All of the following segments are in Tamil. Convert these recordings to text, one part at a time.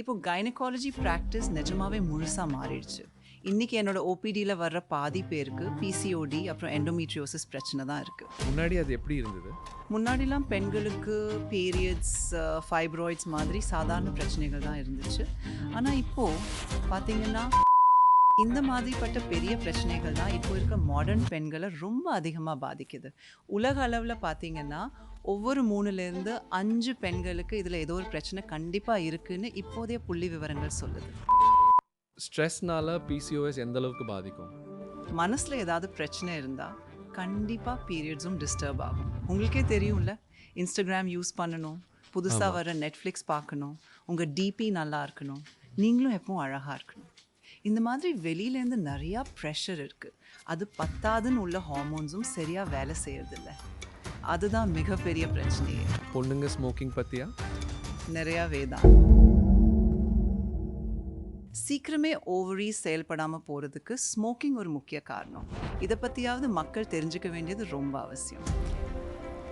இப்போ கைனகாலஜி ப்ராக்டிஸ் நிஜமாவே முழுசா மாறிடுச்சு. இன்னைக்கு என்னோட ஓபிடியில் வர்ற பாதி பேருக்கு பிசிஓடி அப்புறம் எண்டோமீட்ரியோசிஸ் பிரச்சனை தான் இருக்கு. முன்னாடி அது எப்படி இருந்தது? முன்னாடிலாம் பெண்களுக்கு பீரியட்ஸ், ஃபைப்ராய்ட்ஸ் மாதிரி சாதாரண பிரச்சனைகள் தான் இருந்துச்சு. ஆனால் இப்போ பார்த்தீங்கன்னா இந்த மாதிரிப்பட்ட பெரிய பிரச்சனைகள் தான் இப்போ இருக்க மாடர்ன் பெண்களை ரொம்ப அதிகமாக பாதிக்குது. உலக அளவில் பார்த்தீங்கன்னா ஒவ்வொரு 3லேருந்து 5 பெண்களுக்கு இதில் ஏதோ ஒரு பிரச்சனை கண்டிப்பாக இருக்குன்னு இப்போதைய புள்ளி விவரங்கள் சொல்லுது. ஸ்ட்ரெஸ்னால பிசிஓஎஸ் எந்த அளவுக்கு பாதிக்கும்? மனசில் ஏதாவது பிரச்சனை இருந்தால் கண்டிப்பாக பீரியட்ஸும் டிஸ்டர்ப் ஆகும். உங்களுக்கே தெரியும்ல, இன்ஸ்டாகிராம் யூஸ் பண்ணணும், புதுசாக ஆமா. வர நெட்ஃப்ளிக்ஸ் பார்க்கணும், உங்கள் டிபி நல்லா இருக்கணும், நீங்களும் எப்பவும் அழகாக இருக்கணும். இந்த மாதிரி வெளியிலேருந்து நிறையா ப்ரெஷர் இருக்குது. அது பத்தாதுன்னு உள்ள ஹார்மோன்ஸும் சரியாக வேலை செய்யறதில்ல. அதுதான் மிகப்பெரிய பிரச்சனையே. பொண்ணுங்க ஸ்மோக்கிங் பத்தியா? நிறையாவே தான். சீக்கிரமே ஓவரி செயல்படாமல் போகிறதுக்கு ஸ்மோக்கிங் ஒரு முக்கிய காரணம். இதை பற்றியாவது மக்கள் தெரிஞ்சுக்க வேண்டியது ரொம்ப அவசியம்.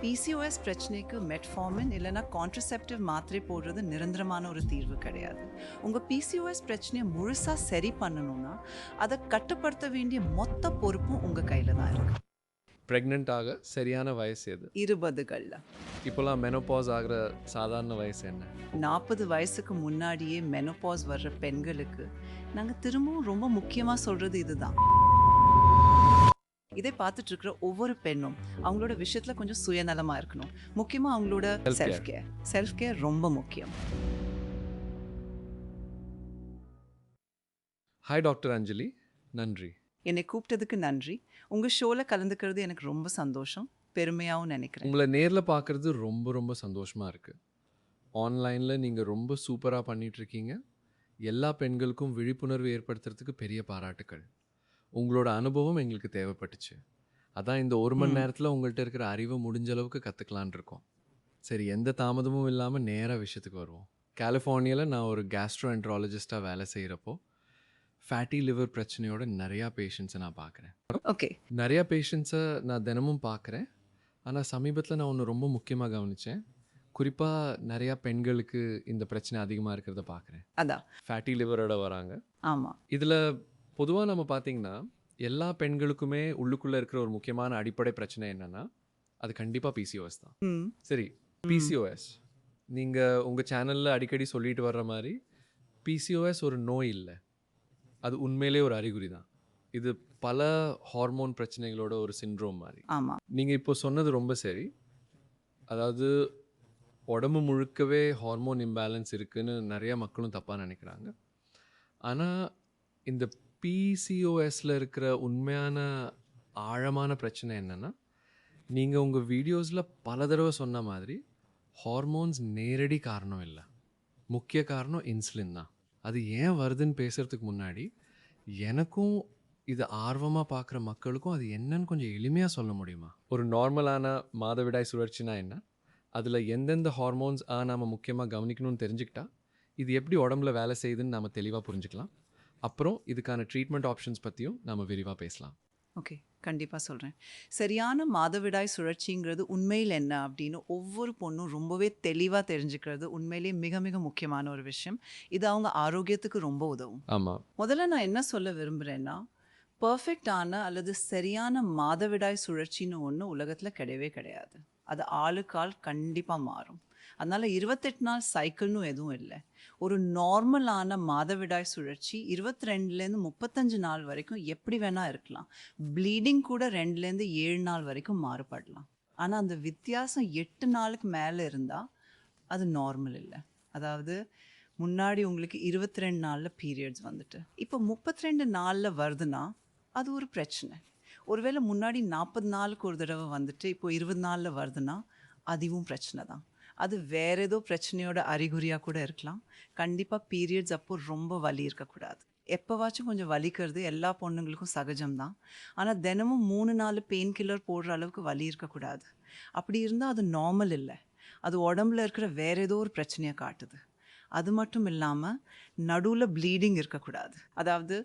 பிசிஓஎஸ் பிரச்சனைக்கு மெட்ஃபார்மின் இல்லைனா கான்ட்ரசெப்டிவ் மாத்திரை போடுறது நிரந்தரமான ஒரு தீர்வு கிடையாது. உங்கள் பிசிஓஎஸ் பிரச்சனையை முழுசாக சரி பண்ணணும்னா அதை கட்டுப்படுத்த வேண்டிய மொத்த பொறுப்பும் உங்கள் கையில் தான் இருக்கு. ப்ரெக்னென்ட் ஆக சரியான வயசு எது? 20களில் இப்போலாம் மெனோபாஸ் ஆகிற சாதாரண வயசு என்ன? 40 வயசுக்கு முன்னாடியே மெனோபாஸ் வர்ற பெண்களுக்கு நாங்கள் திரும்பவும் ரொம்ப முக்கியமாக சொல்கிறது இதுதான். இதை பார்த்துட்டு இருக்கிற ஒவ்வொரு பெண்ணும் அவங்களோட விஷயத்தில் கொஞ்சம் சுயநலமாக இருக்கணும். முக்கியமாக அவங்களோட செல்ஃப் கேர் ரொம்ப முக்கியம். ஹாய் டாக்டர் அஞ்சலி, நன்றி. என்னை கூப்பிட்டதுக்கு நன்றி. உங்கள் ஷோவில் கலந்துக்கிறது எனக்கு ரொம்ப சந்தோஷம், பெருமையாகவும் நினைக்கிறேன். உங்களை நேரில் பார்க்குறது ரொம்ப ரொம்ப சந்தோஷமாக இருக்குது. ஆன்லைனில் நீங்கள் ரொம்ப சூப்பராக பண்ணிகிட்ருக்கீங்க. எல்லா பெண்களுக்கும் விழிப்புணர்வு ஏற்படுத்துறதுக்கு பெரிய பாராட்டுக்கள். உங்களோட அனுபவம் எங்களுக்கு தேவைப்பட்டுச்சு. அதான் இந்த 1 மணி நேரத்தில் உங்கள்கிட்ட இருக்கிற அறிவை முடிஞ்ச அளவுக்கு கற்றுக்கலான் இருக்கோம். சரி, எந்த தாமதமும் இல்லாமல் நேராக விஷயத்துக்கு வருவோம். கலிஃபோர்னியாவில் நான் ஒரு கேஸ்ட்ரோஎன்ட்ராலஜிஸ்டாக வேலை செய்கிறப்போ ஃபேட்டி லிவர் பிரச்சனையோட நிறையா பேஷண்ட்ஸை நான் பார்க்குறேன். ஓகே, நிறையா பேஷண்ட்ஸை நான் தினமும் பார்க்குறேன். ஆனால் சமீபத்தில் நான் ஒன்று ரொம்ப முக்கியமாக கவனித்தேன். குறிப்பாக நிறையா பெண்களுக்கு இந்த பிரச்சனை அதிகமாக இருக்கிறத பார்க்குறேன். அதான் ஃபேட்டி லிவரோட வராங்க. ஆமாம். இதில் பொதுவாக நம்ம பார்த்திங்கன்னா எல்லா பெண்களுக்குமே உள்ளுக்குள்ளே இருக்கிற ஒரு முக்கியமான அடிப்படை பிரச்சனை என்னென்னா அது கண்டிப்பாக பிசிஓஎஸ் தான். சரி, பிசிஓஎஸ் நீங்கள் உங்கள் சேனலில் அடிக்கடி சொல்லிட்டு வர்ற மாதிரி பிசிஓஎஸ் ஒரு நோய் இல்லை, அது உண்மையிலே ஒரு அறிகுறி தான். இது பல ஹார்மோன் பிரச்சனைகளோட ஒரு சிண்ட்ரோம் மாதிரி. ஆமாம், நீங்கள் இப்போ சொன்னது ரொம்ப சரி. அதாவது உடம்பு முழுக்கவே ஹார்மோன் இம்பேலன்ஸ் இருக்குதுன்னு நிறைய மக்களும் தப்பாக நினைக்கிறாங்க. ஆனால் இந்த பிசிஓஎஸில் இருக்கிற உண்மையான ஆழமான பிரச்சனை என்னென்னா, நீங்கள் உங்கள் வீடியோஸில் பல தடவை சொன்ன மாதிரி ஹார்மோன்ஸ் நேரடி காரணம் இல்லை, முக்கிய காரணம் இன்சுலின் தான். அது ஏன் வருதுன்னு பேசுகிறதுக்கு முன்னாடி எனக்கும் இது ஆர்வமாக பார்க்குற மக்களுக்கும் அது என்னன்னு கொஞ்சம் எளிமையாக சொல்ல முடியுமா? ஒரு நார்மலான மாதவிடாய் சுழற்சினா என்ன, அதில் எந்தெந்த ஹார்மோன்ஸ் நாம் முக்கியமாக கவனிக்கணும்னு தெரிஞ்சுக்கிட்டா இது எப்படி உடம்புல வேலை செய்யுதுன்னு நாம் தெளிவாக புரிஞ்சுக்கலாம். அப்புறம் இதுக்கான ட்ரீட்மெண்ட் ஆப்ஷன்ஸ் பற்றியும் நாம் விரிவாக பேசலாம். ஓகே, கண்டிப்பாக சொல்கிறேன். சரியான மாதவிடாய் சுழற்சிங்கிறது உண்மையில் என்ன அப்படின்னு ஒவ்வொரு பொண்ணும் ரொம்பவே தெளிவாக தெரிஞ்சுக்கிறது உண்மையிலேயே மிக மிக முக்கியமான ஒரு விஷயம். இது அவங்க ஆரோக்கியத்துக்கு ரொம்ப உதவும். ஆமாம். முதல்ல நான் என்ன சொல்ல விரும்புகிறேன்னா, பர்ஃபெக்டான அல்லது சரியான மாதவிடாய் சுழற்சின்னு ஒன்று உலகத்தில் கிடையவே கிடையாது. அது ஆளுக்கு ஆள் கண்டிப்பாக மாறும். அதனால் 28 நாள் சைக்கிள்னு எதுவும் இல்லை. ஒரு நார்மலான மாதவிடாய் சுழற்சி 22லேருந்து 35 நாள் வரைக்கும் எப்படி வேணால் இருக்கலாம். ப்ளீடிங் கூட 2லேருந்து 7 நாள் வரைக்கும் மாறுபடலாம். ஆனால் அந்த வித்தியாசம் 8 நாளுக்கு மேலே இருந்தால் அது நார்மல் இல்லை. அதாவது முன்னாடி உங்களுக்கு 22 நாளில் பீரியட்ஸ் வந்துட்டு இப்போ 32 நாளில் வருதுன்னா அது ஒரு பிரச்சனை. ஒருவேளை முன்னாடி 40 நாளுக்கு ஒரு தடவை வந்துட்டு இப்போ 20 நாளில் வருதுன்னா அதுவும் பிரச்சனை தான். அது வேற ஏதோ பிரச்சனையோட அறிகுறியாக கூட இருக்கலாம். கண்டிப்பாக பீரியட்ஸ் அப்போ ரொம்ப வலி இருக்கக்கூடாது. எப்போவாச்சும் கொஞ்சம் வலிக்கிறது எல்லா பொண்ணுங்களுக்கும் சகஜம்தான். ஆனால் தினமும் 3-4 பெயின் கில்லர் போடுற அளவுக்கு வலி இருக்கக்கூடாது. அப்படி இருந்தால் அது நார்மல் இல்லை, அது உடம்புல இருக்கிற வேற ஏதோ ஒரு பிரச்சனையை காட்டுது. அது மட்டும் இல்லாமல் நடுவில் ப்ளீடிங் இருக்கக்கூடாது. அதாவது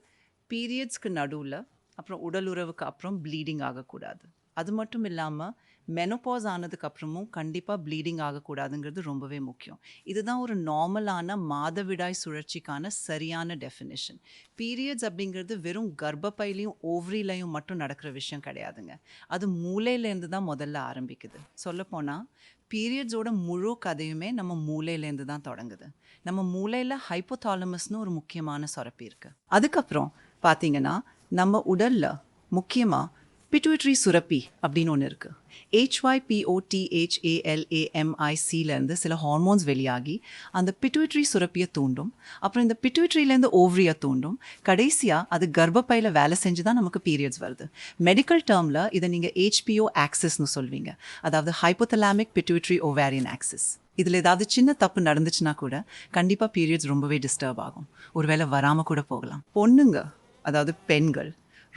பீரியட்ஸ்க்கு நடுவில் அப்புறம் உடல் உறவுக்கு அப்புறம் ப்ளீடிங் ஆகக்கூடாது. அது மட்டும் இல்லாமல் மெனோபாஸ் ஆனதுக்கப்புறமும் கண்டிப்பாக ப்ளீடிங் ஆகக்கூடாதுங்கிறது ரொம்பவே முக்கியம். இதுதான் ஒரு நார்மலான மாதவிடாய் சுழற்சிக்கான சரியான டெஃபினிஷன். பீரியட்ஸ் அப்படிங்கிறது வெறும் கர்ப்பப்பையிலையும் ஓவரிலையும் மட்டும் நடக்கிற விஷயம் கிடையாதுங்க. அது மூளையிலேருந்து தான் முதல்ல ஆரம்பிக்குது. சொல்லப்போனால் பீரியட்ஸோட முழு கதையுமே நம்ம மூளையிலேருந்து தான் தொடங்குது. நம்ம மூளையில் ஹைப்போதாலமஸ்னு ஒரு முக்கியமான சுரப்பி இருக்குது. அதுக்கப்புறம் பார்த்தீங்கன்னா நம்ம உடலில் முக்கியமாக பிட்யூட்டரி சுரப்பி அப்படின்னு ஒன்று இருக்குது. HYPOTHALAMICலேருந்து சில ஹார்மோன்ஸ் வெளியாகி அந்த பிட்யூட்டரி சுரப்பியை தூண்டும். அப்புறம் இந்த பிட்யூட்டரியிலேருந்து ஓவரியை தூண்டும். கடைசியாக அது கர்ப்பப்பையில் வேலை செஞ்சு தான் நமக்கு பீரியட்ஸ் வருது. மெடிக்கல் டேர்மில் இதை நீங்கள் HPO ஆக்சிஸ்னு சொல்வீங்க. அதாவது ஹைப்போதலாமிக் பிட்யூட்டரி ஓவேரியன் ஆக்சிஸ். இதில் ஏதாவது சின்ன தப்பு நடந்துச்சுன்னா கூட கண்டிப்பாக பீரியட்ஸ் ரொம்பவே டிஸ்டர்ப் ஆகும். ஒருவேளை வராமல் கூட போகலாம். பொண்ணுங்க, அதாவது பெண்கள்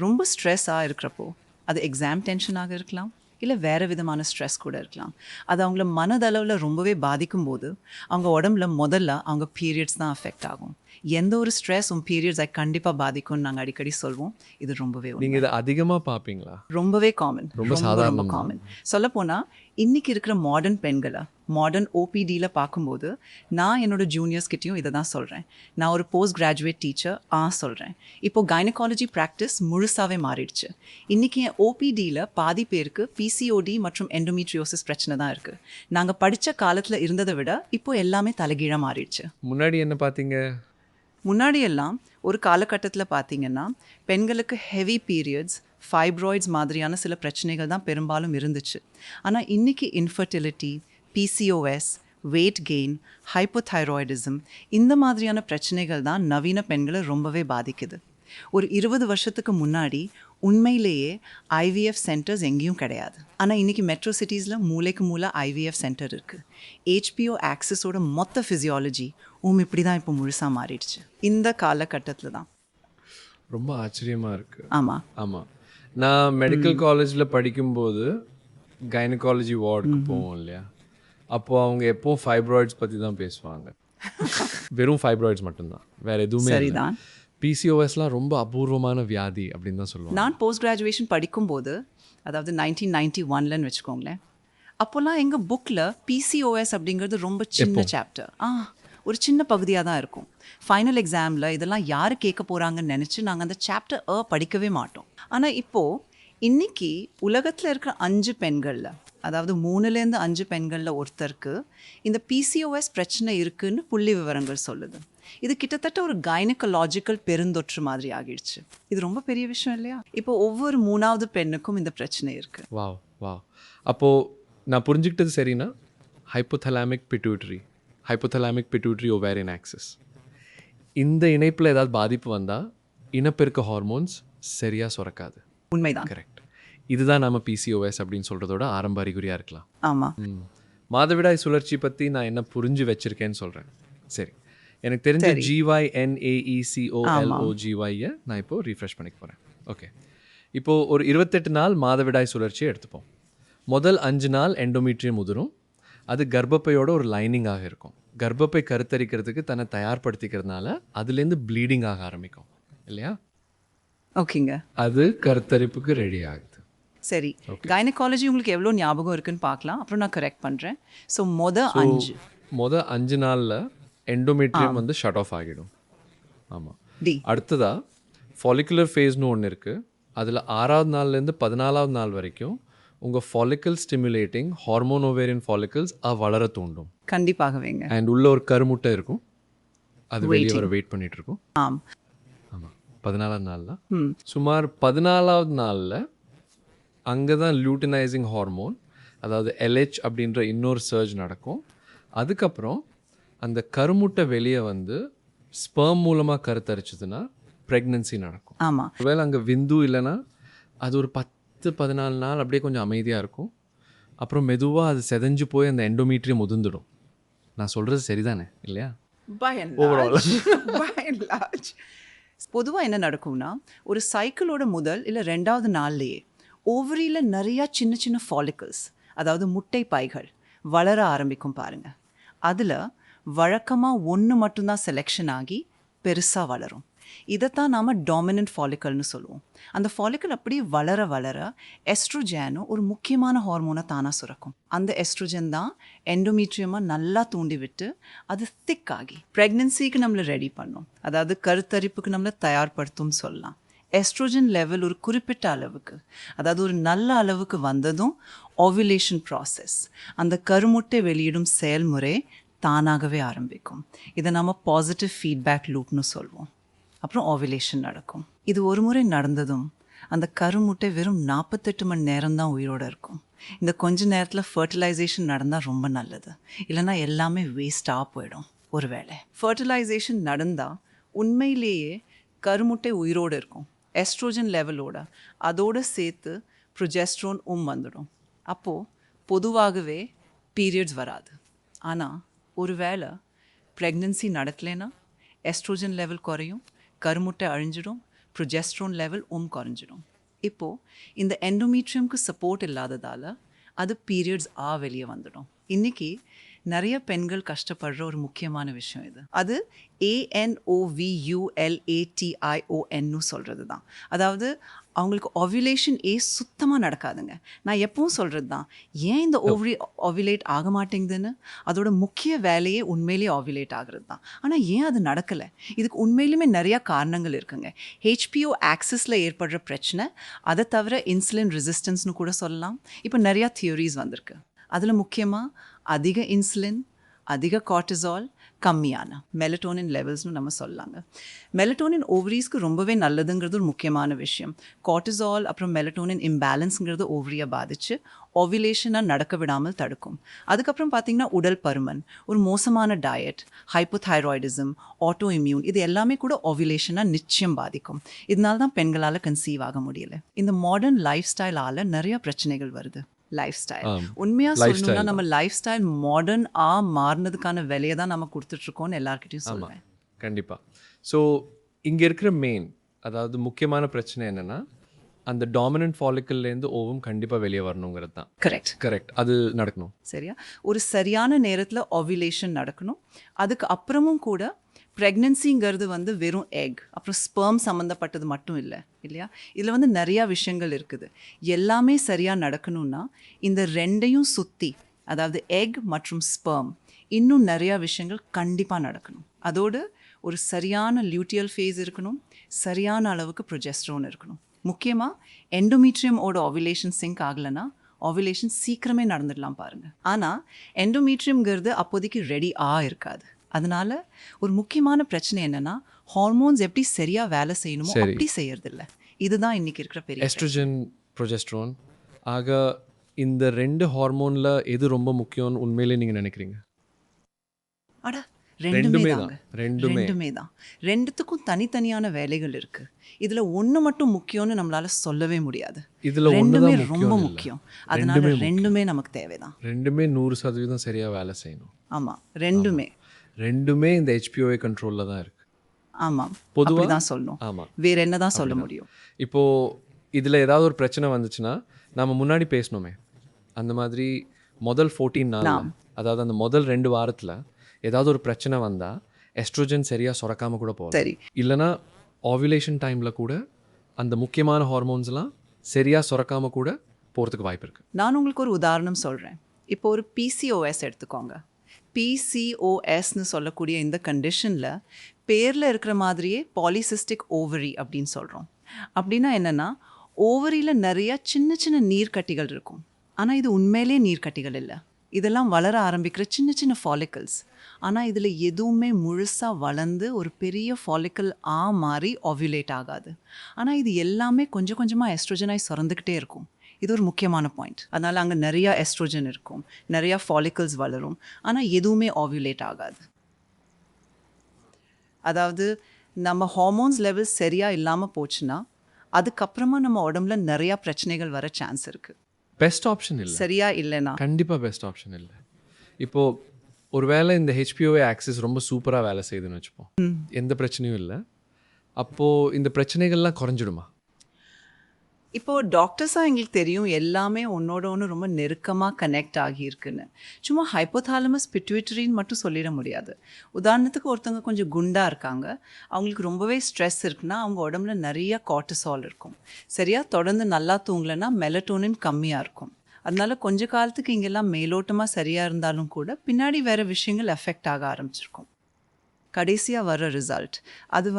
ரொம்ப ஸ்ட்ரெஸ்ஸாக இருக்கிறப்போ, அது எக்ஸாம் டென்ஷனாக இருக்கலாம், இல்லை வேறு விதமான ஸ்ட்ரெஸ் கூட இருக்கலாம். அது அவங்கள மனதளவில் ரொம்பவே பாதிக்கும்போது அவங்க உடம்புல முதல்ல அவங்க பீரியட்ஸ் தான் அஃபெக்ட் ஆகும். எந்த ஒரு ஸ்ட்ரெஸ்ஸும் பீரியட்ஸை கண்டிப்பாக பாதிக்கும்னு நாங்கள் அடிக்கடி சொல்வோம். இது ரொம்பவே நீங்கள் இதை அதிகமாக பார்ப்பீங்களா? ரொம்பவே காமன், ரொம்ப ரொம்ப சாதாரணம் காமன். சொல்லப்போனால் இன்றைக்கி இருக்கிற மாடர்ன் பெண்களை மாடர்ன் OPDயில் பார்க்கும்போது நான் என்னோட ஜூனியர்ஸ்கிட்டையும் இதை தான் சொல்கிறேன். நான் ஒரு போஸ்ட் கிராஜுவேட் டீச்சர் சொல்கிறேன். இப்போது கைனகாலஜி ப்ராக்டிஸ் முழுசாகவே மாறிடுச்சு. இன்றைக்கி என் OPDயில் பாதி பேருக்கு PCOD மற்றும் எண்டோமெட்ரியோசிஸ் பிரச்சனை தான் இருக்குது. நாங்கள் படித்த காலத்தில் இருந்ததை விட இப்போ எல்லாமே தலைகீழாக மாறிடுச்சு. முன்னாடி என்ன பார்த்தீங்க? முன்னாடியெல்லாம் ஒரு காலகட்டத்தில் பார்த்தீங்கன்னா பெண்களுக்கு ஹெவி பீரியட்ஸ், ஃபைப்ராய்ட்ஸ் மாதிரியான சில பிரச்சனைகள் தான் பெரும்பாலும் இருந்துச்சு. ஆனால் இன்றைக்கி infertility, PCOS, weight gain, hypothyroidism இந்த மாதிரியான பிரச்சனைகள் தான் நவீன பெண்களை ரொம்பவே பாதிக்குது. ஒரு 20 வருஷத்துக்கு முன்னாடி உண்மையிலேயே IVF சென்டர்ஸ் எங்கேயும் கிடையாது. ஆனால் இன்றைக்கி மெட்ரோ சிட்டிஸில் மூளைக்கு மூளை IVF சென்டர் இருக்குது. HPO ஆக்சிஸோட மொத்த ஃபிசியாலஜி இப்படி தான் இப்போ முழுசாக மாறிடுச்சு. இந்த காலகட்டத்தில் தான். ரொம்ப ஆச்சரியமாக இருக்குது. ஆமாம் ஆமாம். நான் மெடிக்கல் காலேஜில் படிக்கும்போது கைனகாலஜி வார்டுக்கு போவோம் இல்லையா, அப்போது அவங்க எப்போ ஃபைப்ராய்ட்ஸ் பற்றி தான் பேசுவாங்க. வெறும் ஃபைப்ராய்ட்ஸ் மட்டும்தான், வேறு எதுவுமே சரிதான். PCOSலாம் ரொம்ப அபூர்வமான வியாதி அப்படின்னு தான் சொல்லுவாங்க. நான் போஸ்ட் கிராஜுவேஷன் படிக்கும்போது, அதாவது 1991லன்னு வச்சுக்கோங்களேன், அப்போல்லாம் எங்கள் புக்கில் PCOS அப்படிங்கிறது ரொம்ப சின்ன சாப்டர், ஒரு சின்ன பகுதியாக தான் இருக்கும். ஃபைனல் எக்ஸாமில் இதெல்லாம் யார் கேட்க போகிறாங்கன்னு நினச்சி நாங்கள் அந்த சாப்டர் படிக்கவே மாட்டோம். ஆனால் இப்போது இன்றைக்கி உலகத்தில் இருக்கிற 5 பெண்களில், அதாவது 3லேருந்து 5 பெண்களில் ஒருத்தருக்கு இந்த PCOS பிரச்சனை இருக்குதுன்னு புள்ளி விவரங்கள் சொல்லுது. இது கிட்டத்தட்ட ஒரு கைனகாலஜிக்கல் பெருந்தொற்று மாதிரி ஆகிடுச்சு. இது ரொம்ப பெரிய விஷயம் இல்லையா? இப்போ ஒவ்வொரு 3வது பெண்ணுக்கும் இந்த பிரச்சனை இருக்குது. Wow wow. அப்போது நான் புரிஞ்சுக்கிட்டது சரின்னா, ஹைப்போதலாமிக் பிட்யூட்டரி ஓவேரியன் ஆக்சிஸ், இந்த இணைப்பில் ஏதாவது பாதிப்பு வந்தால் இனப்பெருக்க ஹார்மோன்ஸ் சரியாக சுரக்காது. உண்மைதான். கரெக்ட். இதுதான் நம்ம PCOS அப்படின்னு சொல்கிறதோட ஆரம்ப அறிகுறியாக இருக்கலாம். ஆமாம். மாதவிடாய் சுழற்சி பற்றி நான் என்ன புரிஞ்சு வச்சுருக்கேன்னு சொல்கிறேன். சரி, எனக்கு தெரிஞ்ச GYNAECOLOGYயை நான் இப்போது ரீஃப்ரெஷ் பண்ணிக்க போகிறேன். ஓகே, இப்போது ஒரு 28 நாள் மாதவிடாய் சுழற்சியை எடுத்துப்போம். முதல் 5 நாள் எண்டோமெட்ரியம் உதிரும். அது கர்ப்பப்பையோட ஒரு லைனிங்காக இருக்கும். கர்ப்பப்பை கருத்தரிக்கிறதுக்கு தன்னை தயார்படுத்திக்கிறதுனால அதுலேருந்து ப்ளீடிங் ஆக ஆரம்பிக்கும் இல்லையா? ஓகேங்க. அது கருத்தரிப்புக்கு ரெடி ஆகுது. சரி, கைனகாலஜி உங்களுக்கு எவ்வளோ ஞாபகம் இருக்குன்னு பார்க்கலாம், அப்புறம் நான் கரெக்ட் பண்ணுறேன். ஸோ மொதல் 5 நாளில் எண்டோமெட்ரியம் வந்து ஷட் ஆஃப் ஆகிடும். ஆமாம். அடுத்ததாக ஃபாலிகுலர் ஃபேஸ்னு ஒன்று இருக்குது. அதில் 6வது நாள்லேருந்து 14வது நாள் வரைக்கும் உங்கள் follicle stimulating hormone ovarian follicles வளர தூண்டும். கண்டிப்பாகவேங்க. அண்ட் உள்ள ஒரு கருமுட்டை இருக்கும், அது வெளியே வர வெயிட் பண்ணிட்டு இருக்கும். ஆமாம். 14வது நாளில் சுமார் 14வது நாளில் அங்கே தான் லியூட்டினைசிங் ஹார்மோன், அதாவது LH அப்படின்ற இன்னொரு சர்ஜ் நடக்கும். அதுக்கப்புறம் அந்த கருமுட்டை வெளியே வந்து ஸ்பெர்ம் மூலமாக கருத்தரிச்சதுன்னா ப்ரெக்னன்சி நடக்கும். ஆமாம். ஒருவேளை அங்கே விந்து இல்லைன்னா அது ஒரு 10-14 நாள் அப்படியே கொஞ்சம் அமைதியாக இருக்கும். அப்புறம் மெதுவாக அது செதஞ்சு போய் அந்த எண்டோமெட்ரியம் உதிர்ந்துடும். நான் சொல்கிறது சரிதானே இல்லையா? பொதுவாக என்ன நடக்கும்னா, ஒரு சைக்கிளோட முதல் இல்லை 2வது நாள்லேயே ஓவரியில் நிறையா சின்ன சின்ன ஃபாலிக்கல்ஸ், அதாவது முட்டை பைகள் வளர ஆரம்பிக்கும் பாருங்கள். அதில் வழக்கமாக 1 மட்டும்தான் செலெக்ஷன் ஆகி பெருசாக வளரும். இதைத்தான் நாம் டாமினன்ட் ஃபாலிக்கல்னு சொல்லுவோம். அந்த ஃபாலிக்கல் அப்படியே வளர வளர எஸ்ட்ரோஜனும் ஒரு முக்கியமான ஹார்மோனை தானாக சுரக்கும். அந்த எஸ்ட்ரோஜன் தான் எண்டோமீட்ரியமாக நல்லா தூண்டி விட்டு அது திக் ஆகி ப்ரெக்னென்சிக்கு நம்மளை ரெடி பண்ணும், அதாவது கருத்தரிப்புக்கு நம்மளை தயார்படுத்தும் சொல்லலாம். எஸ்ட்ரோஜன் லெவல் ஒரு குறிப்பிட்ட அளவுக்கு, அதாவது ஒரு நல்ல அளவுக்கு வந்ததும் ஓவுலேஷன் ப்ராசஸ், அந்த கருமுட்டை வெளியிடும் செயல்முறை தானாகவே ஆரம்பிக்கும். இதை நம்ம பாசிட்டிவ் ஃபீட்பேக் லூப்னு சொல்வோம். அப்புறம் ஓவுலேஷன் நடக்கும். இது ஒரு முறை நடந்ததும் அந்த கருமுட்டை வெறும் 48 மணி நேரம் தான் உயிரோடு இருக்கும். இந்த கொஞ்ச நேரத்தில் ஃபர்டிலைசேஷன் நடந்தால் ரொம்ப நல்லது, இல்லைன்னா எல்லாமே வேஸ்ட்டாக போயிடும். ஒருவேளை ஃபர்டிலைசேஷன் நடந்தால் உண்மையிலேயே கருமுட்டை உயிரோடு இருக்கும், எஸ்ட்ரோஜன் லெவலோட அதோடு சேர்த்து ப்ரொஜெஸ்ட்ரோன் வந்துடும். அப்போது பொதுவாகவே பீரியட்ஸ் வராது. ஆனால் ஒருவேளை ப்ரெக்னென்சி நடக்கலைன்னா எஸ்ட்ரோஜன் லெவல் குறையும், கருமுட்டை அழிஞ்சிடும், ப்ரொஜெஸ்ட்ரோன் லெவல் குறைஞ்சிடும். இப்போது இந்த எண்டோமீட்ரியம்க்கு சப்போர்ட் இல்லாததால் அது பீரியட்ஸ் வெளியே வந்துடும். இன்றைக்கி நிறைய பெண்கள் கஷ்டப்படுற ஒரு முக்கியமான விஷயம் இது. அது ANOVULATION சொல்கிறது தான். அதாவது அவங்களுக்கு ஓவுலேஷன் சுத்தமாக நடக்காதுங்க. நான் எப்பவும் சொல்கிறது தான், ஏன் இந்த ஓவுலேட் ஆக மாட்டேங்குதுன்னு. அதோட முக்கிய வேலையே உண்மையிலேயே ஓவுலேட் ஆகிறது தான். ஆனால் ஏன் அது நடக்கலை? இதுக்கு உண்மையிலுமே நிறையா காரணங்கள் இருக்குங்க. HPO ஆக்சிஸில் ஏற்படுற பிரச்சனை, அதை தவிர இன்சுலின் ரெசிஸ்டன்ஸ்னு கூட சொல்லலாம். இப்போ நிறையா தியோரிஸ் வந்திருக்கு. அதில் முக்கியமாக அதிக இன்சுலின், அதிக கார்டிசால், கம்மியான மெலட்டோனின் லெவல்ஸ்னு நம்ம சொல்லலாங்க. மெலட்டோனின் ஓவரீஸ்க்கு ரொம்பவே நல்லதுங்கிறது ஒரு முக்கியமான விஷயம். கார்டிசால் அப்புறம் மெலட்டோனின் இம்பேலன்ஸுங்கிறது ஓவரியை பாதித்து ஓவுலேஷனாக நடக்க விடாமல் தடுக்கும். அதுக்கப்புறம் பார்த்திங்கன்னா உடல் பருமன், ஒரு மோசமான டயட், ஹைப்போதைராய்டிசம், ஆட்டோ இம்யூன், இது எல்லாமே கூட ஓவுலேஷனாக நிச்சயம் பாதிக்கும். இதனால தான் பெண்களால் கன்சீவ் ஆக முடியல. இந்த மாடர்ன் லைஃப் ஸ்டைலால் நிறையா பிரச்சனைகள் வருது. லைஃப் ஸ்டைல் உண்மையாக சொல்லணும்னா நம்ம லைஃப் ஸ்டைல் மாடர்ன் மாறினதுக்கான விலையை தான் நம்ம கொடுத்துட்ருக்கோன்னு எல்லாருக்கிட்டையும் சொல்லுவேன். கண்டிப்பாக. ஸோ இங்கே இருக்கிற மெயின், அதாவது முக்கியமான பிரச்சனை என்னென்னா, அந்த டாமினன்ட் ஃபாலிக்கல்லேருந்து ஓவும் கண்டிப்பாக வெளியே வரணுங்கிறது தான். கரெக்ட். அது நடக்கணும். சரியா? ஒரு சரியான நேரத்தில் ஓவுலேஷன் நடக்கணும். அதுக்கு அப்புறமும் கூட ப்ரெக்னென்சிங்கிறது வெறும் எக் அப்புறம் ஸ்பெர்ம் சம்மந்தப்பட்டது மட்டும் இல்லை இல்லையா? இதில் நிறையா விஷயங்கள் இருக்குது. எல்லாமே சரியாக நடக்கணும்னா இந்த ரெண்டையும் சுற்றி, அதாவது எக் மற்றும் ஸ்பெர்ம், இன்னும் நிறையா விஷயங்கள் கண்டிப்பாக நடக்கணும். அதோடு ஒரு சரியான லியூட்டியல் ஃபேஸ் இருக்கணும், சரியான அளவுக்கு ப்ரொஜெஸ்ட்ரோன் இருக்கணும். முக்கியமாக எண்டோமீட்ரியமோட ஓவுலேஷன் சிங்க் ஆகலைன்னா ஓவுலேஷன் சீக்கிரமே நடந்துடலாம் பாருங்கள். ஆனால் எண்டோமீட்ரியம்ங்கிறது அப்போதைக்கு ரெடி இருக்காது. அதனால ஒரு முக்கியமான பிரச்சனை என்னன்னா, ஹார்மோன்ஸ் எப்படி சரியா வேலை செய்யணுமோ அப்படி செய்யறதில்ல. இதுதான் இன்னைக்கு இருக்கிற பெரிய எஸ்ட்ரோஜன், ப்ரொஜெஸ்ட்ரோன் ஆக இந்த ரெண்டு ஹார்மோன்ல எது ரொம்ப முக்கியம்னு உண்மையிலே நீங்க நினைக்கிறீங்க? அட ரெண்டுமே தான். ரெண்டுத்துக்கும் தனித்தனியான வேலைகள் இருக்கு. இதுல ஒண்ணு மட்டும் முக்கியம்னு நம்மளால சொல்லவே முடியாது. இதுல ரெண்டுமே ரொம்ப முக்கியம். அதனால ரெண்டுமே நமக்கு தேவைதான். ரெண்டுமே 100% சரியா வேலை செய்யணும். ஆமா, ரெண்டுமே இந்த HPOA கண்ட்ரோல்ல தான் இருக்கு. ஆமாம், பொதுவாக தான் சொல்லணும். ஆமாம், வேற என்ன தான் சொல்ல முடியும்? இப்போது இதில் ஏதாவது ஒரு பிரச்சனை வந்துச்சுன்னா, நம்ம முன்னாடி பேசணுமே, அந்த மாதிரி முதல் 14 நாள், அதாவது அந்த முதல் 2 வாரத்தில் ஏதாவது ஒரு பிரச்சனை வந்தால் எஸ்ட்ரோஜன் சரியாக சுரக்காமல் கூட போகும். சரி, இல்லைனா ஓவுலேஷன் டைமில் கூட அந்த முக்கியமான ஹார்மோன்ஸ்லாம் சரியாக சுரக்காமல் கூட போகிறதுக்கு வாய்ப்பு இருக்குது. நான் உங்களுக்கு ஒரு உதாரணம் சொல்கிறேன். இப்போ ஒரு PCOS எடுத்துக்கோங்க. PCOSன்னு சொல்லக்கூடிய இந்த கண்டிஷனில் பேரில் இருக்கிற மாதிரியே பாலிசிஸ்டிக் ஓவரி அப்படின்னு சொல்கிறோம். அப்படின்னா என்னென்னா, ஓவரியில் நிறையா சின்ன சின்ன நீர்க்கட்டிகள் இருக்கும். ஆனால் இது உண்மையிலே நீர்க்கட்டிகள் இல்லை. இதெல்லாம் வளர ஆரம்பிக்கிற சின்ன சின்ன ஃபாலிக்கல்ஸ். ஆனால் இதில் எதுவுமே முழுசாக வளர்ந்து ஒரு பெரிய ஃபாலிக்கல் மாறி ஓவுலேட் ஆகாது. ஆனால் இது எல்லாமே கொஞ்சம் கொஞ்சமாக எஸ்ட்ரோஜனாய் சுரந்துக்கிட்டே இருக்கும். இது ஒரு முக்கியமான பாயிண்ட். அதனால் அங்கே நிறையா எஸ்ட்ரோஜன் இருக்கும், நிறையா ஃபாலிக்கல்ஸ் வளரும், ஆனால் எதுவுமே ஓவுலேட் ஆகாது. அதாவது நம்ம ஹார்மோன்ஸ் லெவல் சரியாக இல்லாமல் போச்சுன்னா அதுக்கப்புறமா நம்ம உடம்புல நிறையா பிரச்சனைகள் வர சான்ஸ் இருக்குது. பெஸ்ட் ஆப்ஷன் இல்லை, சரியா இல்லைன்னா கண்டிப்பாக பெஸ்ட் ஆப்ஷன் இல்லை. இப்போது ஒரு வேளை இந்த HPOA ஆக்சிஸ் ரொம்ப சூப்பராக வேலை செய்யுதுன்னு வச்சுப்போம், எந்த பிரச்சனையும் இல்லை, அப்போது இந்த பிரச்சனைகள்லாம் குறைஞ்சிடுமா? இப்போ டாக்டர்ஸாக எங்களுக்கு தெரியும் எல்லாமே ஒன்னோட ஒன்று ரொம்ப நெருக்கமாக கனெக்ட் ஆகியிருக்குன்னு. சும்மா ஹைப்போதாலமஸ் பிட்யூட்டரின்னு மட்டும் சொல்லிட முடியாது. உதாரணத்துக்கு ஒருத்தவங்க கொஞ்சம் குண்டா இருக்காங்க, அவங்களுக்கு ரொம்பவே ஸ்ட்ரெஸ் இருக்குன்னா அவங்க உடம்புல நிறைய கார்டிசால் இருக்கும். சரியா தொடர்ந்து நல்லா தூங்கலைன்னா மெலட்டோனின் கம்மியாக இருக்கும். அதனால கொஞ்ச காலத்துக்கு இங்கெல்லாம் மேலோட்டமாக சரியாக இருந்தாலும் கூட பின்னாடி வேறு விஷயங்கள் எஃபெக்ட் ஆக ஆரம்பிச்சிருக்கும். கடைசியாக வர ரிசல்ட் அது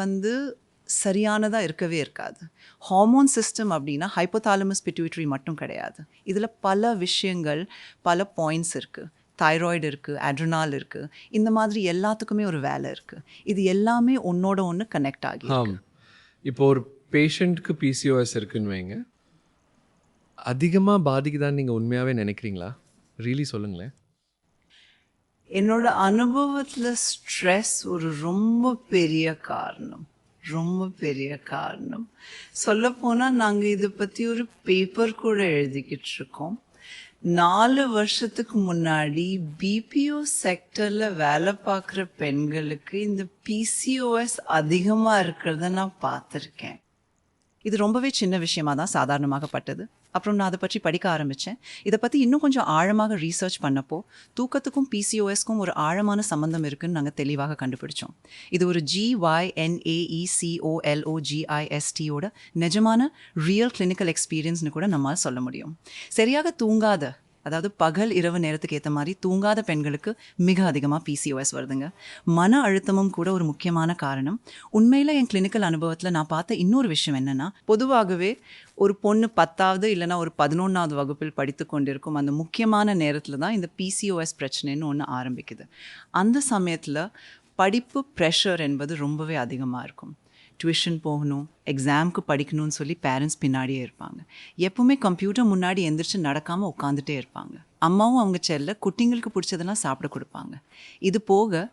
சரியானதாக இருக்கவே இருக்காது. ஹார்மோன் சிஸ்டம் அப்படின்னா ஹைப்போதாலமஸ் பிட்யூட்டரி மட்டும் கிடையாது. இதில் பல விஷயங்கள், பல பாயிண்ட்ஸ் இருக்குது. தைராய்டு இருக்குது, அட்ரினால் இருக்குது. இந்த மாதிரி எல்லாத்துக்குமே ஒரு வேலை இருக்குது. இது எல்லாமே ஒன்னோட ஒன்று கனெக்ட் ஆகி இருக்கு. இப்போ ஒரு பேஷண்ட்க்கு பிசிஓஎஸ் இருக்குன்னு வைங்க, அதிகமாக பாதிக்குதான்னு நீங்கள் உண்மையாகவே நினைக்கிறீங்களா? ரியலி சொல்லுங்களேன். என்னோட அனுபவத்தில் ஸ்ட்ரெஸ் ஒரு ரொம்ப பெரிய காரணம், ரொம்ப பெரிய காரணம். சொல்லப்போனால் நாங்கள் இதை பற்றி ஒரு பேப்பர் கூட எழுதிக்கிட்டு இருக்கோம். 4 வருஷத்துக்கு முன்னாடி பிபிஓ செக்டரில் வேலை பார்க்குற பெண்களுக்கு இந்த பிசிஓஎஸ் அதிகமாக இருக்கிறத நான் பார்த்துருக்கேன். இது ரொம்பவே சின்ன விஷயமா தான் சாதாரணமாகப்பட்டது. அப்புறம் நான் அதை பற்றி படிக்க ஆரம்பித்தேன். இதை பற்றி இன்னும் கொஞ்சம் ஆழமாக ரீசர்ச் பண்ணப்போ தூக்கத்துக்கும் பிசிஓஎஸ்க்கும் ஒரு ஆழமான சம்மந்தம் இருக்குன்னு நாங்கள் தெளிவாக கண்டுபிடிச்சோம். இது ஒரு GYNAECOLOGISTோட நிஜமான ரியல் கிளினிக்கல் எக்ஸ்பீரியன்ஸ்னு கூட நம்மால் சொல்ல முடியும். சரியாக தூங்காத, அதாவது பகல் இரவு நேரத்துக்கு ஏற்ற மாதிரி தூங்காத பெண்களுக்கு மிக அதிகமாக பிசிஓஎஸ் வருதுங்க. மன அழுத்தமும் கூட ஒரு முக்கியமான காரணம். உண்மையில் என் கிளினிக்கல் அனுபவத்தில் நான் பார்த்த இன்னொரு விஷயம் என்னென்னா, பொதுவாகவே ஒரு பொண்ணு 10வது இல்லைனா ஒரு 11வது வகுப்பில் படித்து கொண்டிருக்கும் அந்த முக்கியமான நேரத்தில் தான் இந்த பிசிஓஎஸ் பிரச்சனைன்னு ஒன்று ஆரம்பிக்குது. அந்த சமயத்தில் படிப்பு ப்ரெஷர் என்பது ரொம்பவே அதிகமாக இருக்கும். டியூஷன் போகணும், எக்ஸாமுக்கு படிக்கணும்னு சொல்லி பேரண்ட்ஸ் பின்னாடியே இருப்பாங்க. எப்பவுமே கம்ப்யூட்டர் முன்னாடி எந்திரிச்சு நடக்காமல் உட்காந்துட்டே இருப்பாங்க. அம்மாவும் அவங்க செல்ல குட்டிங்களுக்கு பிடிச்சதெல்லாம் சாப்பிட கொடுப்பாங்க. இது போக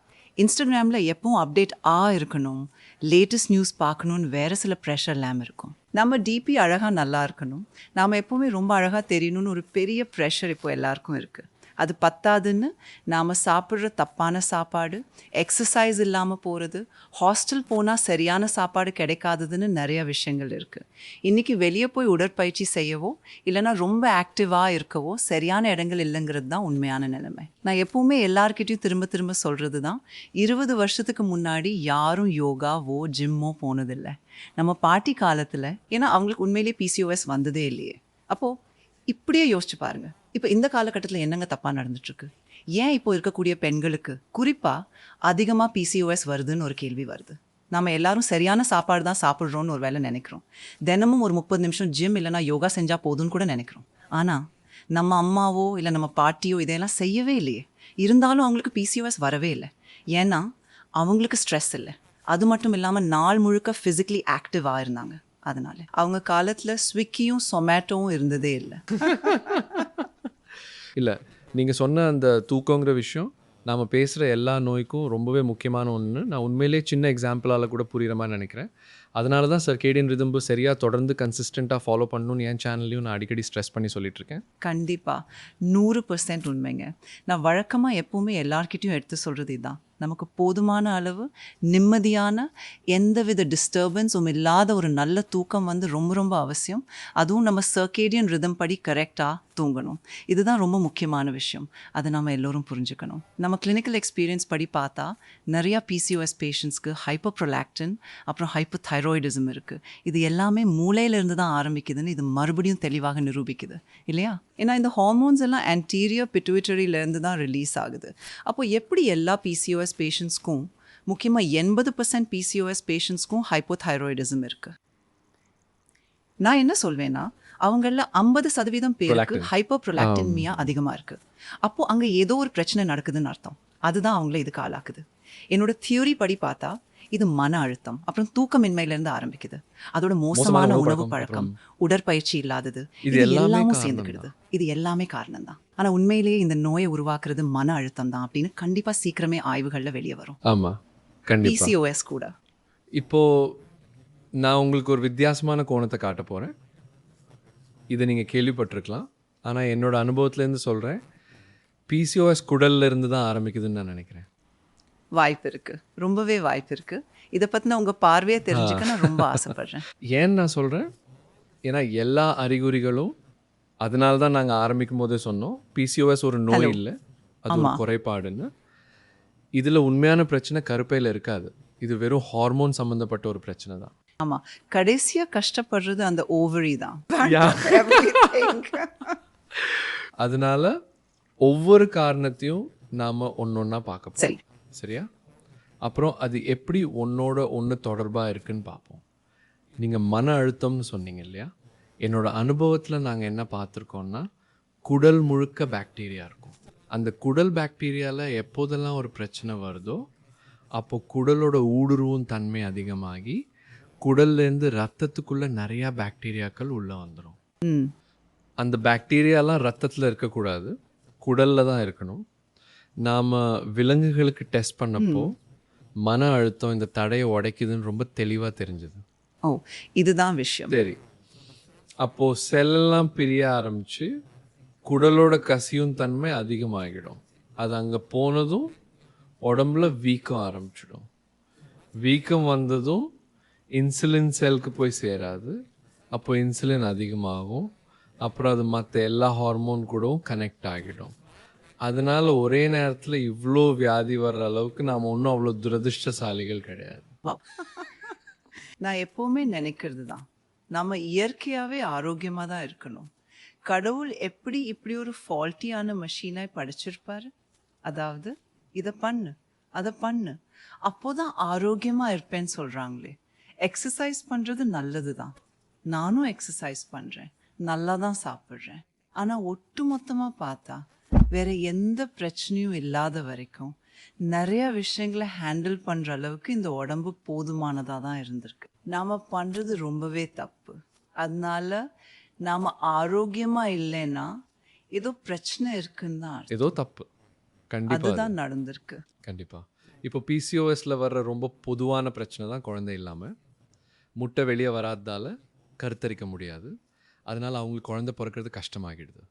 இன்ஸ்டாகிராமில் எப்பவும் அப்டேட் இருக்கணும், லேட்டஸ்ட் நியூஸ் பார்க்கணுன்னு வேறு சில ப்ரெஷர் எல்லாம் இருக்கும். நம்ம டிபி அழகாக நல்லா இருக்கணும், நாம் எப்போவுமே ரொம்ப அழகாக தெரியணும்னு ஒரு பெரிய ப்ரெஷர் இப்போ எல்லாருக்கும் இருக்குது. அது பத்தாதுன்னு நாம் சாப்பிட்ற தப்பான சாப்பாடு, எக்ஸசைஸ் இல்லாமல் போகிறது, ஹாஸ்டல் போனால் சரியான சாப்பாடு கிடைக்காததுன்னு நிறைய விஷயங்கள் இருக்குது. இன்றைக்கி வெளியே போய் உடற்பயிற்சி செய்யவோ இல்லைனா ரொம்ப ஆக்டிவாக இருக்கவோ சரியான இடங்கள் இல்லைங்கிறது தான் உண்மையான நிலைமை. நான் எப்போவுமே எல்லார்கிட்டையும் திரும்ப திரும்ப சொல்கிறது தான், 20 வருஷத்துக்கு முன்னாடி யாரும் யோகாவோ ஜிம்மோ போனதில்லை. நம்ம பாட்டி காலத்தில், ஏன்னா அவங்களுக்கு உண்மையிலேயே பிசிஓஎஸ் வந்ததே இல்லையே. அப்போது இப்படியே யோசிச்சு பாருங்கள், இப்போ இந்த காலகட்டத்தில் என்னங்க தப்பாக நடந்துட்டுருக்கு? ஏன் இப்போ இருக்கக்கூடிய பெண்களுக்கு குறிப்பாக அதிகமாக பிசிஓஎஸ் வருதுன்னு ஒரு கேள்வி வருது. நம்ம எல்லாரும் சரியான சாப்பாடு தான் சாப்பிட்றோன்னு ஒரு வேளை நினைக்கிறோம். தினமும் ஒரு 30 நிமிஷம் ஜிம் இல்லைனா யோகா செஞ்சால் போதும்னு கூட நினைக்கிறோம். ஆனால் நம்ம அம்மாவோ இல்லை நம்ம பாட்டியோ இதையெல்லாம் செய்யவே இல்லையே. இருந்தாலும் அவங்களுக்கு பிசிஓஎஸ் வரவே இல்லை. ஏன்னா அவங்களுக்கு ஸ்ட்ரெஸ் இல்லை. அது மட்டும் இல்லாமல் நாள் முழுக்க ஃபிசிக்கலி ஆக்டிவாக இருந்தாங்க. அதனால அவங்க காலத்தில் ஸ்விக்கியும் சொமேட்டோவும் இருந்ததே இல்லை. இல்லை, நீங்கள் சொன்ன அந்த தூக்கங்கிற விஷயம் நாம் பேசுகிற எல்லா நோய்க்கும் ரொம்பவே முக்கியமான ஒன்று. நான் உண்மையிலே சின்ன எக்ஸாம்பிளால் கூட புரிகிற மாதிரி நினைக்கிறேன். அதனால தான் சர்கேடியன் ரிதம்பு சரியாக தொடர்ந்து கன்சிஸ்டண்ட்டாக ஃபாலோ பண்ணணும்னு என் சேனல்லையும் நான் அடிக்கடி ஸ்ட்ரெஸ் பண்ணி சொல்லிகிட்ருக்கேன். கண்டிப்பாக 100% உண்மைங்க. நான் வழக்கமாக எப்போவுமே எல்லார்கிட்டையும் எடுத்து சொல்கிறது இதுதான், நமக்கு போதுமான அளவு நிம்மதியான எந்தவித டிஸ்டர்பன்ஸும் இல்லாத ஒரு நல்ல தூக்கம் ரொம்ப ரொம்ப அவசியம். அதுவும் நம்ம சர்கேடியன் ரிதம் படி கரெக்டாக தூங்கணும். இதுதான் ரொம்ப முக்கியமான விஷயம். அதை நம்ம எல்லோரும் புரிஞ்சுக்கணும். நம்ம கிளினிக்கல் எக்ஸ்பீரியன்ஸ் படி பார்த்தா நிறையா பிசிஓஎஸ் பேஷண்ட்ஸ்க்கு ஹைப்போப்ரொலாக்டின் அப்புறம் ஹைப்போதைராய்டிசம் இருக்குது. இது எல்லாமே மூளையிலேருந்து தான் ஆரம்பிக்குதுன்னு இது மறுபடியும் தெளிவாக நிரூபிக்குது இல்லையா? ஏன்னா இந்த ஹார்மோன்ஸ் எல்லாம் ஆன்டீரியர் பிட்யூட்டரியிலேருந்து தான் ரிலீஸ் ஆகுது. அப்போது எப்படி எல்லா பிசிஓஎஸ் பேஷண்ட்ஸ்க்கும், முக்கியமாக 80% பிசிஓஎஸ் பேஷண்ட்ஸ்க்கும் ஹைப்போதைராய்டிசம் இருக்குது? நான் என்ன சொல்வேன்னா, அவங்கள 50% பேருக்கு ஹைப்போப்ரொலாக்டின்மியா அதிகமாக இருக்குது. அப்போது அங்கே ஏதோ ஒரு பிரச்சனை நடக்குதுன்னு அர்த்தம். அதுதான் அவங்கள இதுக்கு ஆளாக்குது. என்னோட தியோரி படி பார்த்தா இது மன அழுத்தம் அப்புறம் தூக்கமின்மையிலேருந்து ஆரம்பிக்குது. அதோட மோசமான உணவு பழக்கம், உடற்பயிற்சி இல்லாதது, இது எல்லாமே சேர்ந்துக்கிடுது. இது எல்லாமே காரணம் தான். ஆனால் உண்மையிலேயே இந்த நோயை உருவாக்குறது மன அழுத்தம் தான் அப்படின்னு கண்டிப்பாக சீக்கிரமே ஆய்வுகளில் வெளியே வரும். ஆமாம், கண்டிப்பாக. பிசிஓஎஸ் கூட. இப்போது நான் உங்களுக்கு ஒரு வித்தியாசமான கோணத்தை காட்ட போகிறேன். இதை நீங்கள் கேள்விப்பட்டிருக்கலாம், ஆனால் என்னோட அனுபவத்துலேருந்து சொல்கிறேன், பிசிஓஎஸ் குடல்ல இருந்து தான் ஆரம்பிக்குதுன்னு நான் நினைக்கிறேன். வாய்ப்பு இருக்குது, ரொம்பவே வாய்ப்பு இருக்குது. இதை பற்றின உங்கள் பார்வையை தெரிஞ்சுக்க நான் ரொம்ப ஆசைப்படுறேன். ஏன்னு நான் சொல்கிறேன், ஏன்னா எல்லா அறிகுறிகளும் அதனால தான் நாங்கள் ஆரம்பிக்கும் போதே சொன்னோம் பிசிஓஎஸ் ஒரு நோய் இல்லை, அது ஒரு குறைபாடுன்னு. இதில் உண்மையான பிரச்சனை கருப்பையில் இருக்காது, இது வெறும் ஹார்மோன் சம்மந்தப்பட்ட ஒரு பிரச்சனை தான். ஆமாம், கடைசியாக கஷ்டப்படுறது அந்த ஓவரி தான். அதனால ஒவ்வொரு காரணத்தையும் நாம் ஒன்றா பார்க்க சரி, போகிறோம், சரியா? அப்புறம் அது எப்படி ஒன்றோட ஒன்று தொடர்பாக இருக்குன்னு பார்ப்போம். நீங்கள் மன அழுத்தம்னு சொன்னீங்க இல்லையா? என்னோட அனுபவத்தில் நாங்கள் என்ன பார்த்துருக்கோன்னா, குடல் முழுக்க பாக்டீரியா இருக்கும். அந்த குடல் பாக்டீரியாவில் எப்போதெல்லாம் ஒரு பிரச்சனை வருதோ அப்போ குடலோட ஊடுருவும் தன்மை அதிகமாகி குடல்லேருந்து ரத்தத்துக்குள்ளே நிறையா பாக்டீரியாக்கள் உள்ளே வந்துடும். அந்த பாக்டீரியாலாம் ரத்தத்தில் இருக்கக்கூடாது, குடலில் தான் இருக்கணும். நாம் விலங்குகளுக்கு டெஸ்ட் பண்ணப்போ மன அழுத்தம் இந்த தடையை உடைக்குதுன்னு ரொம்ப தெளிவாக தெரிஞ்சுது. ஓ, இதுதான் விஷயம். சரி, அப்போது செல்லெல்லாம் பிரிய ஆரம்பித்து குடலோட கசியும் தன்மை அதிகமாகிடும். அது அங்கே போனதும் உடம்புல வீக்கம் ஆரம்பிச்சிடும். வீக்கம் வந்ததும் இன்சுலின் செல்லுக்கு போய் சேராது, அப்போ இன்சுலின் அதிகமாகும். அப்புறம் அது மற்ற எல்லா ஹார்மோன் கூடவும் கனெக்ட் ஆகிடும். அதனால் ஒரே நேரத்தில் இவ்வளோ வியாதி வர்ற அளவுக்கு நாம் ஒன்றும் அவ்வளோ துரதிர்ஷ்டசாலிகள் கிடையாது. நான் எப்போவுமே நினைக்கிறது தான், நம்ம இயற்கையாகவே ஆரோக்கியமாக தான் இருக்கணும். கடவுள் எப்படி இப்படி ஒரு ஃபால்ட்டியான மெஷினாய் படைச்சிருப்பாரு? அதாவது இதை பண்ணு, அதை பண்ணு, அப்போதான் ஆரோக்கியமாக இருப்பேன்னு சொல்கிறாங்களே. எக்ஸசைஸ் பண்ணுறது நல்லது தான், நானும் எக்ஸசைஸ் பண்ணுறேன், நல்லா தான் சாப்பிட்றேன். ஆனால் ஒட்டு மொத்தமாக பார்த்தா வேற எந்த பிரச்சனையும் இல்லாத வரைக்கும் நிறைய விஷயங்களை ஹேண்டில் பண்ணுற அளவுக்கு இந்த உடம்பு போதுமானதாக தான் இருந்திருக்கு. நாம் பண்ணுறது ரொம்பவே தப்பு. அதனால நாம் ஆரோக்கியமாக இல்லைன்னா ஏதோ பிரச்சனை இருக்குன்னு தான், ஏதோ தப்பு கண்டிப்பாக அதுதான் நடந்திருக்கு. கண்டிப்பாக. இப்போ பிசிஓஎஸில் வர்ற ரொம்ப பொதுவான பிரச்சனை தான் குழந்தை இல்லாமல். முட்டை வெளியே வராததால் கருத்தரிக்க முடியாது, அதனால் அவங்களுக்கு குழந்தை பிறக்கிறது கஷ்டமாகிடுது.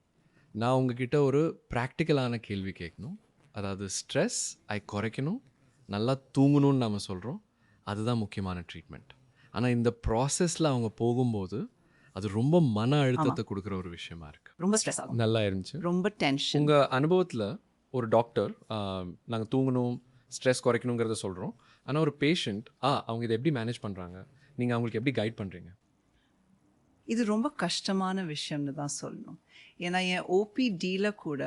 நான் உங்ககிட்ட ஒரு ப்ராக்டிக்கலான கேள்வி கேட்கணும். அதாவது ஸ்ட்ரெஸ் குறைக்கணும், நல்லா தூங்கணும்னு நாம் சொல்கிறோம், அதுதான் முக்கியமான ட்ரீட்மெண்ட். ஆனால் இந்த ப்ராசஸில் அவங்க போகும்போது அது ரொம்ப மன அழுத்தத்தை கொடுக்குற ஒரு விஷயமா இருக்குது. ரொம்ப ஸ்ட்ரெஸ் ஆகும், நல்லா இருந்துச்சு. ரொம்ப டென்ஷன். உங்கள் அனுபவத்தில் ஒரு டாக்டர் நாங்கள் தூங்கணும், ஸ்ட்ரெஸ் குறைக்கணுங்கிறத சொல்கிறோம், ஆனால் ஒரு பேஷண்ட் அவங்க இதை எப்படி மேனேஜ் பண்ணுறாங்க, நீங்கள் அவங்களுக்கு எப்படி கைட் பண்ணுறீங்க? இது ரொம்ப கஷ்டமான விஷயம்னு தான் சொல்லணும். ஏன்னா என் ஓபிடியில் கூட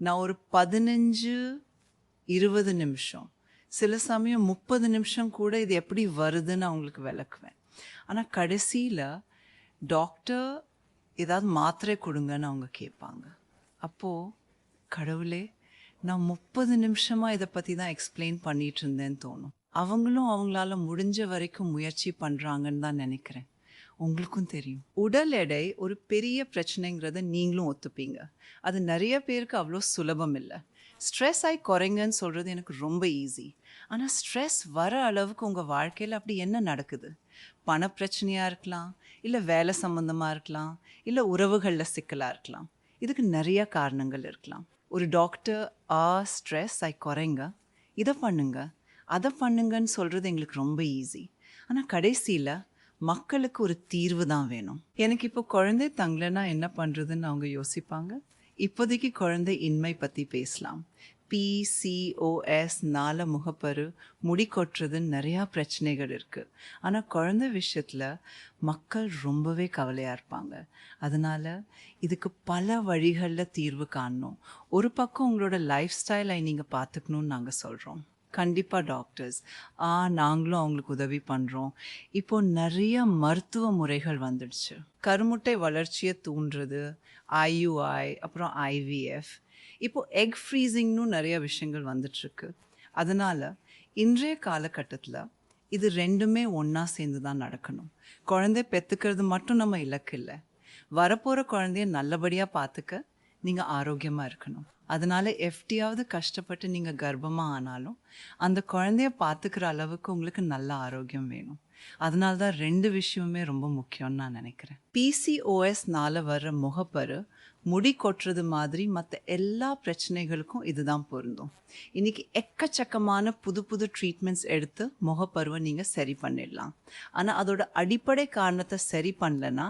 நான் ஒரு 15-20 நிமிஷம், சில சமயம் 30 நிமிஷம் கூட இது எப்படி வருதுன்னு அவங்களுக்கு விளக்குவேன். ஆனால் கடைசியில் டாக்டர் ஏதாவது மாத்திரை கொடுங்கன்னு அவங்க கேட்பாங்க. அப்போது கடவுளே, நான் 30 நிமிஷமாக இதை பற்றி தான் எக்ஸ்பிளைன் பண்ணிகிட்டு இருந்தேன்னு தோணும். அவங்களும் அவங்களால முடிஞ்ச வரைக்கும் முயற்சி பண்ணுறாங்கன்னு தான் நினைக்கிறேன். உங்களுக்கும் தெரியும், உடல் எடை ஒரு பெரிய பிரச்சனைங்கிறத நீங்களும் ஒத்துப்பீங்க. அது நிறைய பேருக்கு அவ்வளோ சுலபம் இல்லை. ஸ்ட்ரெஸ் குறைங்கன்னு சொல்கிறது எனக்கு ரொம்ப ஈஸி. ஆனால் ஸ்ட்ரெஸ் வர அளவுக்கு உங்கள் வாழ்க்கையில் அப்படி என்ன நடக்குது? பண பிரச்சனையாக இருக்கலாம், இல்லை வேலை சம்மந்தமாக இருக்கலாம், இல்லை உறவுகளில் சிக்கலாக இருக்கலாம். இதுக்கு நிறைய காரணங்கள் இருக்கலாம். ஒரு டாக்டர் ஸ்ட்ரெஸ் குறைங்க, இதை பண்ணுங்க, அதை பண்ணுங்கன்னு சொல்கிறது எங்களுக்கு ரொம்ப ஈஸி. ஆனால் கடைசியில் மக்களுக்கு ஒரு தீர்வு தான் வேணும். எனக்கு இப்போ குழந்தை தங்கலைன்னா என்ன பண்ணுறதுன்னு அவங்க யோசிப்பாங்க. இப்போதைக்கு குழந்தை இன்மை பற்றி பேசலாம். பிசிஓஎஸ், முகப்பரு, முடி கொட்டுறதுன்னு நிறையா பிரச்சனைகள் இருக்குது. ஆனால் குழந்தை விஷயத்தில் மக்கள் ரொம்பவே கவலையாக இருப்பாங்க. அதனால் இதுக்கு பல வழிகளில் தீர்வு காணணும். ஒரு பக்கம் உங்களோட லைஃப் ஸ்டைலை நீங்கள் பார்த்துக்கணுன்னு நாங்கள் சொல்கிறோம். கண்டிப்பாக டாக்டர்ஸ் நாங்களும் அவங்களுக்கு உதவி பண்ணுறோம். இப்போது நிறைய மருத்துவ முறைகள் வந்துடுச்சு. கருமுட்டை வளர்ச்சியை தூண்டுறது, IUI, அப்புறம் IVF, இப்போது எக் ஃப்ரீசிங்னு நிறைய விஷயங்கள் வந்துட்டுருக்கு. அதனால் இன்றைய காலகட்டத்தில் இது ரெண்டுமே ஒன்றா சேர்ந்து தான் நடக்கணும். குழந்தை பெற்றுக்கிறது மட்டும் நம்ம இலக்கு இல்லை. வரப்போகிற குழந்தைய நல்லபடியாக பார்த்துக்க நீங்கள் ஆரோக்கியமாக இருக்கணும். அதனால் எஃப்டியாவது கஷ்டப்பட்டு நீங்கள் கர்ப்பமாக ஆனாலும் அந்த குழந்தைய பார்த்துக்கிற அளவுக்கு உங்களுக்கு நல்ல ஆரோக்கியம் வேணும். அதனால தான் 2 விஷயமுமே ரொம்ப முக்கியம்னு நான் நினைக்கிறேன். PCOSனால வர்ற முகப்பரு முடி கொட்டுறது மாதிரி மற்ற எல்லா பிரச்சனைகளுக்கும் இதுதான் பொருந்தும். இன்னைக்கு எக்கச்சக்கமான புது புது ட்ரீட்மெண்ட்ஸ் எடுத்து முகப்பருவை நீங்கள் சரி பண்ணிடலாம். ஆனால் அதோட அடிப்படை காரணத்தை சரி பண்ணலன்னா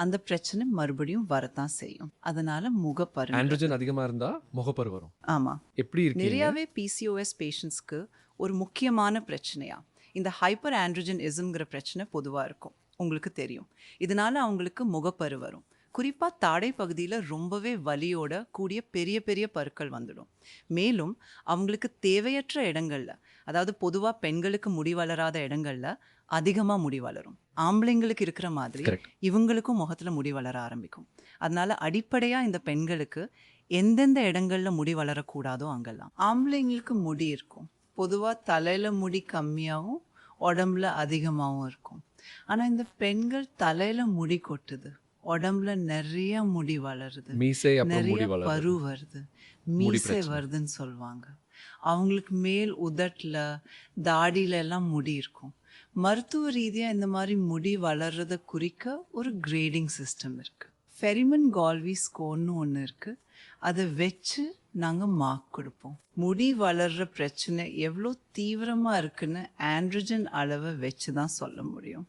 அந்த பிரச்சனை மறுபடியும் வரத்தான் செய்யும். அதனால முகப்பரு ஆண்ட்ரோஜன் அதிகமா இருந்தா முகப்பரு வரும். ஆமாம், எப்படி இருக்கீங்க? நிறையாவே பிசிஓஎஸ் பேஷண்ட்ஸ்க்கு ஒரு முக்கியமான பிரச்சனையா இந்த ஹைப்பர் ஆண்ட்ரோஜனிசம்ங்கிற பிரச்சனை பொதுவாக இருக்கும். உங்களுக்கு தெரியும். இதனால அவங்களுக்கு முகப்பரு வரும். குறிப்பாக தாடை பகுதியில் ரொம்பவே வலியோட கூடிய பெரிய பெரிய பருக்கள் வந்துடும். மேலும் அவங்களுக்கு தேவையற்ற இடங்களில், அதாவது பொதுவாக பெண்களுக்கு முடி வளராத இடங்களில் அதிகமாக முடி வளரும். ஆம்பளைங்களுக்கு இருக்கிற மாதிரி Correct. இவங்களுக்கும் முகத்தில் முடி வளர ஆரம்பிக்கும். அதனால அடிப்படையாக இந்த பெண்களுக்கு எந்தெந்த இடங்களில் முடி வளரக்கூடாதோ அங்கெல்லாம். ஆம்பளைங்களுக்கு முடி இருக்கும். பொதுவாக தலையில் முடி கம்மியாகவும் உடம்புல அதிகமாகவும் இருக்கும். ஆனால் இந்த பெண்கள் தலையில் முடி கொட்டுது, உடம்புல நிறைய முடி வளருது, மீசை அப்புறம் நிறைய முடி வளருது. பரு வருது, முடி மீசை பிரச்சனை. வருதுன்னு சொல்லுவாங்க. அவங்களுக்கு மேல் உதட்டில் தாடியில எல்லாம் முடி இருக்கும். மருத்துவ ரீதியாக இந்த மாதிரி முடி வளர்றதை குறிக்க ஒரு கிரேடிங் சிஸ்டம் இருக்குது. ஃபெரிமன் கால்வி ஸ்கோர்னு ஒன்று இருக்குது. அதை வச்சு நாங்கள் மார்க் கொடுப்போம். முடி வளர்கிற பிரச்சனை எவ்வளோ தீவிரமாக இருக்குன்னு ஆண்ட்ரோஜன் அளவை வச்சு தான் சொல்ல முடியும்.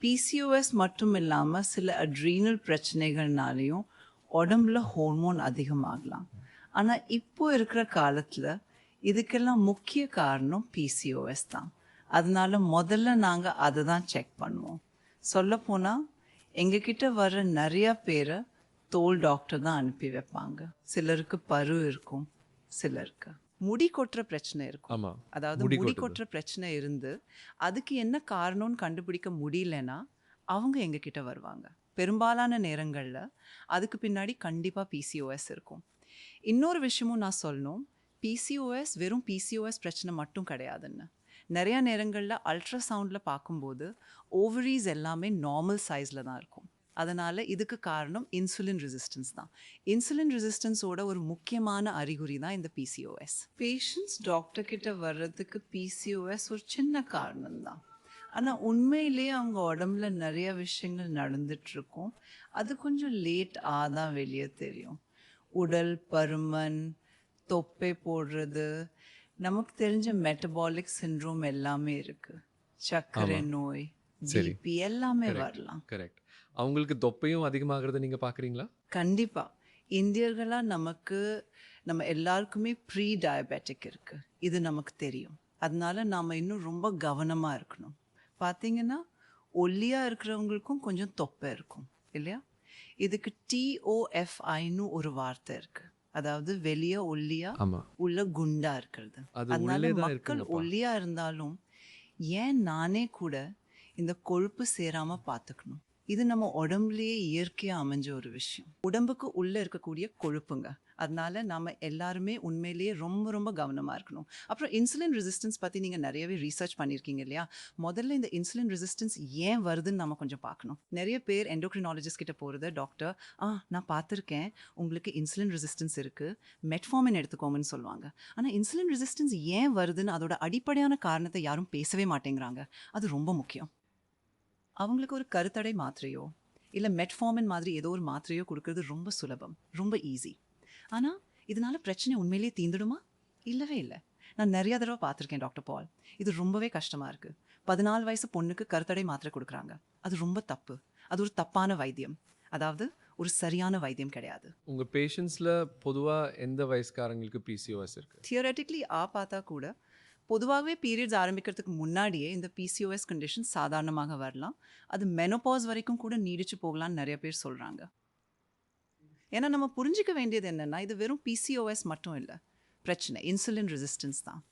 பிசிஓஎஸ் மட்டும் இல்லாமல் சில அட்ரீனல் பிரச்சனைகள்னாலையும் உடம்புல ஹார்மோன் அதிகமாகலாம். ஆனால் இப்போ இருக்கிற காலத்தில் இதுக்கெல்லாம் முக்கிய காரணம் பிசிஓஎஸ் தான். அதனால முதல்ல நாங்கள் அதை தான் செக் பண்ணுவோம். சொல்லப்போனால் எங்ககிட்ட வர நிறையா பேரை தோல் டாக்டர் தான் அனுப்பி வைப்பாங்க. சிலருக்கு பரு இருக்கும், சிலருக்கு முடி கொட்டுற பிரச்சனை இருக்கும். ஆமா. அதாவது முடி முடி கொட்டுது. கொட்டுற பிரச்சனை இருந்து அதுக்கு என்ன காரணம்னு கண்டுபிடிக்க முடியலன்னா அவங்க எங்ககிட்ட வருவாங்க. பெரும்பாலான நேரங்களில் அதுக்கு பின்னாடி கண்டிப்பாக பிசிஓஎஸ் இருக்கும். இன்னொரு விஷயமும் நான் சொல்லணும், பிசிஓஎஸ் வெறும் பிசிஓஎஸ் பிரச்சனை மட்டும் கிடையாதுன்னு. நிறையா நேரங்களில் அல்ட்ராசவுண்டில் பார்க்கும்போது ஓவரீஸ் எல்லாமே நார்மல் சைஸில் தான் இருக்கும். அதனால் இதுக்கு காரணம் இன்சுலின் ரெசிஸ்டன்ஸ் தான். இன்சுலின் ரெசிஸ்டன்ஸோட ஒரு முக்கியமான அறிகுறி தான் இந்த பிசிஓஎஸ். பேஷண்ட்ஸ் டாக்டர் கிட்ட வர்றதுக்கு பிசிஓஎஸ் ஒரு சின்ன காரணம் தான். ஆனால் உண்மையிலேயே அவங்க உடம்புல நிறைய விஷயங்கள் நடந்துட்டுருக்கும். அது கொஞ்சம் லேட் ஆதான் வெளியே தெரியும். உடல் பருமன், தொப்பை போடுறது, நமக்கு தெரிஞ்ச மெட்டபாலிக் சிண்ட்ரோம் எல்லாமே இருக்குது. சர்க்கரை நோய், சரி. பிபி எல்லாமே வரலாம். கரெக்ட். அவங்களுக்கு தொப்பையும் அதிகமாகிறத நீங்க பாக்குறீங்களா? கண்டிப்பாக. இந்தியர்களாக நம்ம எல்லாருக்குமே ப்ரீ டயபெட்டிக் இருக்குது. இது நமக்கு தெரியும். அதனால நாம் இன்னும் ரொம்ப கவனமாக இருக்கணும். பார்த்தீங்கன்னா ஒல்லியாக இருக்கிறவங்களுக்கும் கொஞ்சம் தொப்பை இருக்கும் இல்லையா? இதுக்கு TOFIன்னு ஒரு வார்த்தை இருக்குது. அதாவது வெளியே ஒல்லியா, ஆமா. உள்ள குண்டா இருக்கிறது. அது அதனால உள்ளே தான் மக்கள் இருக்குங்கப்பா. ஒல்லியா இருந்தாலும் ஏன் நானே கூட இந்த கொழுப்பு சேராம பார்த்துக்கணும். இது நம்ம உடம்புலயே இயற்கையாக அமைஞ்ச ஒரு விஷயம். உடம்புக்கு உள்ளே இருக்கக்கூடிய கொழுப்புங்க. அதனால நம்ம எல்லாருமே உண்மையிலேயே ரொம்ப ரொம்ப கவனமாக இருக்கணும். அப்புறம் இன்சுலின் ரெசிஸ்டன்ஸ் பற்றி நீங்கள் நிறையவே ரீசர்ச் பண்ணியிருக்கீங்க இல்லையா? முதல்ல இந்த இன்சுலின் ரெசிஸ்டன்ஸ் ஏன் வருதுன்னு நம்ம கொஞ்சம் பார்க்கணும். நிறைய பேர் எண்டோக்ரினாலஜிஸ்ட் கிட்ட போகிறது, டாக்டர் நான் பார்த்துருக்கேன் உங்களுக்கு இன்சுலின் ரெசிஸ்டன்ஸ் இருக்குது, மெட்ஃபார்மின் எடுத்துக்கோங்கன்னு சொல்லுவாங்க. ஆனால் இன்சுலின் ரெசிஸ்டன்ஸ் ஏன் வருதுன்னு அதோட அடிப்படையான காரணத்தை யாரும் பேசவே மாட்டேங்கிறாங்க. அது ரொம்ப முக்கியம். அவங்களுக்கு ஒரு கருத்தடை மாத்திரையோ இல்லை மெட்ஃபார்மின் மாதிரி ஏதோ ஒரு மாத்திரையோ கொடுக்கறது ரொம்ப சுலபம், ரொம்ப ஈஸி. ஆனால் இதனால் பிரச்சனை உண்மையிலேயே தீந்துடுமா? இல்லவே இல்லை. நான் நிறையா தடவை பார்த்துருக்கேன் டாக்டர் பால். இது ரொம்பவே கஷ்டமாக இருக்குது. 14 வயசு பொண்ணுக்கு கருத்தடை மாத்திரை கொடுக்குறாங்க. அது ரொம்ப தப்பு. அது ஒரு தப்பான வைத்தியம். அதாவது ஒரு சரியான வைத்தியம் கிடையாது. உங்க பேஷண்ட்ஸ்ல பொதுவா எந்த வயசுக்காரங்களுக்கு பிசிஓஎஸ் இருக்கு? தியரட்டிக்லி பார்த்தா கூட பொதுவாகவே பீரியட்ஸ் ஆரம்பிக்கிறதுக்கு முன்னாடியே இந்த பிசிஓஎஸ் கண்டிஷன் சாதாரணமாக வரலாம். அது மெனோபாஸ் வரைக்கும் கூட நீடிச்சு போகலான்னு நிறைய பேர் சொல்கிறாங்க. ஏன்னா நம்ம புரிஞ்சிக்க வேண்டியது என்னென்னா, இது வெறும் பிசிஓஎஸ் மட்டும் இல்லை, பிரச்சனை இன்சுலின் ரெசிஸ்டன்ஸ் தான்.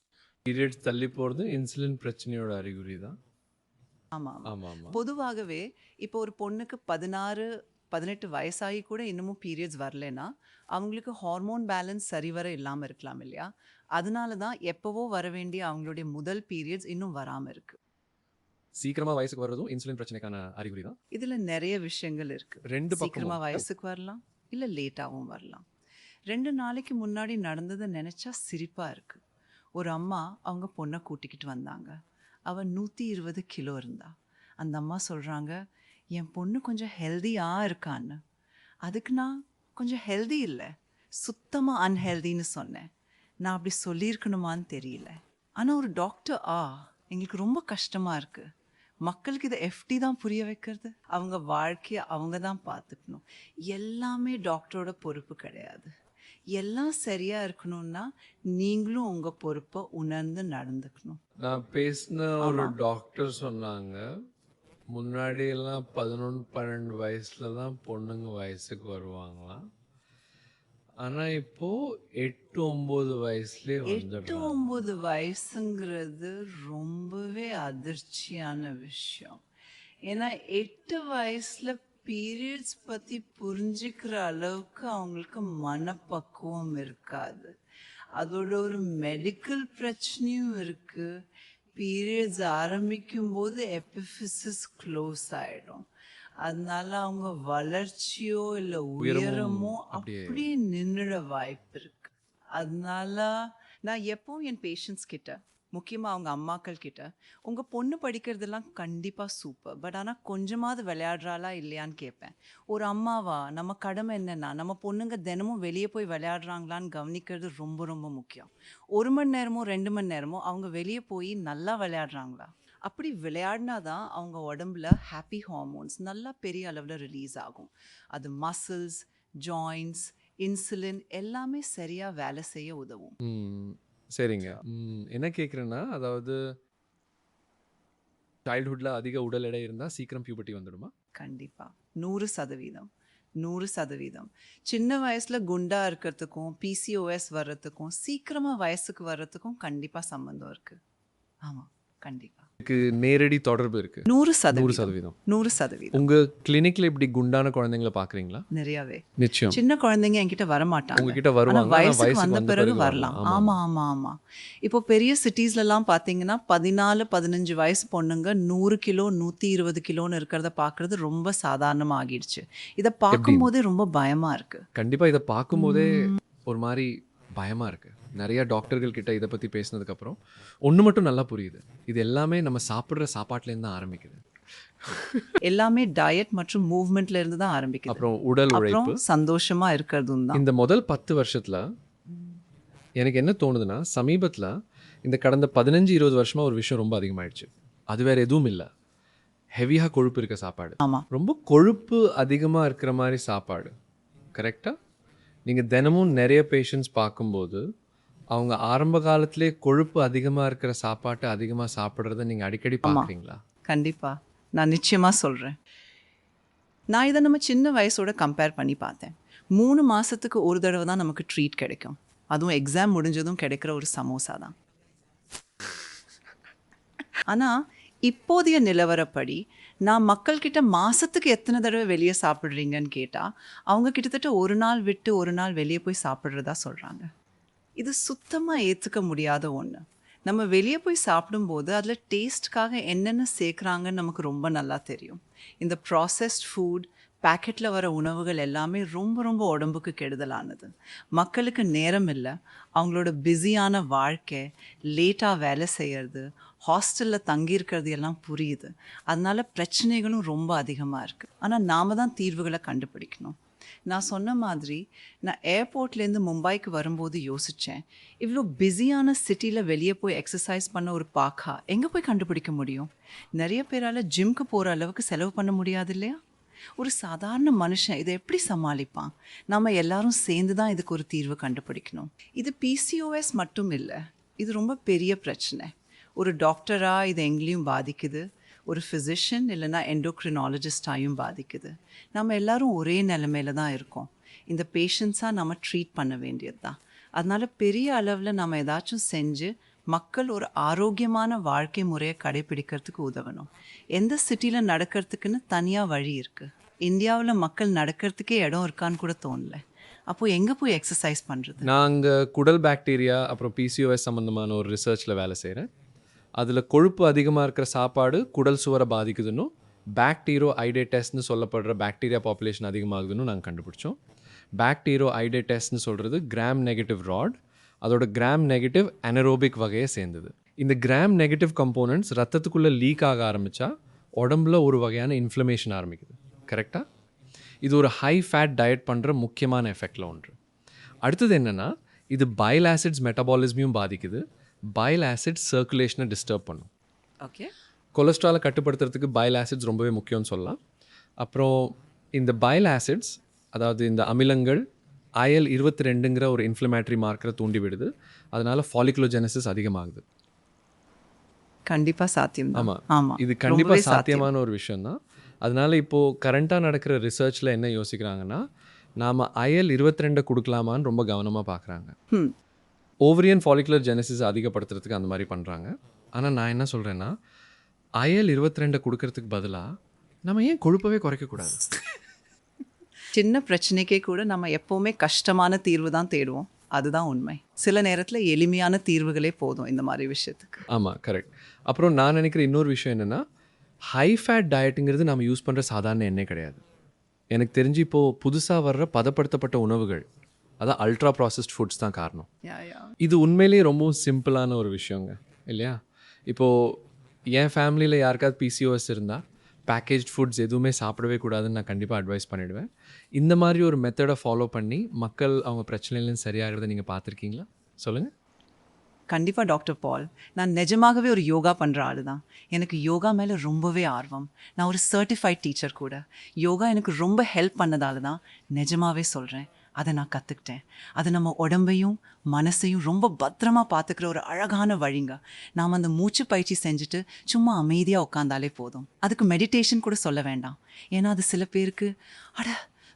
பீரியட்ஸ் தள்ளி போகிறது இன்சுலின் பிரச்சனையோட அறிகுறி தான். ஆமாம். ஆமா ஆமா. பொதுவாகவே இப்போ ஒரு பொண்ணுக்கு 16-18 வயசாகி கூட இன்னமும் பீரியட்ஸ் வரலைன்னா அவங்களுக்கு ஹார்மோன் பேலன்ஸ் சரிவர இல்லாமல் இருக்கலாம் இல்லையா? அதனால தான் எப்போவோ வர வேண்டிய அவங்களுடைய முதல் பீரியட்ஸ் இன்னும் வராமல் இருக்குது. சீக்கிரமா வயசுக்கு வர்றதும் இன்சுலின் பிரச்சனைக்கான அறிகுறி தான். இதில் நிறைய விஷயங்கள் இருக்குது. ரெண்டு பக்கமும். சீக்கிரமாக வயசுக்கு வரலாம், இல்லை லேட்டாகவும் வரலாம். 2 நாளைக்கு முன்னாடி நடந்ததை நினச்சா சிரிப்பாக இருக்குது. ஒரு அம்மா அவங்க பொண்ணை கூட்டிக்கிட்டு வந்தாங்க. அவள் 120 கிலோ இருந்தா. அந்த அம்மா சொல்கிறாங்க, என் பொண்ணு கொஞ்சம் ஹெல்தியாக இருக்கான்னு. அதுக்கு நான் கொஞ்சம் ஹெல்தி இல்லை, சுத்தமாக அன்ஹெல்தின்னு சொன்னேன். நான் அப்படி சொல்லியிருக்கணுமான்னு தெரியல. ஆனால் ஒரு டாக்டர் எங்களுக்கு ரொம்ப கஷ்டமாக இருக்குது. மக்களுக்கு இதை எப்படி தான் புரிய வைக்கிறது? அவங்க வாழ்க்கையை அவங்க தான் பார்த்துக்கணும். எல்லாமே டாக்டரோட பொறுப்பு கிடையாது. எல்லாம் சரியா இருக்கணும்னா நீங்களும் உங்க பொறுப்பை உணர்ந்து நடந்துக்கணும். நான் பேசின ஒரு டாக்டர் சொன்னாங்க, முன்னாடி எல்லாம் 11-12 வயசுல தான் பொண்ணுங்க வயசுக்கு வருவாங்களாம். ஆனா இப்போ 8-9 வயசுலயே 8-9 வயசுங்கிறது ரொம்பவே அதிர்ச்சியான விஷயம். ஏன்னா 8 வயசுல பீரியட்ஸ் பத்தி புரிஞ்சுக்கிற அளவுக்கு அவங்களுக்கு மனப்பக்குவம் இருக்காது. அதோட ஒரு மெடிக்கல் பிரச்சனையும் இருக்கு. பீரியட்ஸ் ஆரம்பிக்கும் போது எபிஃபிசிஸ் க்ளோஸ் ஆயிடும். அதனால அவங்க வளர்ச்சியோ இல்லை உயரமோ அப்படியே நின்றுட வாய்ப்பு இருக்கு. அதனால நான் எப்பவும் என் பேஷண்ட்ஸ் கிட்ட, முக்கியமாக அவங்க அம்மாக்கள் கிட்ட, உங்கள் பொண்ணு படிக்கிறதெல்லாம் கண்டிப்பாக சூப்பர், பட் ஆனால் கொஞ்சமாவது விளையாடுறாளா இல்லையான்னு கேட்பேன். ஒரு அம்மாவா நம்ம கடமை என்னென்னா நம்ம பொண்ணுங்க தினமும் வெளியே போய் விளையாடுறாங்களான்னு கவனிக்கிறது ரொம்ப ரொம்ப முக்கியம். 1 மணி நேரமோ 2 மணி நேரமோ அவங்க வெளியே போய் நல்லா விளையாடுறாங்களா? அப்படி விளையாடினா தான் அவங்க உடம்புல ஹாப்பி ஹார்மோன்ஸ் நல்லா பெரிய அளவில் ரிலீஸ் ஆகும். அது மசில்ஸ், ஜாயின்ஸ், இன்சுலின் எல்லாமே சரியாக வேலை செய்ய உதவும். சரிங்க. என்ன கேட்குறேன்னா, அதாவது சைல்ட்ஹுட்ல அதிக உடல் எடை இருந்தால் சீக்கிரம் பியூபர்ட்டி வந்துடுமா? கண்டிப்பாக 100%. 100%. சின்ன வயசில் குண்டா இருக்கிறதுக்கும் பிசிஓஎஸ் வர்றதுக்கும் சீக்கிரமாக வயசுக்கு வர்றதுக்கும் கண்டிப்பாக சம்மந்தம் இருக்குது. ஆமாம், கண்டிப்பாக நேரடி தொடர்பு இருக்கு. 100%. 100%. உங்க கிளினிக்ல இப்படி குண்டான குழந்தைங்களை பாக்குறீங்களா? நிறையவே. நிச்சயம். சின்ன குழந்தைங்க என்கிட்ட வரமாட்டாங்க. உங்ககிட்ட வருவாங்க, வயசுக்கு வந்த பிறகு வரலாம். ஆமா ஆமா ஆமா. இப்போ பெரிய சிட்டிஸ்லாம் பார்த்தீங்கன்னா 14-15 வயசு பொண்ணுங்க 100 கிலோ 120 கிலோன்னு இருக்கிறத பார்க்கறது ரொம்ப சாதாரணமாக ஆகிடுச்சு. இதை பார்க்கும்போதே ரொம்ப பயமா இருக்கு. கண்டிப்பா இதை பார்க்கும்போதே ஒரு மாதிரி பயமா இருக்கு. நிறைய டாக்டர்கள் கிட்ட இதை பற்றி பேசினதுக்கப்புறம் ஒன்று மட்டும் நல்லா புரியுது, இது எல்லாமே நம்ம சாப்பிட்ற சாப்பாட்டுலேருந்து தான் ஆரம்பிக்குது. எல்லாமே டயட் மற்றும் மூவ்மெண்ட்ல இருந்து தான் ஆரம்பிக்குது. அப்புறம் உடல் உழைப்பு, சந்தோஷமா இருக்கிறதும் தான். இந்த முதல் 10 வருஷத்துல எனக்கு என்ன தோணுதுன்னா, சமீபத்தில் இந்த கடந்த 15-20 வருஷமா ஒரு விஷயம் ரொம்ப அதிகமாயிடுச்சு. அது வேற எதுவும் இல்லை, ஹெவியாக கொழுப்பு இருக்க சாப்பாடு. ஆமாம், ரொம்ப கொழுப்பு அதிகமாக இருக்கிற மாதிரி சாப்பாடு. கரெக்டாக நீங்கள் தினமும் நிறைய பேஷண்ட்ஸ் பார்க்கும்போது அவங்க ஆரம்ப காலத்திலே கொழுப்பு அதிகமாக இருக்கிற சாப்பாட்டை அதிகமாக சாப்பிட்றத நீங்கள் அடிக்கடி பார்க்குறீங்களா? கண்டிப்பாக, நான் நிச்சயமாக சொல்கிறேன். நான் இதை நம்ம சின்ன வயசோட கம்பேர் பண்ணி பார்த்தேன். 3 மாதத்துக்கு ஒரு தடவை தான் நமக்கு ட்ரீட் கிடைக்கும். அதுவும் எக்ஸாம் முடிஞ்சதும் கிடைக்கிற ஒரு சமோசா தான். ஆனால் இப்போதைய நிலவரப்படி நான் மக்கள்கிட்ட மாதத்துக்கு எத்தனை தடவை வெளியே சாப்பிட்றீங்கன்னு கேட்டால் அவங்க கிட்டத்தட்ட ஒரு நாள் விட்டு ஒரு நாள் வெளியே போய் சாப்பிட்றதா சொல்கிறாங்க. இது சுத்தமாக ஏற்றுக்க முடியாத ஒன்று. நம்ம வெளியே போய் சாப்பிடும்போது அதில் டேஸ்ட்காக என்னென்ன சேர்க்குறாங்கன்னு நமக்கு ரொம்ப நல்லா தெரியும். இந்த ப்ராசஸ்ட் ஃபுட், பேக்கெட்டில் வர உணவுகள் எல்லாமே ரொம்ப ரொம்ப உடம்புக்கு கெடுதலானது. மக்களுக்கு நேரம் இல்லை, அவங்களோட பிஸியான வாழ்க்கை, லேட்டாக வேலை செய்கிறது, ஹாஸ்டலில் தங்கியிருக்கிறது எல்லாம் புரியுது. அதனால பிரச்சனைகளும் ரொம்ப அதிகமாக இருக்குது. ஆனால் நாம் தான் தீர்வுகளை கண்டுபிடிக்கணும். நான் சொன்ன மாதிரி நான் ஏர்போர்ட்லேருந்து மும்பைக்கு வரும்போது யோசித்தேன், இவ்வளோ பிஸியான சிட்டியில் வெளியே போய் எக்ஸசைஸ் பண்ண ஒரு பாக்கா எங்கே போய் கண்டுபிடிக்க முடியும்? நிறைய பேரால் ஜிம்க்கு போகிற அளவுக்கு செலவு பண்ண முடியாது இல்லையா? ஒரு சாதாரண மனுஷன் இதை எப்படி சமாளிப்பான்? நம்ம எல்லாரும் சேர்ந்து தான் இதுக்கு ஒரு தீர்வு கண்டுபிடிக்கணும். இது பிசிஓஎஸ் மட்டும் இல்லை, இது ரொம்ப பெரிய பிரச்சனை. ஒரு டாக்டராக இது எங்கேயும் பாதிக்குது, ஒரு ஃபிசிஷியன் இல்லைன்னா எண்டோக்ரினாலஜிஸ்டாயும் பாதிக்குது. நம்ம எல்லாரும் ஒரே நிலைமையில தான் இருக்கோம். இந்த பேஷண்ட்ஸாக நம்ம ட்ரீட் பண்ண வேண்டியது தான். அதனால் பெரிய அளவில் நம்ம ஏதாச்சும் செஞ்சு மக்கள் ஒரு ஆரோக்கியமான வாழ்க்கை முறையை கடைபிடிக்கிறதுக்கு உதவணும். எந்த சிட்டியில் நடக்கிறதுக்குன்னு தனியாக வழி இருக்குது. இந்தியாவில் மக்கள் நடக்கிறதுக்கே இடம் இருக்கான்னு கூட தோணலை. அப்போது எங்கே போய் எக்ஸசைஸ் பண்ணுறது? நாங்கள் குடல் பாக்டீரியா அப்புறம் பிசிஓஎஸ் சம்மந்தமான ஒரு ரிசர்ச்சில் வேலை செய்கிறேன். அதில் கொழுப்பு அதிகமாக இருக்கிற சாப்பாடு குடல் சுவரை பாதிக்குதுன்னு, பாக்டீரோ ஐடேட்டஸ்ன்னு சொல்லப்படுற பாக்டீரியா பாப்புலேஷன் அதிகமாகுதுன்னு நாங்கள் கண்டுபிடிச்சோம். பாக்டீரோ ஐடேட்டஸ்ன்னு சொல்கிறது கிராம் நெகட்டிவ் ராட், அதோட கிராம் நெகட்டிவ் அனரோபிக் வகையை சேர்ந்தது. இந்த கிராம் நெகட்டிவ் கம்போனன்ட்ஸ் ரத்தத்துக்குள்ளே லீக் ஆக ஆரம்பித்தா உடம்புல ஒரு வகையான இன்ஃப்ளமேஷன் ஆரம்பிக்குது. கரெக்டாக இது ஒரு ஹை ஃபேட் டயட் பண்ணுற முக்கியமான எஃபெக்டில் ஒன்று. அடுத்தது என்னென்னா, இது பைல் ஆசிட்ஸ் மெட்டபாலிசமையும் பாதிக்குது. பைல் ஆசிட்ஸ் சர்க்குலேஷனை டிஸ்டர்ப் பண்ணும். ஓகே. கொலஸ்ட்ராலை கட்டுப்படுத்துறதுக்கு பைல் ஆசிட்ஸ் ரொம்பவே முக்கியம்னு சொல்லலாம். அப்புறம் இந்த பைல் ஆசிட்ஸ், அதாவது இந்த அமிலங்கள் IL-22ங்கிற ஒரு இன்ஃப்ளமேட்டரி மார்க்கரை தூண்டி விடுது. அதனால ஃபாலிகுலோஜெனசிஸ் அதிகமாகுது. கண்டிப்பாக சாத்தியம். ஆமாம், இது கண்டிப்பாக சாத்தியமான ஒரு விஷயந்தான். அதனால இப்போது கரண்ட்டாக நடக்கிற ரிசர்ச்சில் என்ன யோசிக்கிறாங்கன்னா, நாம் IL-22 கொடுக்கலாமான்னு ரொம்ப கவனமாக பார்க்குறாங்க. ஓவரியன் ஃபாலிகுலர் ஜெனசிஸ் அதிகப்படுத்துறதுக்கு அந்த மாதிரி பண்ணுறாங்க. ஆனால் நான் என்ன சொல்கிறேன்னா, IL-22 கொடுக்கறதுக்கு பதிலாக நம்ம ஏன் கொழுப்பவே குறைக்கக்கூடாது? சின்ன பிரச்சனைக்கே கூட நம்ம எப்போவுமே கஷ்டமான தீர்வு தான் தேடுவோம். அதுதான் உண்மை. சில நேரத்தில் எளிமையான தீர்வுகளே போதும் இந்த மாதிரி விஷயத்துக்கு. ஆமாம், கரெக்ட். அப்புறம் நான் நினைக்கிற இன்னொரு விஷயம் என்னென்னா, ஹை ஃபேட் டயட்டுங்கிறது நம்ம யூஸ் பண்ணுற சாதாரண எண்ணெய் கிடையாது. எனக்கு தெரிஞ்சு இப்போது புதுசாக வர்ற பதப்படுத்தப்பட்ட உணவுகள், அதான் அல்ட்ரா ப்ராசஸ்ட் ஃபுட்ஸ் தான் காரணம். இது உண்மையிலேயே ரொம்பவும் சிம்பிளான ஒரு விஷயங்க இல்லையா? இப்போது என் ஃபேமிலியில் யாருக்காவது PCOS இருந்தால் பேக்கேஜ் ஃபுட்ஸ் எதுவுமே சாப்பிடவே கூடாதுன்னு நான் கண்டிப்பாக அட்வைஸ் பண்ணிவிடுவேன். இந்த மாதிரி ஒரு மெத்தடை ஃபாலோ பண்ணி மக்கள் அவங்க பிரச்சனையிலேருந்து சரியாகிறத நீங்கள் பார்த்துருக்கீங்களா? சொல்லுங்கள். கண்டிப்பாக டாக்டர் பால். நான் நிஜமாகவே ஒரு யோகா பண்ணுற ஆள் தான். எனக்கு யோகா மேலே ரொம்பவே ஆர்வம். நான் ஒரு சர்டிஃபைட் டீச்சர் கூட. யோகா எனக்கு ரொம்ப ஹெல்ப் பண்ணதால தான் நிஜமாகவே சொல்கிறேன், அதை நான் கற்றுக்கிட்டேன். அது நம்ம உடம்பையும் மனசையும் ரொம்ப பத்திரமா பார்த்துக்கிற ஒரு அழகான வழிங்க. நாம் அந்த மூச்சு பயிற்சி செஞ்சுட்டு சும்மா அமைதியாக உட்காந்தாலே போதும். அதுக்கு மெடிடேஷன் கூட சொல்ல வேண்டாம். ஏன்னா அது சில பேருக்கு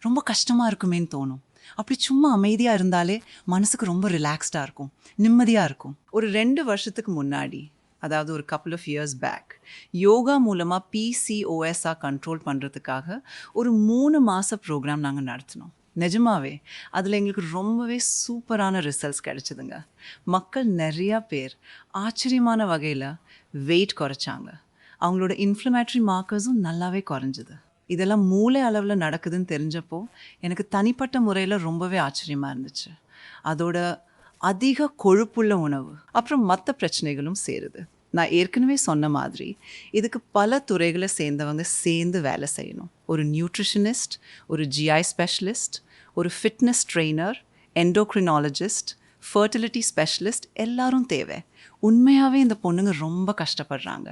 ரொம்ப கஷ்டமாக இருக்குமேன்னு தோணும். அப்படி சும்மா அமைதியாக இருந்தாலே மனசுக்கு ரொம்ப ரிலாக்ஸ்டாக இருக்கும், நிம்மதியாக இருக்கும். ஒரு 2 வருஷத்துக்கு முன்னாடி, அதாவது ஒரு couple of years back, yoga மூலமாக PCOS கண்ட்ரோல் பண்ணுறதுக்காக ஒரு 3 மாத ப்ரோக்ராம் நாங்கள் நடத்தினோம். நிஜமாவே அதில் எங்களுக்கு ரொம்பவே சூப்பரான ரிசல்ட்ஸ் கிடச்சிதுங்க. மக்கள் நிறையா பேர் ஆச்சரியமான வகையில் வெயிட் குறைச்சாங்க. அவங்களோட இன்ஃப்ளமேட்டரி மார்க்கர்ஸும் நல்லாவே குறைஞ்சிது. இதெல்லாம் மூளை அளவில் நடக்குதுன்னு தெரிஞ்சப்போ எனக்கு தனிப்பட்ட முறையில் ரொம்பவே ஆச்சரியமாக இருந்துச்சு. அதோட அதிக கொழுப்புள்ள உணவு அப்புறம் மற்ற பிரச்சனைகளும் சேருது. நான் ஏற்கனவே சொன்ன மாதிரி இதுக்கு பல துறைகளை சேர்ந்தவங்க சேர்ந்து வேலை செய்யணும். ஒரு நியூட்ரிஷனிஸ்ட், ஒரு GI ஸ்பெஷலிஸ்ட், ஒரு ஃபிட்னஸ் ட்ரெய்னர், எண்டோக்ரினாலஜிஸ்ட், ஃபர்டிலிட்டி ஸ்பெஷலிஸ்ட் எல்லாரும் தேவை. உண்மையாகவே இந்த பொண்ணுங்க ரொம்ப கஷ்டப்படுறாங்க.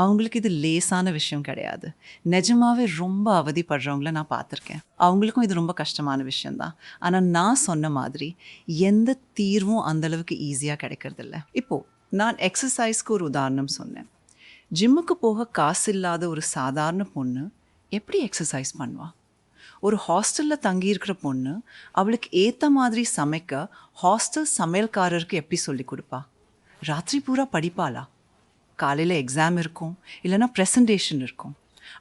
அவங்களுக்கு இது லேசான விஷயம் கிடையாது. நிஜமாகவே ரொம்ப அவதிப்படுறவங்கள நான் பார்த்துருக்கேன். அவங்களுக்கும் இது ரொம்ப கஷ்டமான விஷயந்தான். ஆனால் நான் சொன்ன மாதிரி எந்த தீர்வும் அந்தளவுக்கு ஈஸியாக கிடைக்கிறதில்ல. இப்போது நான் எக்ஸசைஸ்க்கு ஒரு உதாரணம் சொன்னேன். ஜிம்முக்கு போக காசு இல்லாத ஒரு சாதாரண பொண்ணு எப்படி எக்ஸசைஸ் பண்ணுவா? ஒரு ஹாஸ்டலில் தங்கியிருக்கிற பொண்ணு அவளுக்கு ஏற்ற மாதிரி சமைக்க ஹாஸ்டல் சமையல்காரருக்கு எப்படி சொல்லி கொடுப்பா? ராத்திரி பூரா படிப்பாளா? காலையில் எக்ஸாம் இருக்கும், இல்லைனா ப்ரெசன்டேஷன் இருக்கும்.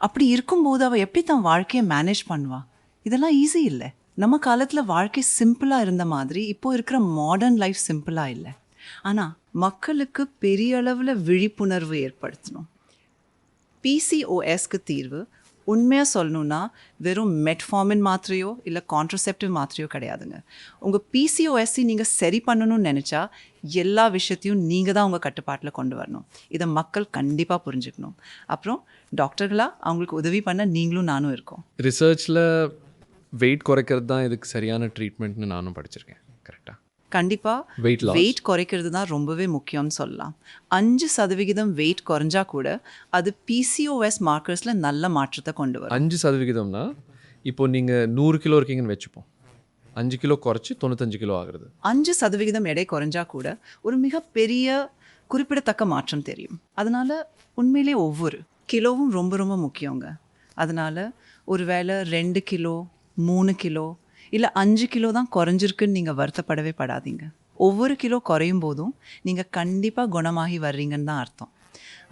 அப்படி இருக்கும்போது அவள் எப்படி தன் வாழ்க்கையை மேனேஜ் பண்ணுவா? இதெல்லாம் ஈஸி இல்லை. நம்ம காலத்தில் வாழ்க்கை சிம்பிளாக இருந்த மாதிரி இப்போ இருக்கிற மாடர்ன் லைஃப் சிம்பிளாக இல்லை. ஆனால் மக்களுக்கு பெரிய அளவில் விழிப்புணர்வு ஏற்படுத்தணும். PCOSக்கு தீர்வு உண்மையாக சொல்லணுன்னா வெறும் மெட்ஃபார்மின் மாத்திரையோ இல்லை கான்ட்ரசெப்டிவ் மாத்திரையோ கிடையாதுங்க. உங்கள் PCOS நீங்கள் சரி பண்ணணும்னு நினச்சா எல்லா விஷயத்தையும் நீங்கள் தான் உங்கள் கட்டுப்பாட்டில் கொண்டு வரணும். இதை மக்கள் கண்டிப்பாக புரிஞ்சுக்கணும். அப்புறம் டாக்டர்களாக அவங்களுக்கு உதவி பண்ண நீங்களும் நானும் இருக்கோம். ரிசர்ச்சில் வெயிட் குறைக்கிறது தான் இதுக்கு சரியான ட்ரீட்மெண்ட்னு நானும் படிச்சிருக்கேன். கரெக்டாக கண்டிப்பாக வெயிட் குறைக்கிறது தான் ரொம்பவே முக்கியம்னு சொல்லலாம். 5% வெயிட் குறைஞ்சா கூட அது PCOS மார்க்கர்ஸில் நல்ல மாற்றத்தை கொண்டு வரும். 5%னா இப்போ நீங்கள் 100 கிலோ இருக்கீங்கன்னு வச்சுப்போம். 5 கிலோ குறைச்சி 95 கிலோ ஆகுறது. 5% எடை குறைஞ்சா கூட ஒரு மிகப்பெரிய குறிப்பிடத்தக்க மாற்றம் தெரியும். அதனால் உண்மையிலே ஒவ்வொரு கிலோவும் ரொம்ப ரொம்ப முக்கியங்க. அதனால் ஒரு வேளை 2 கிலோ 3 கிலோ இல்லை 5 கிலோ தான் குறைஞ்சிருக்குன்னு நீங்கள் வருத்தப்படவே படாதீங்க. ஒவ்வொரு கிலோ குறையும் போதும் நீங்கள் கண்டிப்பாக குணமாகி வர்றீங்கன்னு தான் அர்த்தம்.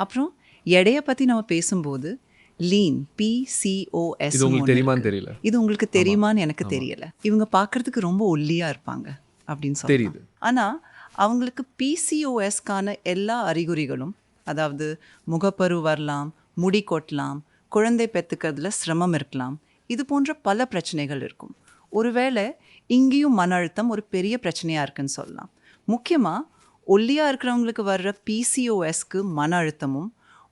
அப்புறம் எடையை பற்றி நம்ம பேசும்போது லீன் PCOS இது உங்களுக்கு தெரியுமான்னு தெரியல. இது உங்களுக்கு தெரியுமான்னு எனக்கு தெரியலை. இவங்க பார்க்குறதுக்கு ரொம்ப ஒல்லியாக இருப்பாங்க அப்படின்னு தெரியுது. ஆனால் அவங்களுக்கு PCOSக்கான எல்லா அறிகுறிகளும், அதாவது முகப்பரு வரலாம், முடி கொட்டலாம், குழந்தை பெற்றுக்கிறதுல சிரமம் இருக்கலாம், இது போன்ற பல பிரச்சனைகள் இருக்கும். ஒருவேளை இங்கேயும் மன அழுத்தம் ஒரு பெரிய பிரச்சனையாக இருக்குன்னு சொல்லலாம். முக்கியமாக ஒல்லியாக இருக்கிறவங்களுக்கு வர்ற PCOSக்கு மன அழுத்தமும்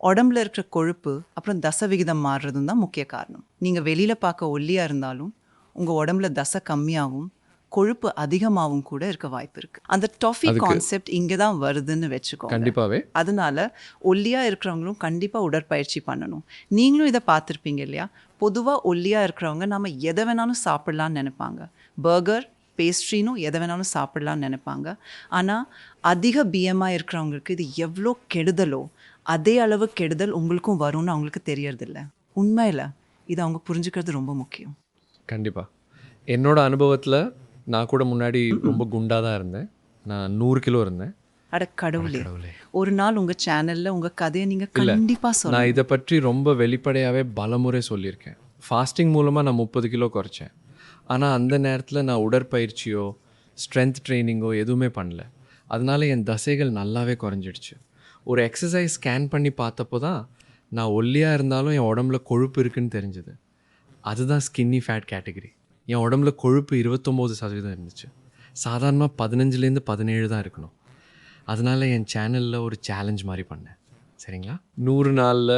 உடம்புல இருக்கிற கொழுப்பு அப்புறம் தசை விகிதம் மாறுறதும் தான் முக்கிய காரணம். நீங்கள் வெளியில் பார்க்க ஒல்லியாக இருந்தாலும் உங்கள் உடம்புல தசை கம்மியாகவும் கொழுப்பு அதிகமாகவும் கூட இருக்க வாய்ப்பு இருக்கு. அந்த டாஃபி கான்செப்ட் இங்கே தான் வருதுன்னு வச்சுக்கோங்க. கண்டிப்பாகவே. அதனால ஒல்லியாக இருக்கிறவங்களும் கண்டிப்பாக உடற்பயிற்சி பண்ணணும். நீங்களும் இதை பார்த்துருப்பீங்க இல்லையா? பொதுவாக ஒல்லியாக இருக்கிறவங்க நம்ம எதை வேணாலும் சாப்பிட்லான்னு நினைப்பாங்க. பர்கர், பேஸ்ட்ரினும் எதை வேணாலும் சாப்பிட்லான்னு நினைப்பாங்க. ஆனால் அதிக பிஎம்ஐ இருக்கிறவங்களுக்கு இது எவ்வளோ கெடுதலோ அதே அளவு கெடுதல் உங்களுக்கும் வரும்னு அவங்களுக்கு தெரியறதில்ல. உண்மையில் இது அவங்க புரிஞ்சுக்கிறது ரொம்ப முக்கியம். கண்டிப்பாக. என்னோட அனுபவத்தில் நான் கூட முன்னாடி ரொம்ப குண்டாக தான் இருந்தேன். நான் 100 கிலோ இருந்தேன். அட கடவுளே, ஒரு நாள் உங்கள் சேனலில் உங்கள் கதையை நீங்கள் கண்டிப்பாக சொல்லணும். நான் இதை பற்றி ரொம்ப வெளிப்படையாகவே பலமுறை சொல்லியிருக்கேன். ஃபாஸ்டிங் மூலமாக நான் 30 கிலோ குறைச்சேன். ஆனால் அந்த நேரத்தில் நான் உடற்பயிற்சியோ ஸ்ட்ரென்த் ட்ரைனிங்கோ எதுவுமே பண்ணல. அதனால என் தசைகள் நல்லாவே குறைஞ்சிடுச்சு. ஒரு எக்ஸசைஸ் ஸ்கேன் பண்ணி பார்த்தப்போ தான் நான் ஒல்லியாக இருந்தாலும் என் உடம்புல கொழுப்பு இருக்குன்னு தெரிஞ்சுது. அதுதான் ஸ்கின்னி ஃபேட் கேட்டகரி. என் உடம்புல கொழுப்பு 29% இருந்துச்சு. சாதாரணமாக 15லேருந்து 17 தான் இருக்கணும். அதனால் என் சேனலில் ஒரு சேலஞ்ச் மாதிரி பண்ணேன். சரிங்களா? 100 நாளில்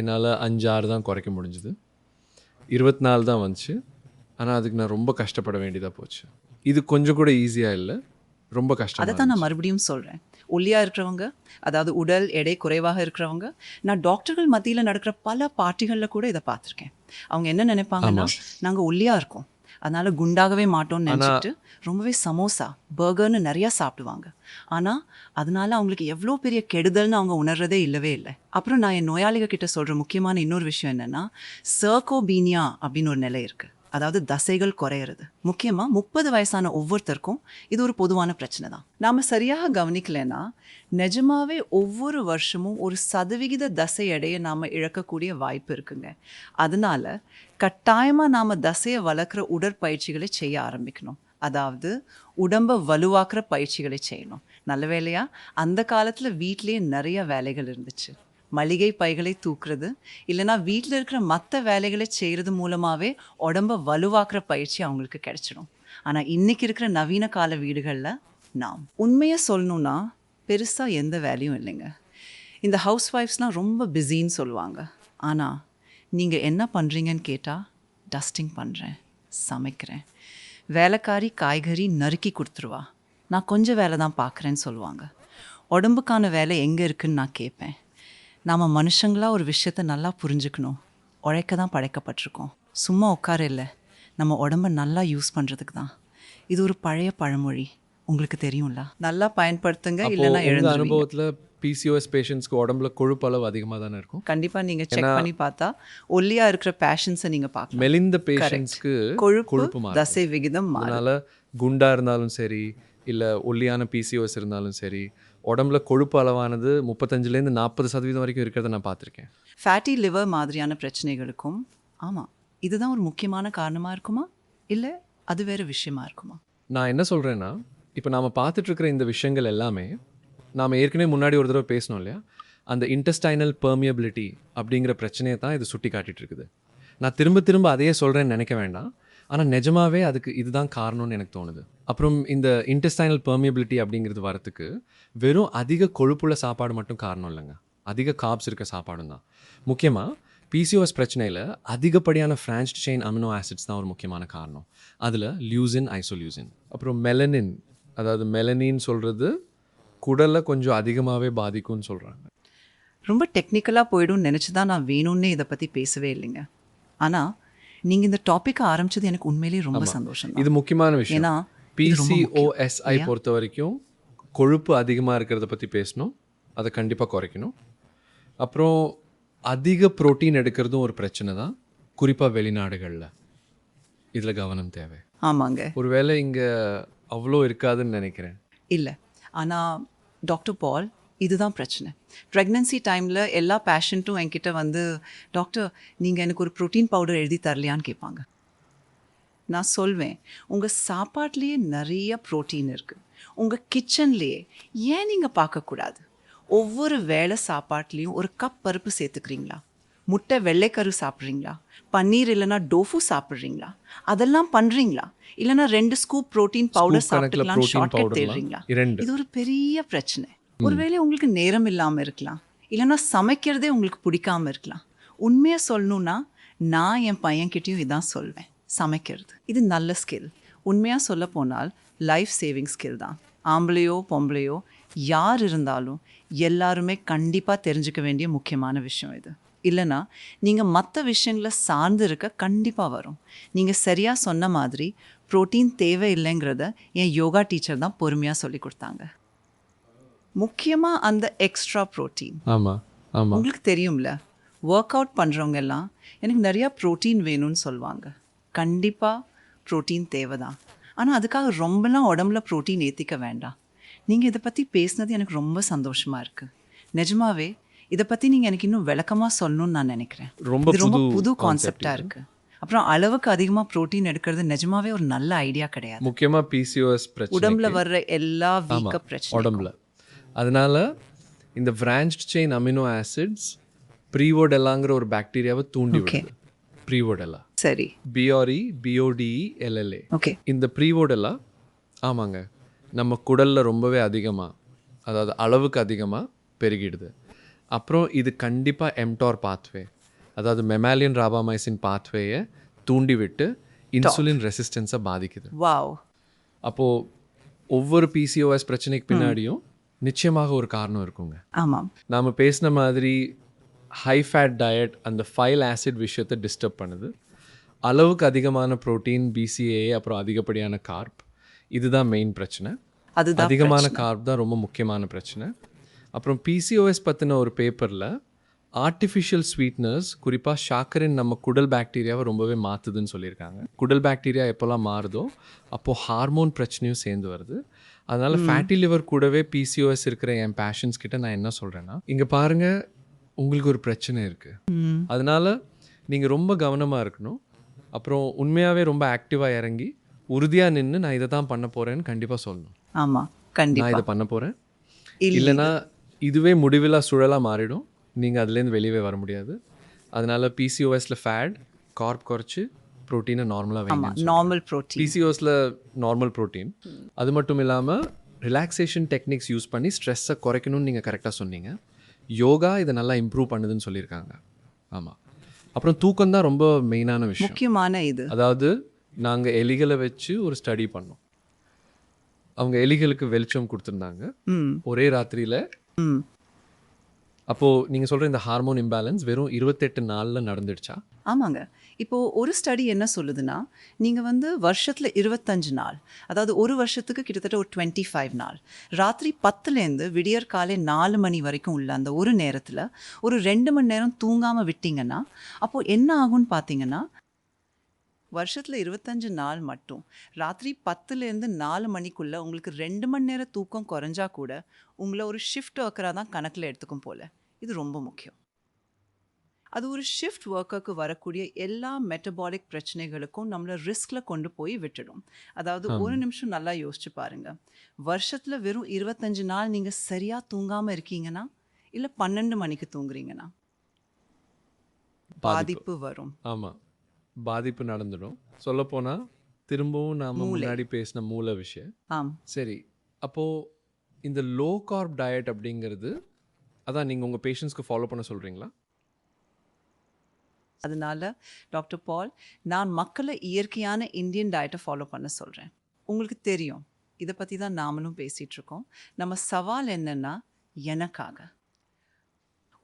என்னால் 5-6 தான் குறைக்க முடிஞ்சுது. 24 தான் வந்துச்சு. ஆனால் அதுக்கு நான் ரொம்ப கஷ்டப்பட வேண்டியதாக போச்சு. இது கொஞ்சம் கூட ஈஸியாக இல்லை, ரொம்ப கஷ்டம். அதை தான் நான் மறுபடியும் சொல்கிறேன். ஒல்லியாக இருக்கிறவங்க, அதாவது உடல் எடை குறைவாக இருக்கிறவங்க, நான் டாக்டர்கள் மத்தியில் நடக்கிற பல பார்ட்டிகளில் கூட இதை பார்த்துருக்கேன். அவங்க என்ன நினைப்பாங்கன்னா, நாங்கள் ஒல்லியாக இருக்கோம் அதனால் குண்டாகவே மாட்டோம்னு நினச்சிட்டு ரொம்பவே சமோசா, பர்கர்னு நிறையா சாப்பிடுவாங்க. ஆனால் அதனால அவங்களுக்கு எவ்வளோ பெரிய கெடுதல்னு அவங்க உணர்றதே இல்லவே இல்லை. அப்புறம் நான் என் நோயாளிகள் கிட்ட சொல்கிற முக்கியமான இன்னொரு விஷயம் என்னென்னா, சர்கோபீனியா அப்படின்னு ஒரு நிலை இருக்குது. அதாவது தசைகள் குறையிறது. முக்கியமாக 30 வயசான ஒவ்வொருத்தருக்கும் இது ஒரு பொதுவான பிரச்சனை தான். நாம் சரியாக கவனிக்கலைன்னா நிஜமாவே ஒவ்வொரு வருஷமும் 1% தசை எடையை நாம் இழக்கக்கூடிய வாய்ப்பு இருக்குங்க. அதனால கட்டாயமாக நாம் தசையை வளர்க்குற உடற்பயிற்சிகளை செய்ய ஆரம்பிக்கணும். அதாவது உடம்பை வலுவாக்குற பயிற்சிகளை செய்யணும். நல்ல வேலையா அந்த காலத்தில் வீட்டிலேயே நிறைய வேலைகள் இருந்துச்சு. மளிகை பைகளை தூக்குறது, இல்லைனா வீட்டில் இருக்கிற மற்ற வேலைகளை செய்கிறது மூலமாகவே உடம்பை வலுவாக்குற பயிற்சி அவங்களுக்கு கிடைச்சிடும். ஆனால் இன்றைக்கி இருக்கிற நவீன கால வீடுகளில் நாம் உண்மையை சொல்லணுன்னா பெருசாக எந்த வேலையும் இல்லைங்க. இந்த ஹவுஸ் ஒய்ஃப்ஸ்லாம் ரொம்ப பிஸின்னு சொல்லுவாங்க. ஆனால் நீங்கள் என்ன பண்ணுறீங்கன்னு கேட்டால், டஸ்டிங் பண்ணுறேன், சமைக்கிறேன், வேலைக்காரி காய்கறி நறுக்கி கொடுத்துருவா, நான் கொஞ்சம் வேலை தான் பார்க்குறேன்னு சொல்லுவாங்க. உடம்புக்கான வேலை எங்கே இருக்குதுன்னு நான் கேட்பேன். நாம் மனுஷங்களா ஒரு விஷயத்தை நல்லா புரிஞ்சுக்கணும். உழைக்க தான் படைக்கப்பட்டிருக்கோம், சும்மா உட்கார இல்லை. நம்ம உடம்பை நல்லா யூஸ் பண்ணுறதுக்கு தான். இது ஒரு பழைய பழமொழி, உங்களுக்கு தெரியும்ல. நல்லா பயன்படுத்துங்க, இல்லைன்னா எழுந்த அனுபவத்தில் பிசிஓஎஸ் பேஷண்ட்ஸ்க்கு உடம்புல கொழுப்பு அளவு அதிகமாக தானே இருக்கும். கண்டிப்பாக நீங்கள் செக் பண்ணி பார்த்தா ஒல்லியாக இருக்கிற பேஷண்ட்ஸை நீங்கள் பார்க்கலாம். மெலிந்த பேஷண்ட்ஸ்க்கு கொழுப்பு தசை விகிதம். அதனால் குண்டாக இருந்தாலும் சரி, இல்லை ஒல்லியான பிசிஓஎஸ் இருந்தாலும் சரி, உடம்புல கொழுப்பு அளவானது 35லேருந்து 40% வரைக்கும் இருக்கிறத நான் பார்த்துருக்கேன். ஃபேட்டி லிவர் மாதிரியான பிரச்சனைகளுக்கும் ஆமாம் இதுதான் ஒரு முக்கியமான காரணமாக இருக்குமா, இல்லை அது வேறு விஷயமா இருக்குமா? நான் என்ன சொல்கிறேன்னா, இப்போ நாம் பார்த்துட்ருக்கிற இந்த விஷயங்கள் எல்லாமே நாம் ஏற்கனவே முன்னாடி ஒரு தடவை பேசணும் இல்லையா, அந்த இன்டெஸ்டைனல் பெர்மியபிலிட்டி அப்படிங்கிற பிரச்சனையை தான் இது சுட்டி காட்டிகிட்டு இருக்குது. நான் திரும்ப திரும்ப அதையே சொல்கிறேன்னு நினைக்க வேண்டாம். ஆனால் நிஜமாவே அதுக்கு இதுதான் காரணம்னு எனக்கு தோணுது. அப்புறம் இந்த இன்டெஸ்டைனல் பெர்மியபிலிட்டி அப்படிங்கிறது வரத்துக்கு வெறும் அதிக கொழுப்புள்ள சாப்பாடு மட்டும் காரணம் இல்லைங்க, அதிக கார்ப்ஸ் இருக்க சாப்பாடும் தான். முக்கியமாக பிசிஓஎஸ் பிரச்சனையில் அதிகப்படியான ஃப்ரான்ச்ட் செயின் அமினோ ஆசிட்ஸ் தான் ஒரு முக்கியமான காரணம். அதில் லியூசின், ஐசோலியூசின், அப்புறம் மெலனின், அதாவது மெலனின் சொல்கிறது குடலை கொஞ்சம் அதிகமாகவே பாதிக்கும்னு சொல்கிறாங்க. ரொம்ப டெக்னிக்கலாக போய்டும் நினச்சி தான் நான் வேணும்னே இதை பற்றி பேசவே இல்லைங்க. ஆனால் நீங்கள் இந்த டாப்பிக்கை ஆரம்பிச்சது எனக்கு உண்மையிலேயே ரொம்ப சந்தோஷம். இது முக்கியமான விஷயம். ஏன்னா பிசிஓஎஸ்ஐ பொறுத்த வரைக்கும் கொழுப்பு அதிகமாக இருக்கிறத பற்றி பேசணும், அதை கண்டிப்பாக குறைக்கணும். அப்புறம் அதிக புரோட்டீன் எடுக்கிறதும் ஒரு பிரச்சனை தான், குறிப்பாக வெளிநாடுகளில். இதில் கவனம் தேவை. ஆமாங்க, ஒருவேளை இங்கே அவ்வளோ இருக்காதுன்னு நினைக்கிறேன். இல்லை, ஆனால் டாக்டர் பால் இதுதான் பிரச்சனை. ப்ரெக்னன்சி டைமில் எல்லா பேஷண்ட்டும் என்கிட்ட வந்து, டாக்டர் நீங்கள் எனக்கு ஒரு ப்ரோட்டீன் பவுடர் எழுதி தரலையான்னு கேட்பாங்க. நான் சொல்வேன், உங்கள் சாப்பாட்லேயே நிறைய ப்ரோட்டீன் இருக்குது, உங்கள் கிச்சன்லேயே ஏன் நீங்கள் பார்க்கக்கூடாது? ஒவ்வொரு வேளை சாப்பாட்லேயும் ஒரு கப் பருப்பு சேர்த்துக்கிறீங்களா? முட்டை வெள்ளைக்கரு சாப்பிட்றீங்களா? பன்னீர் இல்லைனா டோஃபு சாப்பிட்றீங்களா? அதெல்லாம் பண்ணுறீங்களா? இல்லைனா 2 ஸ்கூப் ப்ரோட்டீன் பவுடர் சாப்பிட்டுக்கலாம் ஷார்ட்கட் தேடுறீங்களா? இது ஒரு பெரிய பிரச்சனை. ஒருவேளை உங்களுக்கு நேரம் இல்லாமல் இருக்கலாம், இல்லைன்னா சமைக்கிறதே உங்களுக்கு பிடிக்காம இருக்கலாம். உண்மையாக சொல்லணுன்னா நான் என் பையன்கிட்டயும் இதான் சொல்வேன். சமைக்கிறது இது நல்ல ஸ்கில். உண்மையாக சொல்ல போனால் லைஃப் சேவிங் ஸ்கில் தான். ஆம்பளையோ பொம்பளையோ யார் இருந்தாலும் எல்லாருமே கண்டிப்பாக தெரிஞ்சுக்க வேண்டிய முக்கியமான விஷயம் இது. இல்லைன்னா நீங்கள் மற்ற விஷயங்களை சார்ந்து இருக்க கண்டிப்பாக வரும். நீங்கள் சரியாக சொன்ன மாதிரி புரோட்டீன் தேவையில்லைங்கிறத என் யோகா டீச்சர் தான் பொறுமையாக சொல்லி கொடுத்தாங்க. முக்கியமாக அந்த எக்ஸ்ட்ரா ப்ரோட்டீன். ஆமாம் ஆமாம் உங்களுக்கு தெரியும்ல, ஒர்க் அவுட் பண்ணுறவங்க எல்லாம் எனக்கு நிறையா ப்ரோட்டீன் வேணும்னு சொல்லுவாங்க. கண்டிப்பாக ப்ரோட்டீன் தேவை தான். ஆனால் அதுக்காக ரொம்பலாம் உடம்புல ப்ரோட்டீன் ஏற்றிக்க வேண்டாம். நீங்கள் இதை பற்றி பேசுனது எனக்கு ரொம்ப சந்தோஷமாக இருக்குது. நிஜமாவே இதை பற்றி நீங்கள் எனக்கு இன்னும் விளக்கமாக சொல்லணும்னு நான் நினைக்கிறேன். ரொம்ப இது ரொம்ப புது புது concept கான்செப்டாக இது. இருக்குது. அப்புறம் அளவுக்கு அதிகமாக ப்ரோட்டீன் எடுக்கிறது நிஜமாவே ஒரு நல்ல ஐடியா கிடையாது. முக்கியமாக பிசிஓஎஸ் உடம்புல பிரச்சனை வர்ற எல்லா வீக்க ஆமாம் பிரச்சனை உடம்புல. அதனால இந்த பிரான்ச்ட் செயின் அமினோ ஆசிட்ஸ் ப்ரீவோடெல்லாங்கிற ஒரு பாக்டீரியாவை தூண்டி விடுது. ப்ரீவோடெல்லா சரி. BREBODELLA. ஓகே. இந்த ப்ரீவோடெல்லா ஆமாங்க நம்ம குடலில் ரொம்பவே அதிகமாக, அதாவது அளவுக்கு அதிகமாக பெருகிடுது. அப்புறம் இது கண்டிப்பாக எம்டார் பாத்வே, அதாவது மெமாலியன் ராபாமைசின் பாத்வேயை தூண்டி விட்டு இன்சுலின் ரெசிஸ்டன்ஸை பாதிக்குது. வாவ். அப்போது ஒவ்வொரு பிசிஓஎஸ் பிரச்சனைக்கு பின்னாடியும் நிச்சயமாக ஒரு காரணம் இருக்குங்க. ஆமாம். நாம் பேசின மாதிரி ஹை ஃபேட் டயட் அந்த ஃபைல் ஆசிட் விஷயத்தை டிஸ்டர்ப் பண்ணுது. அளவுக்கு அதிகமான ப்ரோட்டீன், BCAA, அப்புறம் அதிகப்படியான கார்ப், இதுதான் மெயின் பிரச்சனை. அதுதான் அதிகமான கார்ப் தான் ரொம்ப முக்கியமான பிரச்சனை. அப்புறம் PCOS பற்றின ஒரு பேப்பரில் ஆர்டிஃபிஷியல் ஸ்வீட்னர்ஸ், குறிப்பாக ஷாக்கரின் நம்ம குடல் பாக்டீரியாவை ரொம்பவே மாற்றுதுன்னு சொல்லியிருக்காங்க. குடல் பாக்டீரியா எப்போல்லாம் மாறுதோ அப்போது ஹார்மோன் பிரச்சனையும் சேர்ந்து வருது. அதனால் ஃபேட்டி லிவர் கூடவே PCOS இருக்கிற என் பேஷன்ஸ் கிட்ட நான் என்ன சொல்கிறேன்னா, இங்கே பாருங்கள் உங்களுக்கு ஒரு பிரச்சனை இருக்குது. அதனால் நீங்கள் ரொம்ப கவனமாக இருக்கணும். அப்புறம் உண்மையாகவே ரொம்ப ஆக்டிவாக இறங்கி உறுதியாக நின்று நான் இதை தான் பண்ண போகிறேன்னு கண்டிப்பாக சொல்லணும். ஆமாம், நான் கண்டிப்பாக. இதை பண்ண போகிறேன், இல்லைன்னா இதுவே முடிவில்லா சுழலாக மாறிடும். நீங்கள் அதுலேருந்து வெளியே வர முடியாது. அதனால் PCOSல ஃபேட் கார்ப் குறைச்சி ப்ரோட்டீனை நார்மலாக ஆமாம், வைங்க. Normal protein. PCOSல நார்மல் ப்ரோட்டீன். அது மட்டும் இல்லாமல் ரிலாக்ஸேஷன் டெக்னிக்ஸ் யூஸ் பண்ணி ஸ்ட்ரெஸ்ஸை குறைக்கணும்னு நீங்கள் கரெக்டாக சொன்னீங்க. யோகா இதை நல்லா இம்ப்ரூவ் பண்ணுதுன்னு சொல்லியிருக்காங்க. ஆமாம். அப்புறம் தூக்கம் தான் ரொம்ப மெயினான விஷயம். முக்கியமான இது. அதாவது நாங்கள் எலிகளை வச்சு ஒரு ஸ்டடி பண்ணோம். அவங்க எலிகளுக்கு வெளிச்சம் கொடுத்துருந்தாங்க ஒரே ராத்திரியில். அப்போது நீங்கள் சொல்கிற இந்த ஹார்மோன் இம்பேலன்ஸ் வெறும் 28 நாளில் நடந்துடுச்சா? ஆமாங்க. இப்போது ஒரு ஸ்டடி என்ன சொல்லுதுன்னா, நீங்கள் வருஷத்தில் 25 நாள், அதாவது ஒரு வருஷத்துக்கு கிட்டத்தட்ட ஒரு 25 நாள், ராத்திரி 10லேருந்து விடியற் காலை 4 மணி வரைக்கும் உள்ள அந்த ஒரு நேரத்தில் ஒரு 2 மணி நேரம் தூங்காமல் விட்டிங்கன்னா, அப்போது என்ன ஆகும்னு பார்த்தீங்கன்னா, வருஷத்தில் 25 நாள் மட்டும் ராத்திரி 10லேருந்து 4 மணிக்குள்ளே உங்களுக்கு 2 மணி நேரம் தூக்கம் குறைஞ்சா கூட உங்களை ஒரு ஷிஃப்ட் ஒர்க்கராக தான் கணக்கில் எடுத்துக்கும் போல். இது ரொம்ப முக்கியம். அது ஒரு ஷிஃப்ட் ஒர்க்கருக்கு வரக்கூடிய எல்லா மெட்டபாலிக் பிரச்சனைகளுக்கும் நம்மளை ரிஸ்கில் கொண்டு போய் விட்டுடும். அதாவது ஒரு நிமிஷம் நல்லா யோசிச்சு பாருங்கள். வருஷத்தில் வெறும் 25 நாள் நீங்கள் சரியாக தூங்காமல் இருக்கீங்கன்னா, இல்லை 12 மணிக்கு தூங்குறீங்கன்னா பாதிப்பு வரும். ஆமாம், பாதிப்பு நடந்துடும். சொல்லப்போனால் திரும்பவும் நாம் முன்னாடி பேசின மூல விஷயம். சரி, அப்போது இந்த லோ கார்ப் டயட் அப்படிங்கிறது அதான் நீங்கள் உங்கள் பேஷண்ட்ஸ்க்கு ஃபாலோ பண்ண சொல்கிறீங்களா? அதனால டாக்டர் பால், நான் மக்களை இயற்கையான இந்தியன் டயட்டை ஃபாலோ பண்ண சொல்கிறேன். உங்களுக்கு தெரியும், இதை பற்றி தான் நாமளும் பேசிகிட்டு இருக்கோம். நம்ம சவால் என்னென்னா, எனக்காக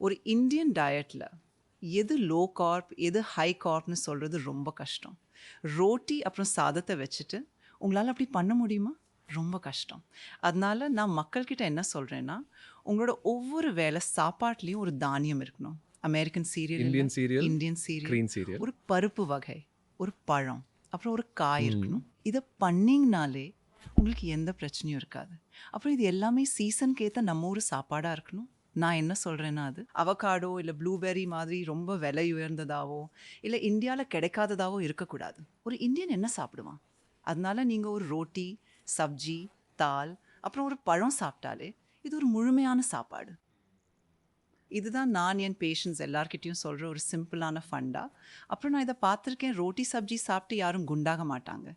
ஒரு இந்தியன் டயட்டில் எது லோ கார்ப் எது ஹை கார்ப்னு சொல்கிறது ரொம்ப கஷ்டம். ரோட்டி அப்புறம் சாதத்தை வச்சுட்டு உங்களால் அப்படி பண்ண முடியுமா? ரொம்ப கஷ்டம். அதனால நான் மக்கள்கிட்ட என்ன சொல்கிறேன்னா, உங்களோட ஒவ்வொரு வேளை சாப்பாட்லேயும் ஒரு தானியம் இருக்கணும். American serial, Indian serial, Indian serial, green serial, ஒரு பருப்பு வகை, ஒரு பழம், அப்புறம் ஒரு காய் இருக்கணும். இதை பண்ணிங்கனாலே உங்களுக்கு எந்த பிரச்சனையும் இருக்காது. அப்புறம் இது எல்லாமே சீசனுக்கு ஏற்ற நம்ம ஊர் சாப்பாடாக இருக்கணும். நான் என்ன சொல்கிறேன்னா, அது அவகாடோ இல்லை ப்ளூபெர்ரி மாதிரி ரொம்ப விலை உயர்ந்ததாவோ இல்லை இந்தியாவில் கிடைக்காததாவோ இருக்கக்கூடாது. ஒரு இந்தியன் என்ன சாப்பிடுவான்? அதனால நீங்கள் ஒரு ரோட்டி, சப்ஜி, தால், அப்புறம் ஒரு பழம் சாப்பிட்டாலே இது ஒரு முழுமையான சாப்பாடு. இதுதான் நான் என் பேஷண்ட்ஸ் எல்லார்கிட்டையும் சொல்கிற ஒரு சிம்பிளான ஃபண்டா. அப்புறம் நான் இதை பார்த்துருக்கேன், ரோட்டி சப்ஜி சாப்பிட்டு யாரும் குண்டாக மாட்டாங்க.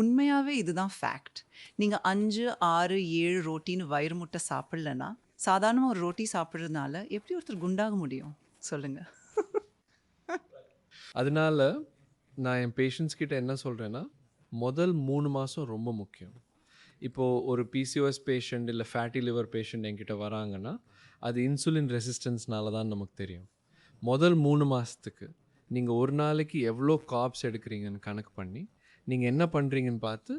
உண்மையாகவே இதுதான் ஃபேக்ட். நீங்கள் 5, 6, 7 ரோட்டின்னு வயிறு முட்டை சாப்பிட்லன்னா சாதாரணமாக ஒரு ரோட்டி சாப்பிட்றதுனால எப்படி ஒருத்தர் குண்டாக முடியும் சொல்லுங்கள்? அதனால நான் என் பேஷண்ட்ஸ் கிட்ட என்ன சொல்கிறேன்னா, முதல் 3 மாதம் ரொம்ப முக்கியம். இப்போது ஒரு பிசிஓஎஸ் பேஷண்ட் இல்லை ஃபேட்டி லிவர் பேஷண்ட் என்கிட்ட வராங்கன்னா, அது இன்சுலின் ரெசிஸ்டன்ஸ்னால தான் நமக்கு தெரியும். முதல் 3 மாதத்துக்கு நீங்கள் ஒரு நாளைக்கு எவ்வளோ கார்ப்ஸ் எடுக்கிறீங்கன்னு கணக்கு பண்ணி, நீங்கள் என்ன பண்ணுறீங்கன்னு பார்த்து,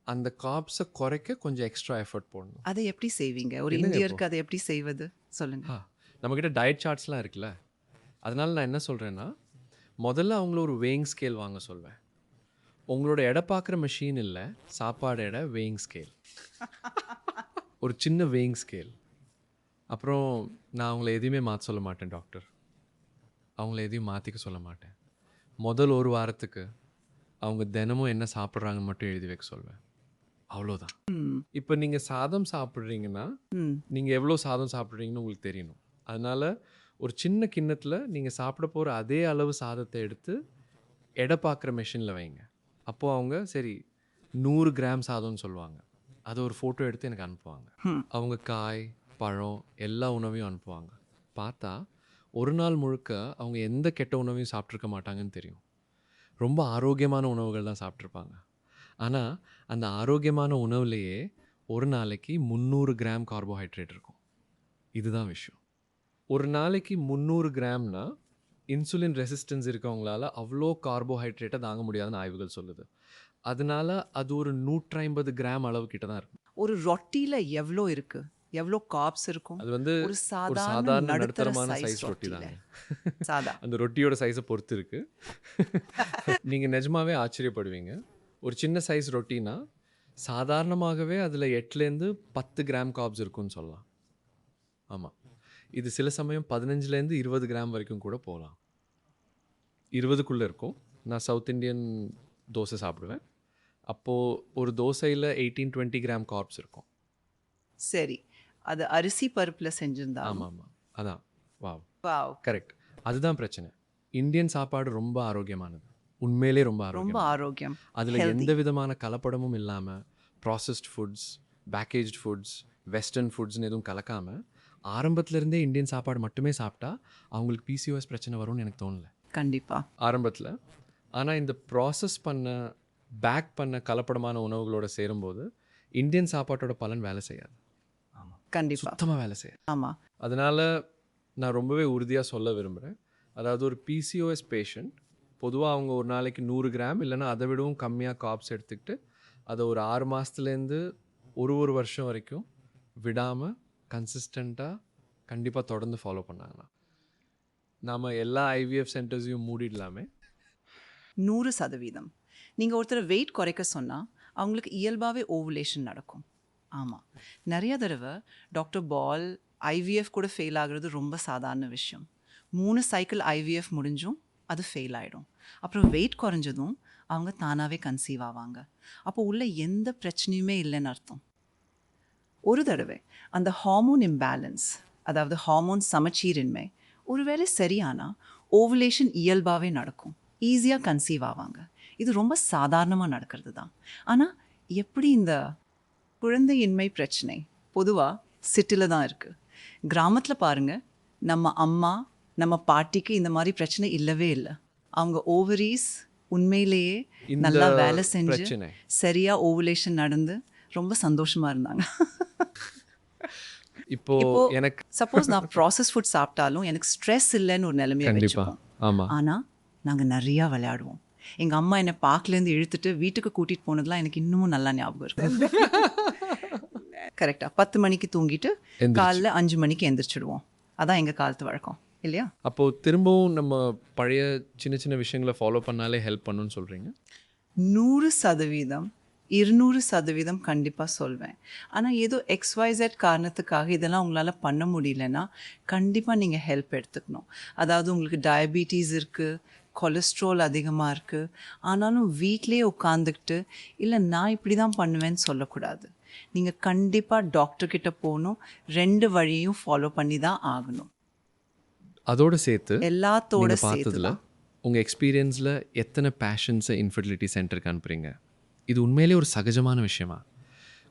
அந்த கார்ப்ஸை குறைக்க கொஞ்சம் எக்ஸ்ட்ரா எஃபர்ட் போடணும். அதை எப்படி செய்வீங்க? ஒரு இந்தியருக்கு அதை எப்படி செய்வது சொல்லுங்கள். நம்மக்கிட்ட டயட் சார்ட்ஸ்லாம் இருக்குல்ல, அதனால நான் என்ன சொல்கிறேன்னா, முதல்ல அவங்கள ஒரு வேயிங் ஸ்கேல் வாங்க சொல்வேன். உங்களோட எடை பார்க்குற மெஷின் இல்லை, சாப்பாடு எடை வேயிங் ஸ்கேல். ஒரு சின்ன வேயிங் ஸ்கேல். அப்புறம் நான் அவங்கள எதையுமே மாற்ற சொல்ல மாட்டேன் டாக்டர். அவங்கள எதையும் மாற்றிக்க சொல்ல மாட்டேன். முதல் ஒரு வாரத்துக்கு அவங்க தினமும் என்ன சாப்பிட்றாங்கன்னு மட்டும் எழுதி வைக்க சொல்வேன். அவ்வளோதான். இப்போ நீங்கள் சாதம் சாப்பிட்றீங்கன்னா, நீங்கள் எவ்வளோ சாதம் சாப்பிட்றீங்கன்னு உங்களுக்கு தெரியணும். அதனால் ஒரு சின்ன கிண்ணத்தில் நீங்கள் சாப்பிட போகிற அதே அளவு சாதத்தை எடுத்து எடை பார்க்குற மெஷினில் வைங்க. அப்போது அவங்க சரி 100 கிராம் சாதம்னு சொல்லுவாங்க. அதை ஒரு ஃபோட்டோ எடுத்து எனக்கு அனுப்புவாங்க. அவங்க காய், பழம் எல்லா உணவையும் அனுப்புவாங்க. பார்த்தா ஒரு நாள் முழுக்க அவங்க எந்த கெட்ட உணவையும் சாப்பிட்ருக்க மாட்டாங்கன்னு தெரியும். ரொம்ப ஆரோக்கியமான உணவுகள் தான் சாப்பிட்ருப்பாங்க. ஆனால் அந்த ஆரோக்கியமான உணவுலேயே ஒரு நாளைக்கு 300 கிராம் கார்போஹைட்ரேட் இருக்கும். இதுதான் விஷயம். ஒரு நாளைக்கு 300 கிராம்னா இன்சுலின் ரெசிஸ்டன்ஸ் இருக்கவங்களால அவ்வளோ கார்போஹைட்ரேட்டை தாங்க முடியாதுன்னு ஆய்வுகள் சொல்லுது. அதனால அது ஒரு 150 கிராம் அளவு கிட்ட தான் இருக்கும். ஒரு ரொட்டியில் எவ்வளோ இருக்குது? எவ்வளோ கார்ப்ஸ் இருக்கும்? அது வந்து ஒரு ஒரு சாதாரண சாதாரண நடுத்தர நடுத்தரமான சைஸ் சைஸ் ரொட்டி ரொட்டியில் தாங்க. சாதா அந்த ரொட்டியோட சைஸை பொறுத்து இருக்கு. நீங்கள் நிஜமாவே ஆச்சரியப்படுவீங்க. ஒரு சின்ன சைஸ் ரொட்டினா சாதாரணமாகவே அதில் 8லேருந்து 10 கிராம் கார்ப்ஸ் இருக்குன்னு சொல்லலாம். ஆமாம், இது சில சமயம் 15லேருந்து 20 கிராம் வரைக்கும் கூட போகலாம். 20க்குள்ளே இருக்கும். நான் சவுத் இண்டியன் தோசை சாப்பிடுவேன். அப்போது ஒரு தோசையில் 18-20 கிராம் கார்ப்ஸ் இருக்கும். சரி, அது அரிசி பருப்பில் செஞ்சிருந்தா? ஆமாம் ஆமாம், அதான். Wow, wow, correct. அதுதான் பிரச்சனை. இந்தியன் சாப்பாடு ரொம்ப ஆரோக்கியமானது. உண்மையிலே ரொம்ப ரொம்ப ஆரோக்கியம். ஆரோக்கியம். அதில் எந்த விதமான கலப்படமும் இல்லாமல் processed foods, packaged foods, western ஃபுட்ஸ்னு எதுவும் கலக்காமல் ஆரம்பத்துலேருந்தே இந்தியன் சாப்பாடு மட்டுமே சாப்பிட்டா அவங்களுக்கு பிசிஓஎஸ் பிரச்சனை வரும்னு எனக்கு தோணலை கண்டிப்பாக ஆரம்பத்தில். ஆனால் இந்த ப்ராசஸ் பண்ண, பேக் பண்ண கலப்படமான உணவுகளோட சேரும்போது இந்தியன் சாப்பாட்டோட பலன் வேலை செய்யாது. கண்டிப்பாக சுத்தமாக வேலை செய்யாது. ஆமாம். அதனால் நான் ரொம்பவே உறுதியாக சொல்ல விரும்புகிறேன். அதாவது ஒரு பிசிஓஎஸ் பேஷண்ட் பொதுவாக அவங்க ஒரு நாளைக்கு 100 கிராம் இல்லைன்னா அதை விடவும் கம்மியாக கார்ப்ஸ் எடுத்துக்கிட்டு அதை ஒரு 6 மாதத்துலேருந்து ஒரு வருஷம் வரைக்கும் விடாமல் கன்சிஸ்டண்ட்டாக கண்டிப்பாக தொடர்ந்து ஃபாலோ பண்ணாங்கன்னா, நாம் எல்லா ஐவிஎஃப் சென்டர்ஸையும் மூடிடலாமே. 100%. நீங்கள் ஒருத்தரை வெயிட் குறைக்க சொன்னால் அவங்களுக்கு இயல்பாகவே ஓவுலேஷன் நடக்கும். ஆமாம், நிறைய தடவை டாக்டர் பால் ஐவிஎஃப் கூட ஃபெயில் ஆகுறது ரொம்ப சாதாரண விஷயம். 3 சைக்கிள் ஐவிஎஃப் முடிஞ்சும் அது ஃபெயில் ஆகிடும். அப்புறம் வெயிட் குறைஞ்சதும் அவங்க தானாகவே கன்சீவ் ஆவாங்க. அப்போ உள்ள எந்த பிரச்சனையுமே இல்லைன்னு அர்த்தம். ஒரு தடவை அந்த ஹார்மோன் இம்பேலன்ஸ், அதாவது ஹார்மோன் சமச்சீரின்மை ஒருவேளை சரியானா ஓவுலேஷன் இயல்பாகவே நடக்கும். ஈஸியாக கன்சீவ் ஆவாங்க. இது ரொம்ப சாதாரணமாக நடக்கிறது தான். ஆனால் எப்படி இந்த குழந்தையின்மை பிரச்சனை பொதுவாக சிட்டியில் தான் இருக்குது. கிராமத்தில் பாருங்கள், நம்ம அம்மா நம்ம பாட்டிக்கு இந்த மாதிரி பிரச்சனை இல்லவே இல்லை. அவங்க ஓவரீஸ் உண்மையிலேயே நல்லா வேலை செஞ்சு சரியாக ஓவுலேஷன் நடந்து ரொம்ப சந்தோஷமாக இருந்தாங்க. இப்போ எனக்கு சப்போஸ் நான் ப்ராசஸ் ஃபுட் சாப்பிட்டாலும் எனக்கு ஸ்ட்ரெஸ் இல்லைன்னு ஒரு நிலைமையை வச்சுப்போம். ஆமாம், ஆனால் நாங்கள் நிறையா விளையாடுவோம். எங்கள் அம்மா என்னை பார்க்லேருந்து இழுத்துட்டு வீட்டுக்கு கூட்டிகிட்டு போனதுலாம் எனக்கு இன்னமும் நல்லா ஞாபகம் இருக்கு. கரெக்டாக 10 மணிக்கு தூங்கிட்டு காலைல 5 மணிக்கு எந்திரிச்சிடுவோம். அதான் எங்கள் காலத்து வழக்கம் இல்லையா? அப்போது திரும்பவும் நம்ம பழைய சின்ன சின்ன விஷயங்களை ஃபாலோ பண்ணாலே ஹெல்ப் பண்ணுன்னு சொல்கிறீங்க? 100%, 200% கண்டிப்பாக சொல்வேன். ஆனால் ஏதோ XYZ காரணத்துக்காக இதெல்லாம் உங்களால் பண்ண முடியலன்னா கண்டிப்பாக நீங்கள் ஹெல்ப் எடுத்துக்கணும். அதாவது உங்களுக்கு டயபிட்டிஸ் இருக்குது, கொலஸ்ட்ரால் அதிகமாக இருக்குது, ஆனாலும் வீட்டிலே உட்காந்துக்கிட்டு இல்லை நான் இப்படி தான் பண்ணுவேன்னு சொல்லக்கூடாது. நீங்கள் கண்டிப்பாக டாக்டர்கிட்ட போகணும். 2 வழியும் ஃபாலோ பண்ணி தான் ஆகணும். அதோடு சேர்த்து எல்லாத்தோட பார்த்ததில் உங்கள் எக்ஸ்பீரியன்ஸில் எத்தனை பேஷண்ட்ஸை இன்ஃபர்டிலிட்டி சென்டருக்கு அனுப்புகிறீங்க? இது உண்மையிலே ஒரு சகஜமான விஷயமா?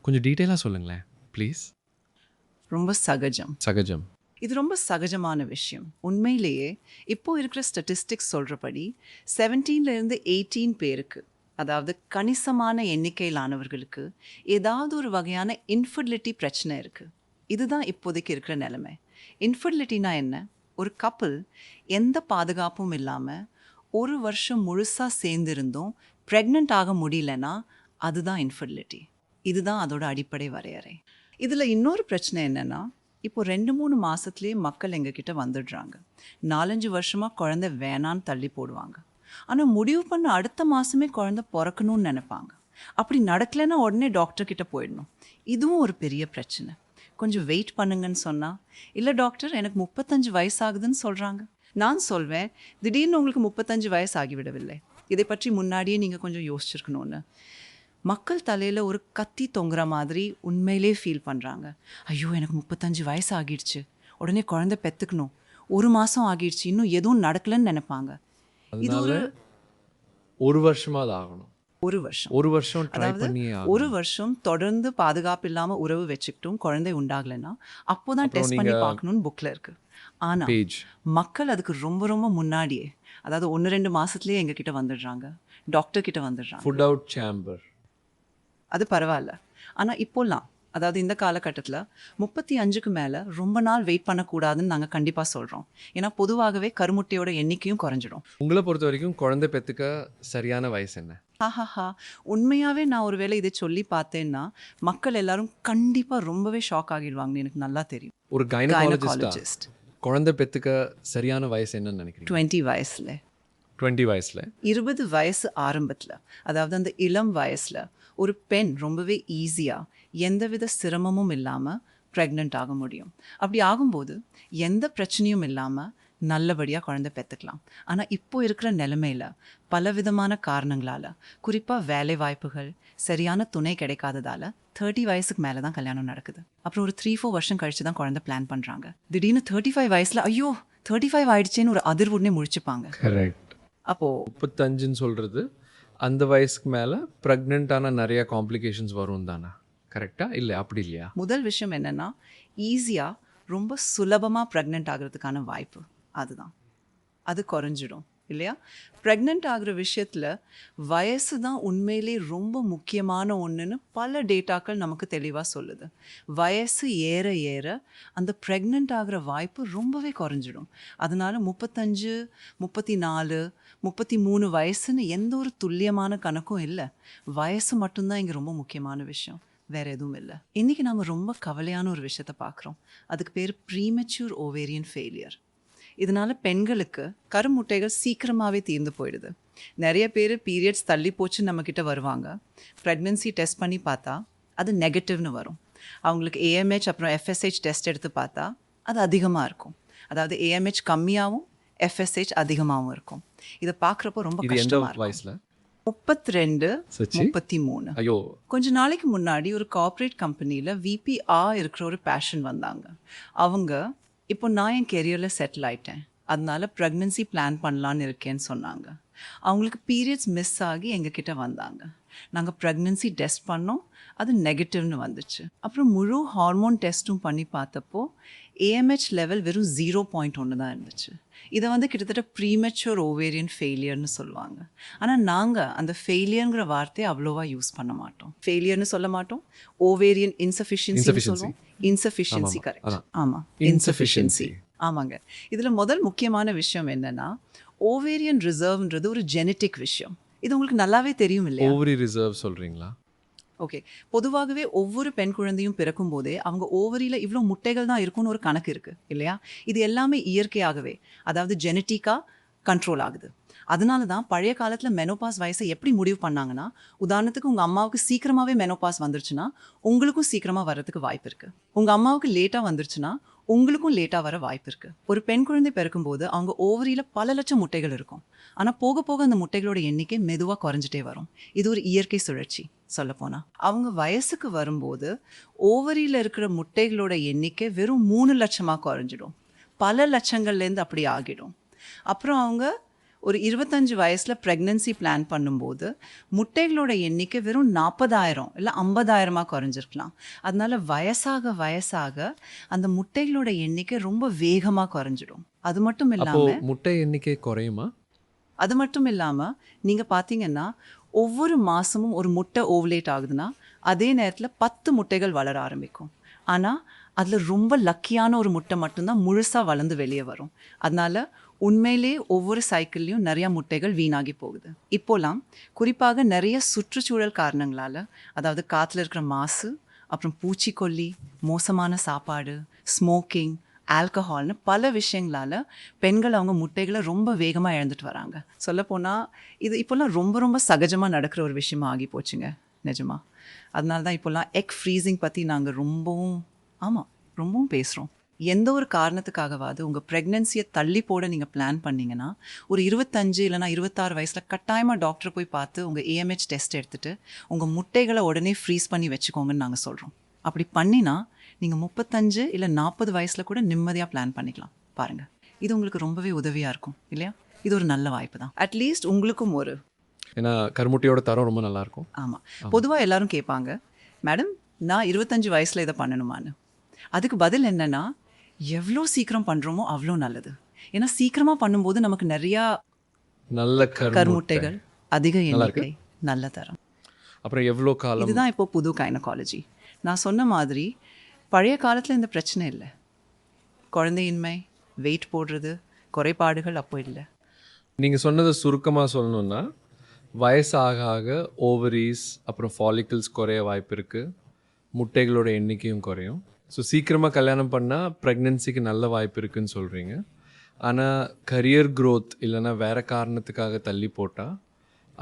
கொஞ்சம் டீட்டெயிலாக சொல்லுங்களேன் ப்ளீஸ். ரொம்ப சகஜம். சகஜம். இது ரொம்ப சகஜமான விஷயம். உண்மையிலேயே இப்போ இருக்கிற ஸ்டட்டிஸ்டிக்ஸ் சொல்கிறபடி 17லேருந்து 18 பேருக்கு, அதாவது கணிசமான எண்ணிக்கையிலானவர்களுக்கு ஏதாவது ஒரு வகையான இன்ஃபர்டிலிட்டி பிரச்சனை இருக்குது. இதுதான் இப்போதைக்கு இருக்கிற நிலைமை. இன்ஃபர்டிலிட்டினா என்ன? ஒரு கப்பல் எந்த பாதுகாப்பும் இல்லாமல் 1 வருஷம் முழுசாக சேர்ந்திருந்தும் ப்ரெக்னென்ட் ஆக முடியலன்னா அதுதான் இன்ஃபர்டிலிட்டி. இதுதான் அதோட அடிப்படை வரையறை. இதில் இன்னொரு பிரச்சனை என்னென்னா, இப்போ 2-3 மாதத்துலேயே மக்கள் எங்ககிட்ட வந்துடுறாங்க. 4-5 வருஷமாக குழந்தை வேணான்னு தள்ளி போடுவாங்க. ஆனால் முடிவு பண்ண அடுத்த மாதமே குழந்தை பிறக்கணும்னு நினைப்பாங்க. அப்படி நடக்கலைன்னா உடனே டாக்டர்கிட்ட போயிடணும். இதுவும் ஒரு பெரிய பிரச்சனை. கொஞ்சம் வெயிட் பண்ணுங்கன்னு சொன்னால், இல்லை டாக்டர் எனக்கு 35 வயசு ஆகுதுன்னு சொல்கிறாங்க. நான் சொல்வேன், திடீர்னு உங்களுக்கு 35 வயசு ஆகிவிடவில்லை. இதை பற்றி முன்னாடியே நீங்கள் கொஞ்சம் யோசிச்சிருக்கணும்னு. மக்கள் தலையில் ஒரு கத்தி தொங்குற மாதிரி உண்மையிலே ஃபீல் பண்ணுறாங்க. ஐயோ எனக்கு 35 வயசு ஆகிடுச்சு, உடனே குழந்தை பெற்றுக்கணும், 1 மாதம் ஆகிடுச்சு, இன்னும் எதுவும் நடக்கலைன்னு நினைப்பாங்க. இது அதனால 1 வருஷமா அது ஆகணும். 1 வருஷம் 1 வருஷம் ட்ரை அதாவது பண்ணியே 1 ஆகணும். வருஷம் தொடர்ந்து பாதுகாப்பு இல்லாமல் உறவு வச்சுக்கிட்டும் குழந்தை உண்டாகலைன்னா அப்போ தான் அப்புறம் டெஸ்ட் பண்ணி நீங்க பார்க்கணுன்னு புக்கில் இருக்குது. ஆனால் பேஜ் மக்கள் அதுக்கு ரொம்ப ரொம்ப முன்னாடியே, அதாவது 1-2 மாதத்துலேயே எங்ககிட்ட வந்துடுறாங்க, டாக்டர் கிட்ட வந்துடுறாங்க. Food out chamber. அது பரவாயில்ல. ஆனால் இப்போல்லாம், அதாவது இந்த காலகட்டத்தில் 35க்கு மேலே ரொம்ப நாள் வெயிட் பண்ணக்கூடாதுன்னு நாங்கள் கண்டிப்பாக சொல்கிறோம். ஏன்னா பொதுவாகவே கருமுட்டையோட எண்ணிக்கையும் குறைஞ்சிடும். உங்களை பொறுத்த வரைக்கும் குழந்தை பெற்றுக்க சரியான வயசு என்ன? ஹாஹாஹா, உண்மையாகவே நான் ஒருவேளை இதை சொல்லி பார்த்தேன்னா மக்கள் எல்லாரும் கண்டிப்பாக ரொம்பவே ஷாக் ஆகிடுவாங்கன்னு எனக்கு நல்லா தெரியும். ஒரு கைனகாலஜிஸ்டா கைனகாலஜிஸ்ட் குழந்தை பெற்றுக்க சரியான வயசு என்னன்னு நினைக்கிறீங்க? 20 வயசில் 20 வயசுல 20 வயசு ஆரம்பத்தில், அதாவது அந்த இளம் வயசில் ஒரு பெண் ரொம்பவே ஈஸியாக எந்தவித சிரமமும் இல்லாமல் ப்ரெக்னென்ட் ஆக முடியும். அப்படி ஆகும்போது எந்த பிரச்சனையும் இல்லாமல் நல்லபடியாக குழந்தை பெற்றுக்கலாம். ஆனால் இப்போ இருக்கிற நிலைமையில் பலவிதமான காரணங்களால், குறிப்பாக வேலை வாய்ப்புகள், சரியான துணை கிடைக்காததால் 30 வயசுக்கு மேலே தான் கல்யாணம் நடக்குது. அப்புறம் ஒரு 3-4 வருஷம் கழிச்சு தான் குழந்தை பிளான் பண்ணுறாங்க. திடீர்னு 35 வயசில் ஐயோ 35 ஆயிடுச்சேன்னு ஒரு அதிர்வுடனே முழிச்சுப்பாங்க. கரெக்ட். அப்போது 35ன்னு சொல்கிறது அந்த வயசுக்கு மேலே ப்ரெக்னென்ட்டான நிறைய காம்ப்ளிகேஷன்ஸ் வரும் தானே? கரெக்டாக இல்லை அப்படி இல்லையா? முதல் விஷயம் என்னென்னா, ஈஸியாக ரொம்ப சுலபமாக ப்ரெக்னென்ட் ஆகிறதுக்கான வாய்ப்பு அதுதான், அது குறைஞ்சிடும் இல்லையா? ப்ரெக்னென்ட் ஆகிற விஷயத்தில் வயசு தான் உண்மையிலே ரொம்ப முக்கியமான ஒன்றுன்னு பல டேட்டாக்கள் நமக்கு தெளிவாக சொல்லுது. வயசு ஏற ஏற அந்த ப்ரெக்னென்ட் ஆகிற வாய்ப்பு ரொம்பவே குறைஞ்சிடும். அதனால் 35, 34, 33 வயசுன்னு எந்த ஒரு துல்லியமான கணக்கும் இல்லை. வயசு மட்டும்தான் இங்கே ரொம்ப முக்கியமான விஷயம், வேறு எதுவும் இல்லை. இன்றைக்கி நம்ம ரொம்ப கவலையான ஒரு விஷயத்தை பார்க்குறோம். அதுக்கு பேர் ப்ரீமெச்சூர் ஓவேரியன் ஃபெயிலியர். இதனால் பெண்களுக்கு கருமுட்டைகள் சீக்கிரமாகவே தீர்ந்து போயிடுது. நிறைய பேர் பீரியட்ஸ் தள்ளி போச்சுன்னு நம்மக்கிட்ட வருவாங்க. ப்ரெக்னென்சி டெஸ்ட் பண்ணி பார்த்தா அது நெகட்டிவ்னு வரும். அவங்களுக்கு ஏஎம்ஹெச் அப்புறம் எஃப்எஸ்ஹெச் டெஸ்ட் எடுத்து பார்த்தா அது அதிகமாக இருக்கும். அதாவது ஏஎம்ஹெச் கம்மியாகவும் எஃப்எஸ்ஹெச் அதிகமாகவும் இருக்கும். இதை பார்க்குறப்போ ரொம்ப இது எந்த கஷ்டமாக இருக்கும். வயசில்? 32, சச்சி? 33. ஐயோ கொஞ்ச நாளைக்கு முன்னாடி ஒரு கார்ப்பரேட் கம்பெனியில் விபிஆ இருக்கிற ஒரு பேஷன் வந்தாங்க. அவங்க இப்போ நான் என் கெரியரில் செட்டில் ஆகிட்டேன், அதனால ப்ரெக்னென்சி பிளான் பண்ணலான்னு இருக்கேன்னு சொன்னாங்க. அவங்களுக்கு பீரியட்ஸ் மிஸ் ஆகி எங்ககிட்ட வந்தாங்க. நாங்கள் ப்ரெக்னென்சி டெஸ்ட் பண்ணோம், அது நெகட்டிவ்னு வந்துச்சு. அப்புறம் முழு ஹார்மோன் டெஸ்ட்டும் பண்ணி பார்த்தப்போ ஏஎம்ஹெச் லெவல் வெறும் 0.1 தான் இருந்துச்சு. இதை வந்து கிட்டத்தட்ட ப்ரீமெச்சூர் ஓவேரியன் ஃபெயிலியர்னு சொல்லுவாங்க. ஆனால் நாங்கள் அந்த ஃபெயிலியருங்கிற வார்த்தையை அவ்வளோவா யூஸ் பண்ண மாட்டோம். ஃபெயிலியர்னு சொல்ல மாட்டோம், ஓவேரியன் இன்சஃபிஷியன்சி சொல்லுவோம். Insufficiency, correct. ஆமாம், இன்சஃபிஷியன்சி. ஆமாங்க. இதில் முதல் முக்கியமான விஷயம் என்னென்னா, ஓவேரியன் ரிசர்வ்ன்றது ஒரு ஜெனட்டிக் விஷயம். இது உங்களுக்கு நல்லாவே தெரியும் இல்லையா? ஓவரி ரிசர்வ் சொல்கிறீங்களா? ஓகே, பொதுவாகவே ஒவ்வொரு பெண் குழந்தையும் பிறக்கும் போதே அவங்க ஓவரியில் இவ்வளோ முட்டைகள் தான் இருக்கும்னு ஒரு கணக்கு இருக்குது இல்லையா? இது எல்லாமே இயற்கையாகவே, அதாவது ஜெனட்டிக்காக கண்ட்ரோல் ஆகுது. அதனால தான் பழைய காலத்தில் மெனோபாஸ் வயசை எப்படி முடிவு பண்ணாங்கன்னா, உதாரணத்துக்கு உங்கள் அம்மாவுக்கு சீக்கிரமாகவே மெனோபாஸ் வந்துருச்சுன்னா உங்களுக்கும் சீக்கிரமாக வர்றதுக்கு வாய்ப்பு இருக்குது. உங்கள் அம்மாவுக்கு லேட்டாக வந்துருச்சுன்னா உங்களுக்கும் லேட்டாக வர வாய்ப்பு இருக்குது. ஒரு பெண் குழந்தை பிறக்கும்போது அவங்க ஓவரியில் பல லட்சம் முட்டைகள் இருக்கும். ஆனால் போக போக அந்த முட்டைகளோட எண்ணிக்கை மெதுவாக குறைஞ்சிட்டே வரும். இது ஒரு இயற்கை சுழற்சி சொல்லப்போனால். அவங்க வயசுக்கு வரும்போது ஓவரியில் இருக்கிற முட்டைகளோட எண்ணிக்கை வெறும் 3 லட்சமாக குறைஞ்சிடும். பல லட்சங்கள்லேருந்து அப்படி ஆகிடும். அப்புறம் அவங்க ஒரு 25 வயசில் ப்ரெக்னன்சி பிளான் பண்ணும்போது முட்டைகளோட எண்ணிக்கை வெறும் 40,000 இல்லை 50,000 குறைஞ்சிருக்கலாம். அதனால வயசாக அந்த முட்டைகளோட எண்ணிக்கை ரொம்ப வேகமாக குறைஞ்சிடும். அது மட்டும் அப்போ இல்லாமல் முட்டை எண்ணிக்கை குறையுமா? அது மட்டும் இல்லாமல் நீங்கள் பார்த்தீங்கன்னா ஒவ்வொரு மாதமும் ஒரு முட்டை ஓவலேட் ஆகுதுன்னா அதே நேரத்தில் 10 முட்டைகள் வளர ஆரம்பிக்கும். ஆனால் அதில் ரொம்ப லக்கியான ஒரு முட்டை மட்டும்தான் முழுசாக வளர்ந்து வெளியே வரும். அதனால் உண்மையிலே ஒவ்வொரு சைக்கிள்லையும் நிறையா முட்டைகள் வீணாகி போகுது. இப்போலாம் குறிப்பாக நிறைய சுற்றுச்சூழல் காரணங்களால், அதாவது காற்றுல இருக்கிற மாசு, அப்புறம் பூச்சிக்கொல்லி, மோசமான சாப்பாடு, ஸ்மோக்கிங், ஆல்கஹால்னு பல விஷயங்களால் பெண்கள் அவங்க முட்டைகளை ரொம்ப வேகமாக இழந்துட்டு வராங்க. சொல்லப்போனால் இது இப்போல்லாம் ரொம்ப ரொம்ப சகஜமாக நடக்கிற ஒரு விஷயமா ஆகி போச்சுங்க, நிஜமா. அதனால தான் இப்போல்லாம் எக் ஃப்ரீசிங் பற்றி நாங்கள் ரொம்பவும் பேசுகிறோம். எந்த ஒரு காரணத்துக்காகவாது உங்கள் ப்ரெக்னென்சியை தள்ளி போட நீங்கள் பிளான் பண்ணிங்கன்னா ஒரு 25 இல்லைனா 26 வயசில் கட்டாயமாக டாக்டரை போய் பார்த்து உங்கள் ஏஎம்ஹெச் டெஸ்ட் எடுத்துகிட்டு உங்கள் முட்டைகளை உடனே ஃப்ரீஸ் பண்ணி வச்சுக்கோங்கன்னு நாங்கள் சொல்கிறோம். அப்படி பண்ணினா நீங்கள் 35 இல்லை 40 வயசில் கூட நிம்மதியாக பிளான் பண்ணிக்கலாம். பாருங்கள், இது உங்களுக்கு ரொம்பவே உதவியாக இருக்கும் இல்லையா? இது ஒரு நல்ல வாய்ப்பு தான். அட்லீஸ்ட் உங்களுக்கும் ஒரு ஏன்னா கருமுட்டையோட தரம் ரொம்ப நல்லாயிருக்கும். ஆமாம். பொதுவாக எல்லாரும் கேட்பாங்க, மேடம் நான் 25 வயசில் இதை பண்ணணுமான்னு. அதுக்கு பதில் என்னென்னா, எவ்வளோ சீக்கிரம் பண்ணுறோமோ அவ்வளோ நல்லது. ஏன்னா சீக்கிரமாக பண்ணும்போது நமக்கு நிறையா நல்ல கருமுட்டைகள், அதிக எண்ணிக்கை, நல்ல தரம். அப்புறம் எவ்வளோ காலம்? இதுதான் இப்போ புது கைனகாலஜி. நான் சொன்ன மாதிரி பழைய காலத்தில் இந்த பிரச்சனை இல்லை. குழந்தையின்மை, வெயிட் போடுறது, குறைபாடுகள் அப்போ இல்லை. நீங்கள் சொன்னதை சுருக்கமாக சொல்லணுன்னா, வயசாக ஆக ஓவரீஸ் அப்புறம் ஃபாலிக்கிள்ஸ் குறைய வாய்ப்பு இருக்குது, முட்டைகளோட எண்ணிக்கையும் குறையும். ஸோ சீக்கிரமாக கல்யாணம் பண்ணால் ப்ரெக்னென்சிக்கு நல்ல வாய்ப்பு இருக்குதுன்னு சொல்கிறீங்க. ஆனால் கரியர் க்ரோத் இல்லைன்னா வேறு காரணத்துக்காக தள்ளி போட்டால்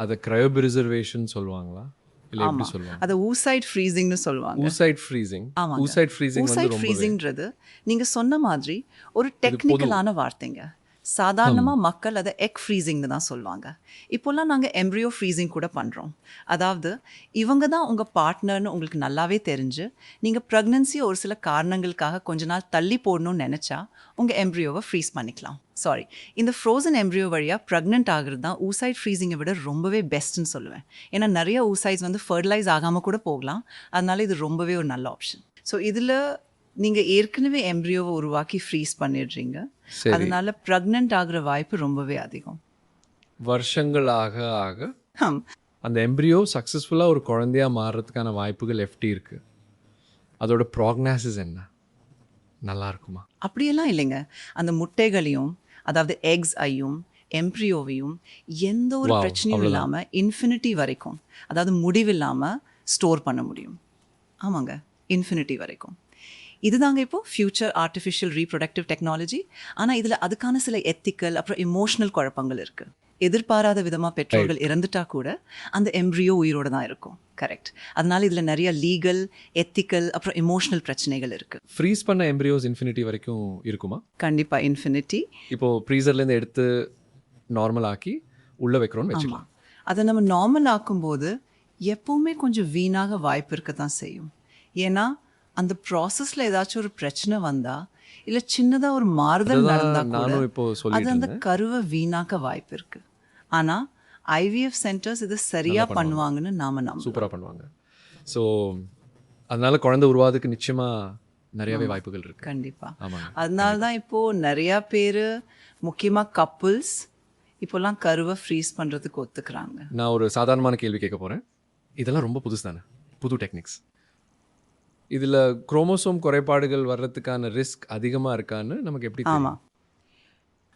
அதை க்ரையோபிரிசர்வேஷன் சொல்லுவாங்களா, இல்லை எப்படி சொல்லுவாங்க? அது ஊசைட் ஃப்ரீசிங்னு சொல்லுவாங்க. Oocyte freezing. ஆமாம். ஊசைட் ஃப்ரீசிங் வந்து ரொம்ப ஃப்ரீசிங்கிறது நீங்கள் சொன்ன மாதிரி ஒரு டெக்னிக்கலான வார்த்தைங்க. சாதாரணமாக மக்கள் அதை எக் ஃப்ரீசிங்னு தான் சொல்லுவாங்க. இப்போல்லாம் நாங்கள் எம்ப்ரியோ ஃப்ரீசிங் கூட பண்ணுறோம். அதாவது இவங்க தான் உங்கள் பார்ட்னர்னு உங்களுக்கு நல்லாவே தெரிஞ்சு நீங்கள் ப்ரெக்னன்சியை ஒரு சில காரணங்களுக்காக கொஞ்ச நாள் தள்ளி போடணும்னு நினச்சா உங்கள் எம்ப்ரியோவை ஃப்ரீஸ் பண்ணிக்கலாம். இந்த ஃப்ரோசன் எம்ப்ரியோ வழியாக ப்ரெக்னென்ட் ஆகிறது தான் ஊசைட் ஃப்ரீசிங்கை விட ரொம்பவே பெஸ்ட்டுன்னு சொல்லுவேன். ஏன்னா நிறைய ஊசைட்ஸ் வந்து ஃபர்டிலைஸ் ஆகாமல் கூட போகலாம். அதனால இது ரொம்பவே ஒரு நல்ல ஆப்ஷன். ஸோ இதில் நீங்கள் ஏற்கனவே எம்ப்ரியோவை உருவாக்கி ஃப்ரீஸ் பண்ணிடுறீங்க. அதனால ப்ரெக்னென்ட் ஆகிற வாய்ப்பு ரொம்பவே அதிகம். வருஷங்கள் ஆக ஆக அந்த எம்ப்ரியோ சக்ஸஸ்ஃபுல்லாக ஒரு குழந்தையாக மாறுறதுக்கான வாய்ப்புகள் எப்படி இருக்குது? அதோட ப்ராக்னாசிஸ் என்ன? நல்லா இருக்குமா? அப்படியெல்லாம் இல்லைங்க. அந்த முட்டைகளையும், அதாவது எக்ஸ் ஐயும் எம்ப்ரியோவையும் எந்த ஒரு பிரச்சனையும் இல்லாமல் இன்ஃபினிட்டி வரைக்கும், அதாவது முடிவில்லாமல் ஸ்டோர் பண்ண முடியும். ஆமாங்க, இன்ஃபினிட்டி வரைக்கும். இதுதாங்க இப்போது ஃப்யூச்சர் ஆர்டிஃபிஷியல் ரீப்ரொடக்டிவ் டெக்னாலஜி. ஆனால் இதில் அதுக்கான சில எத்திக்கல் அப்புறம் இமோஷனல் குழப்பங்கள் இருக்குது. எதிர்பாராத விதமாக பெற்றோர்கள் இறந்துட்டா கூட அந்த எம்ப்ரியோ உயிரோடு தான் இருக்கும். கரெக்ட். அதனால இதில் நிறைய லீகல், எத்திக்கல் அப்புறம் இமோஷனல் பிரச்சனைகள் இருக்குது. ஃப்ரீஸ் பண்ண எம்ப்ரியோஸ் இன்ஃபினிட்டி வரைக்கும் இருக்குமா? கண்டிப்பாக இன்ஃபினிட்டி. இப்போது ஃப்ரீசர்லேருந்து எடுத்து நார்மல் ஆக்கி உள்ளே வைக்கிறோன்னு வச்சுக்கலாம். அதை நம்ம நார்மல் ஆக்கும்போது எப்போவுமே கொஞ்சம் வீணாக வாய்ப்பு இருக்க தான் செய்யும். ஏன்னா அந்த ப்ராசஸில் ஏதாச்சும் ஒரு பிரச்சனை வந்தால் இல்லை சின்னதாக ஒரு மாறுதல் நடந்தால் கூட அது அந்த கருவை வீணாக்க வாய்ப்பு இருக்குது. ஆனால் ஐவிஎஃப் சென்டர்ஸ் இது சரியாக பண்ணுவாங்கன்னு நாம் நம்புறோம். சூப்பராக பண்ணுவாங்க. ஸோ அதனால குழந்தை உருவாதுக்கு நிச்சயமாக நிறையாவே வாய்ப்புகள் இருக்குது. கண்டிப்பாக. அதனால தான் இப்போது நிறையா பேர், முக்கியமாக கப்புள்ஸ், இப்போல்லாம் கருவை ஃப்ரீஸ் பண்ணுறதுக்கு ஒத்துக்கிறாங்க. நான் ஒரு சாதாரணமான கேள்வி கேட்க போகிறேன். இதெல்லாம் ரொம்ப புதுசு தானே, புது டெக்னிக்ஸ். இதில் குரோமோசோம் குறைபாடுகள் வர்றதுக்கான ரிஸ்க் அதிகமாக இருக்கான்னு நமக்கு எப்படி?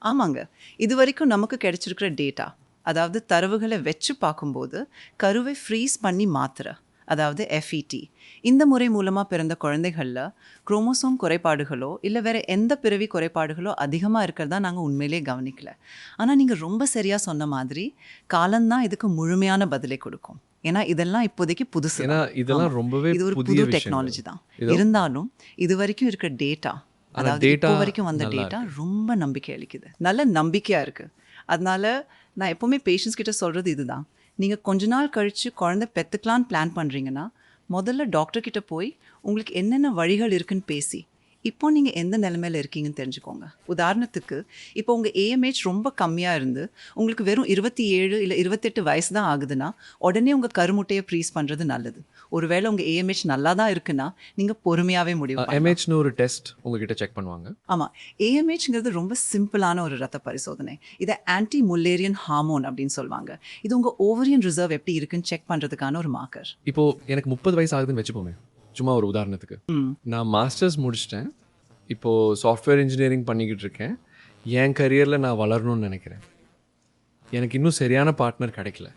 ஆமாங்க. இது வரைக்கும் நமக்கு கிடைச்சிருக்கிற டேட்டா, அதாவது தரவுகளை வச்சு பார்க்கும்போது கருவை ஃப்ரீஸ் பண்ணி மாத்திர, அதாவது எஃப்இடி, இந்த முறை மூலமாக பிறந்த குழந்தைகளில் குரோமோசோம் குறைபாடுகளோ இல்லை வேறு எந்த பிறவி குறைபாடுகளோ அதிகமாக இருக்கிறதா நாங்கள் உண்மையிலே கவனிக்கல. ஆனால் நீங்கள் ரொம்ப சரியாக சொன்ன மாதிரி காலம்தான் இதுக்கு முழுமையான பதிலை கொடுக்கும். ஏன்னா இதெல்லாம் இப்போதைக்கு புதுசு. இதெல்லாம் ரொம்பவே இது ஒரு புது டெக்னாலஜி தான். இருந்தாலும் இது வரைக்கும் இருக்கிற டேட்டா, அதாவது இப்போ வரைக்கும் வந்த டேட்டா ரொம்ப நம்பிக்கை அளிக்குது, நல்ல நம்பிக்கையாக இருக்குது. அதனால நான் எப்போவுமே பேஷண்ட்ஸ் கிட்ட சொல்கிறது இதுதான். நீங்கள் கொஞ்ச நாள் கழித்து குழந்தை பெற்றுக்கலான்னு பிளான் பண்ணுறீங்கன்னா முதல்ல டாக்டர்கிட்ட போய் உங்களுக்கு என்னென்ன வழிகள் இருக்குன்னு பேசி இப்போ நீங்கள் எந்த நிலைமையில் இருக்கீங்கன்னு தெரிஞ்சுக்கோங்க. உதாரணத்துக்கு இப்போ உங்கள் ஏஎம்ஹெச் ரொம்ப கம்மியாக இருந்து உங்களுக்கு வெறும் 27 இல்லை 28 வயசு தான் ஆகுதுன்னா உடனே உங்கள் கருமுட்டையை ப்ரீஸ் பண்ணுறது நல்லது. ஒருவேளை உங்கள் ஏஎம்ஹெச் நல்லா தான் இருக்குன்னா நீங்கள் பொறுமையாகவே முடிவு எம்ஹெச்னு ஒரு டெஸ்ட் உங்ககிட்ட செக் பண்ணுவாங்க. ஆமாம், ஏஎம்ஹெச்ங்கிறது ரொம்ப சிம்பிளான ஒரு ரத்த பரிசோதனை. இதை ஆன்டி முல்லேரியன் ஹார்மோன் அப்படின்னு சொல்லுவாங்க. இது உங்கள் ஓவரியன் ரிசர்வ் எப்படி இருக்குன்னு செக் பண்ணுறதுக்கான ஒரு மார்க்கர். இப்போது எனக்கு 30 வயசு ஆகுதுன்னு வச்சுப்போமே, சும்மா ஒரு உதாரணத்துக்கு. நான் மாஸ்டர்ஸ் முடிச்சிட்டேன், இப்போது சாஃப்ட்வேர் இன்ஜினியரிங் பண்ணிக்கிட்டு இருக்கேன். என் கரியரில் நான் வளரணும்னு நினைக்கிறேன். எனக்கு இன்னும் சரியான பார்ட்னர் கிடைக்கல.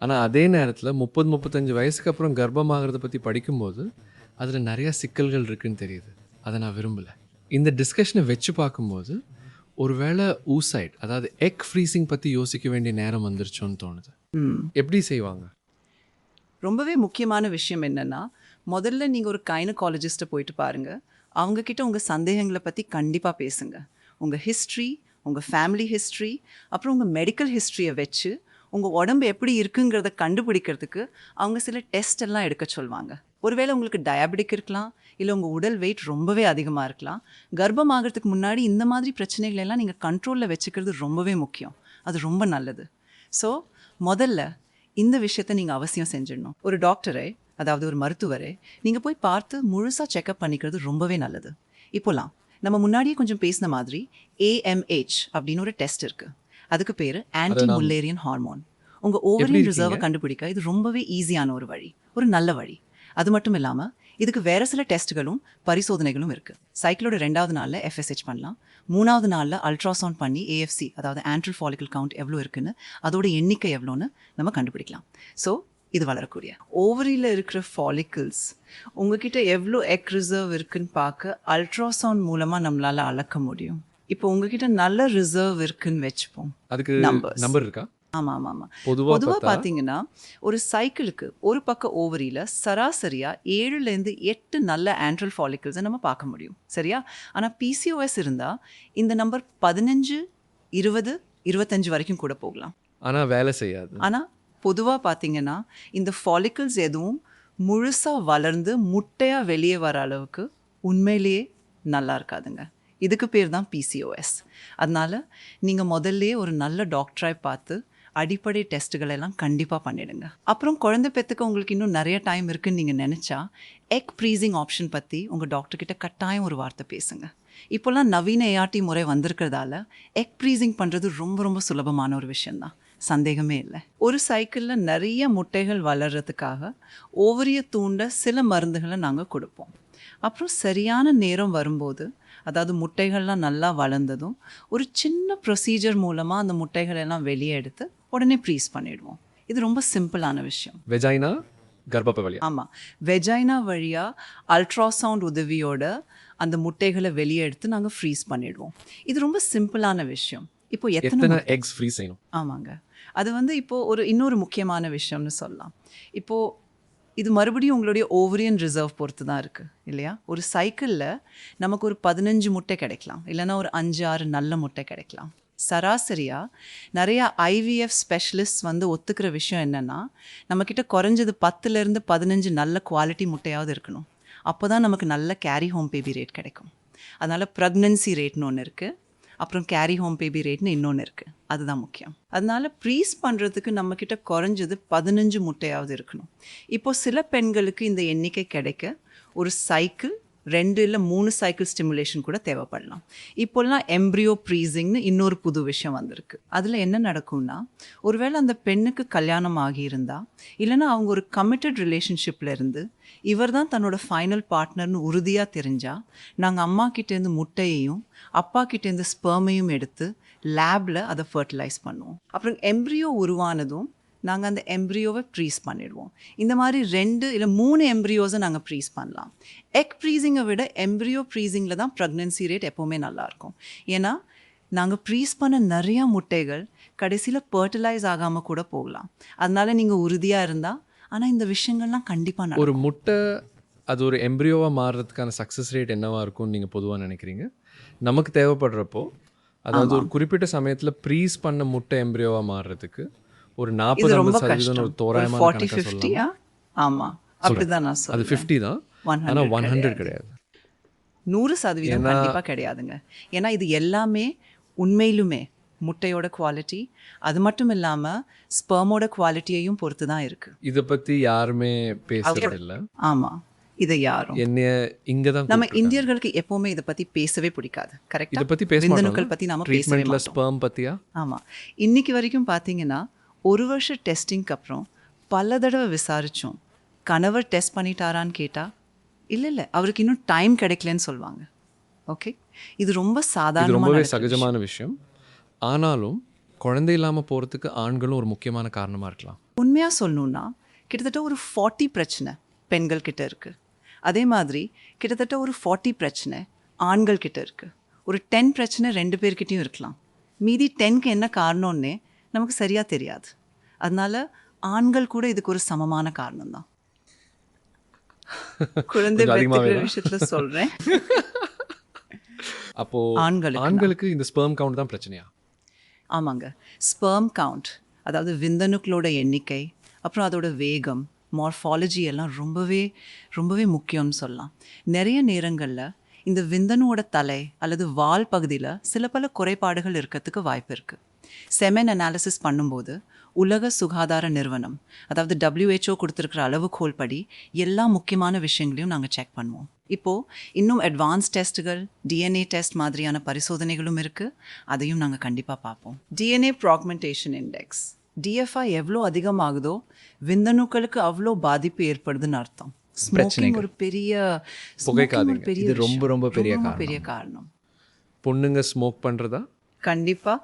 ஆனால் அதே நேரத்தில் 30-35 வயசுக்கு அப்புறம் கர்ப்பமாகிறத பற்றி படிக்கும்போது அதில் நிறையா சிக்கல்கள் இருக்குதுன்னு தெரியுது. அதை நான் விரும்பலை. இந்த டிஸ்கஷனை வச்சு பார்க்கும்போது ஒருவேளை ஊசைட், அதாவது எக் ஃப்ரீசிங் பற்றி யோசிக்க வேண்டிய நேரம் வந்துருச்சோன்னு தோணுது. எப்படி செய்வாங்க? ரொம்பவே முக்கியமான விஷயம் என்னென்னா, முதல்ல நீங்கள் ஒரு கைனகாலஜிஸ்ட்டை போயிட்டு பாருங்கள். அவங்கக்கிட்ட உங்கள் சந்தேகங்களை பற்றி கண்டிப்பாக பேசுங்க. உங்கள் ஹிஸ்ட்ரி, உங்கள் ஃபேமிலி ஹிஸ்ட்ரி, அப்புறம் உங்கள் மெடிக்கல் ஹிஸ்ட்ரியை வச்சு உங்கள் உடம்பு எப்படி இருக்குங்கிறத கண்டுபிடிக்கிறதுக்கு அவங்க சில டெஸ்ட் எல்லாம் எடுக்க சொல்லுவாங்க. ஒருவேளை உங்களுக்கு டயபெட்டிக் இருக்கலாம், இல்லை உங்கள் உடல் வெயிட் ரொம்பவே அதிகமாக இருக்கலாம். கர்ப்பமாகறதுக்கு முன்னாடி இந்த மாதிரி பிரச்சனைகளெல்லாம் நீங்கள் கண்ட்ரோலில் வச்சுக்கிறது ரொம்பவே முக்கியம். அது ரொம்ப நல்லது. ஸோ முதல்ல இந்த விஷயத்தை நீங்கள் அவசியம் செஞ்சிடணும். ஒரு டாக்டரை, அதாவது ஒரு மருத்துவரை நீங்கள் போய் பார்த்து முழுசாக செக்அப் பண்ணிக்கிறது ரொம்பவே நல்லது. இப்போலாம் நம்ம முன்னாடியே கொஞ்சம் பேசின மாதிரி AMH அப்படின்னு ஒரு டெஸ்ட் இருக்குது. அதுக்கு பேர் ஆன்டி முல்லேரியன் ஹார்மோன். உங்கள் ஓவரியன் ரிசர்வை கண்டுபிடிக்க இது ரொம்பவே ஈஸியான ஒரு வழி, ஒரு நல்ல வழி. அது மட்டும் இல்லாமல் இதுக்கு வேறு சில டெஸ்ட்டுகளும் பரிசோதனைகளும் இருக்குது. சைக்கிளோட 2வது நாளில் FSH பண்ணலாம். 3வது நாளில் அல்ட்ராசவுண்ட் பண்ணி AFC, அதாவது ஆன்ட்ரல் ஃபாலிக்கல் கவுண்ட் எவ்வளோ இருக்குன்னு, அதோட எண்ணிக்கை எவ்வளோன்னு நம்ம கண்டுபிடிக்கலாம். ஸோ இது வளரக்கூடிய ஓவரியில் இருக்கிற ஃபாலிக்கிள்ஸ் உங்ககிட்ட எவ்வளோ எக் ரிசர்வ் இருக்குன்னு பார்க்க அல்ட்ராசவுண்ட் மூலமாக நம்மளால் அளக்க முடியும். இப்போ உங்ககிட்ட நல்ல ரிசர்வ் இருக்குன்னு வச்சுப்போம். அதுக்கு நம்பர் இருக்கா? ஆமாம். பொதுவாக பார்த்தீங்கன்னா ஒரு சைக்கிளுக்கு ஒரு பக்கம் ஓவரியில் சராசரியாக 7லேருந்து 8 நல்ல ஆண்ட்ரல் ஃபாலிக்கிள்ஸை நம்ம பார்க்க முடியும், சரியா? ஆனால் PCOS இருந்தால் இந்த நம்பர் 15, 20, 25 வரைக்கும் கூட போகலாம். ஆனால் வேலை செய்யாது. ஆனால் பொதுவாக பார்த்தீங்கன்னா இந்த ஃபாலிக்கிள்ஸ் எதுவும் முழுசாக வளர்ந்து முட்டையாக வெளியே வர அளவுக்கு உண்மையிலேயே நல்லா இருக்காதுங்க. இதுக்கு பேர் தான் PCOS. அதனால் நீங்கள் முதல்ல ஒரு நல்ல டாக்டராக பார்த்து அடிப்படை டெஸ்ட்டுகள் எல்லாம் கண்டிப்பாக பண்ணிடுங்க. அப்புறம் குழந்தை பெற்றுக்க உங்களுக்கு இன்னும் நிறைய டைம் இருக்குன்னு நீங்கள் நினச்சா எக் ப்ரீசிங் ஆப்ஷன் பற்றி உங்கள் டாக்டர்கிட்ட கட்டாயம் ஒரு வார்த்தை பேசுங்க. இப்போல்லாம் நவீன ART முறை வந்திருக்கிறதால எக் ப்ரீசிங் பண்ணுறது ரொம்ப ரொம்ப சுலபமான ஒரு விஷயந்தான், சந்தேகமே இல்லை. ஒரு சைக்கிளில் நிறைய முட்டைகள் வளர்கிறதுக்காக ஓவரியை தூண்ட சில மருந்துகளை நாங்கள் கொடுப்போம். அப்புறம் சரியான நேரம் வரும்போது, அதாவது முட்டைகள்லாம் நல்லா வளர்ந்ததும் ஒரு சின்ன ப்ரொசீஜர் மூலமாக அந்த முட்டைகள் எல்லாம் வெளியே எடுத்து உடனே ப்ரீஸ் பண்ணிடுவோம். இது ரொம்ப சிம்பிளான விஷயம். வெஜைனா கர்ப்பப்பை வழியா? ஆமாம், வெஜைனா வழியாக அல்ட்ராசவுண்ட் உதவியோட அந்த முட்டைகளை வெளியே எடுத்து நாங்கள் ஃப்ரீஸ் பண்ணிடுவோம். இது ரொம்ப சிம்பிளான விஷயம். இப்போ எத்தனை எக்ஸ் ஃப்ரீஸ் செய்யணும்? ஆமாங்க, அது இப்போது இன்னொரு முக்கியமான விஷயம்னு சொல்லலாம். இப்போது இது மறுபடியும் உங்களுடைய ஓவரியன் ரிசர்வ் பொறுத்து தான் இருக்குது இல்லையா? ஒரு சைக்கிளில் நமக்கு ஒரு 15 முட்டை கிடைக்கலாம், இல்லைன்னா ஒரு 5-6 நல்ல முட்டை கிடைக்கலாம். சராசரியாக நிறையா IVF ஸ்பெஷலிஸ்ட் ஒத்துக்கிற விஷயம் என்னென்னா, நம்மக்கிட்ட குறைஞ்சது 10லேருந்து 15 நல்ல குவாலிட்டி முட்டையாவது இருக்கணும். அப்போ தான் நமக்கு நல்ல கேரி ஹோம் பேபி ரேட் கிடைக்கும். அதனால் ப்ரெக்னன்சி ரேட்னு ஒன்று இருக்குது, அப்புறம் கேரி ஹோம் பேபி ரேட்னு இன்னொன்று இருக்குது. அதுதான் முக்கியம். அதனால் ப்ரீஸ் பண்ணுறதுக்கு நம்மக்கிட்ட குறைஞ்சது 15 முட்டையாவது இருக்கணும். இப்போது சில பெண்களுக்கு இந்த எண்ணிக்கை கிடைக்க ஒரு சைக்கிள் 2 இல்லை 3 சைக்கிள் ஸ்டிமுலேஷன் கூட தேவைப்படலாம். இப்போல்லாம் எம்ப்ரியோ ப்ரீசிங்னு இன்னொரு புது விஷயம் வந்திருக்கு. அதில் என்ன நடக்கும்னா, ஒருவேளை அந்த பெண்ணுக்கு கல்யாணம் ஆகியிருந்தால், இல்லைன்னா அவங்க ஒரு கமிட்டட் ரிலேஷன்ஷிப்பில் இருந்து இவர் தான் தன்னோட ஃபைனல் பார்ட்னர்னு உறுதியாக தெரிஞ்சால், நாங்கள் அம்மா கிட்டேருந்து முட்டையையும் அப்பா கிட்டேருந்து ஸ்பெர்மையும் எடுத்து லேபில் அதை ஃபர்டிலைஸ் பண்ணுவோம். அப்புறம் எம்ப்ரியோ உருவானதும் நாங்கள் அந்த எம்ப்ரியோவை ப்ரீஸ் பண்ணிடுவோம். இந்த மாதிரி 2 இல்லை 3 எம்ப்ரியோஸை நாங்கள் ப்ரீஸ் பண்ணலாம். எக் ப்ரீஸிங்கை விட எம்ப்ரியோ ப்ரீஸிங்கில் தான் ப்ரெக்னன்சி ரேட் எப்போவுமே நல்லாயிருக்கும். ஏன்னா நாங்கள் ப்ரீஸ் பண்ண நிறையா முட்டைகள் கடைசியில் ஃபர்டிலைஸ் ஆகாமல் கூட போகலாம். அதனால் நீங்கள் உறுதியாக இருந்தால், ஆனால் இந்த விஷயங்கள்லாம் கண்டிப்பாக ஒரு முட்டை அது ஒரு எம்ப்ரியோவாக மாறுறதுக்கான சக்ஸஸ் ரேட் என்னவாக இருக்கும்னு நீங்கள் பொதுவாக நினைக்கிறீங்க? நமக்கு தேவைப்படுறப்போ, அதாவது ஒரு குறிப்பிட்ட சமயத்தில் ப்ரீஸ் பண்ண முட்டை எம்ப்ரியோவாக மாறுறதுக்கு ஒரு 40-50% ஒரு தோராயமான கணக்கு சொல்லலாம். ஆமாம், அப்படிதான் நான் சொல்றேன். அது 50 தான், ஆனால் 100 கிடையாது. 100% கண்டிப்பாக கிடையாதுங்க. ஏன்னா இது எல்லாமே உண்மையிலுமே முட்டையோட குவாலிட்டி, அது மட்டும் இல்லாமல் ஸ்பெர்மோட குவாலிட்டியையும் பொறுத்து தான் இருக்குது. இதை பற்றி யாருமே பேசுறதில்ல. ஆமாம், இதை யாரும் என்னைய இங்கே தான் நம்ம இந்தியர்களுக்கு எப்போவுமே இதை பற்றி பேசவே பிடிக்காது. இதை கரெக்டாக பற்றி பேச விந்தணுக்கள் பற்றி நாம பேசவே ட்ரீட்மெண்ட்டில் மாட்டோம். ஸ்பெர்ம் பற்றியா? ஆமாம், இன்னைக்கு வரைக்கும் பார்த்தீங்கன்னா 1 வருஷம் டெஸ்டிங்க்கு அப்புறம் பல தடவை விசாரித்தோம். கணவர் டெஸ்ட் பண்ணிட்டாரான்னு கேட்டால் இல்லை அவருக்கு இன்னும் டைம் கிடைக்கலன்னு சொல்லுவாங்க. ஓகே, இது ரொம்ப இது சாதாரணமாக ரொம்பவே சகஜமான விஷயம். ஆனாலும் குழந்தை இல்லாமல் போகிறதுக்கு ஆண்களும் ஒரு முக்கியமான காரணமாக இருக்கலாம். உண்மையாக சொல்லணுன்னா கிட்டத்தட்ட ஒரு 40 பிரச்சனை பெண்கள் கிட்ட இருக்குது. அதே மாதிரி கிட்டத்தட்ட ஒரு 40 பிரச்சனை ஆண்கள் கிட்ட இருக்குது. ஒரு 10 பிரச்சனை 2 பேர்கிட்டையும் இருக்கலாம். மீதி 10க்கு என்ன காரணம்னே நமக்கு சரியாக தெரியாது. அதனால ஆண்கள் கூட இதுக்கு ஒரு சமமான காரணம் தான். குழந்தை கொஞ்சம் அதிகமாவே பெற்றுக்கிற தான். விஷயத்தில் சொல்கிறேன். அப்போது ஆண்களுக்கு ஆண்களுக்கு இந்த ஸ்பெர்ம் கவுண்ட் தான் பிரச்சனையா? ஆமாங்க, ஸ்பெர்ம் கவுண்ட், அதாவது விந்தணுக்களோட எண்ணிக்கை, அப்புறம் அதோட வேகம், மார்ஃபாலஜி எல்லாம் ரொம்பவே முக்கியம்னு சொல்லலாம். நிறைய நேரங்களில் இந்த விந்தணுவோட தலை அல்லது வால் பகுதியில் சில பல குறைபாடுகள் இருக்கிறதுக்கு வாய்ப்பு இருக்குது. செமென் அனாலிசிஸ் பண்ணும்போது உலக சுகாதார நிறுவனம், அதாவது WHO கொடுத்துருக்கிற அளவுகோல் படி எல்லா முக்கியமான விஷயங்களையும் நாங்கள் செக் பண்ணுவோம். இப்போது இன்னும் அட்வான்ஸ் டெஸ்ட்டுகள், DNA டெஸ்ட் மாதிரியான பரிசோதனைகளும் இருக்குது. அதையும் நாங்கள் கண்டிப்பாக பார்ப்போம். DNA ப்ராக்மெண்டேஷன் இண்டெக்ஸ், DFI எவ்வளோ அதிகமாகுதோ விந்தணுக்களுக்கு அவ்வளோ பாதிப்பு ஏற்படுதுன்னு அர்த்தம். ஸ்மோக்கிங் ஒரு பெரிய புகைக்காதீங்க. இது ரொம்ப பெரிய காரணம். பொண்ணுங்க ஸ்மோக் பண்ணுறதா? கண்டிப்பாக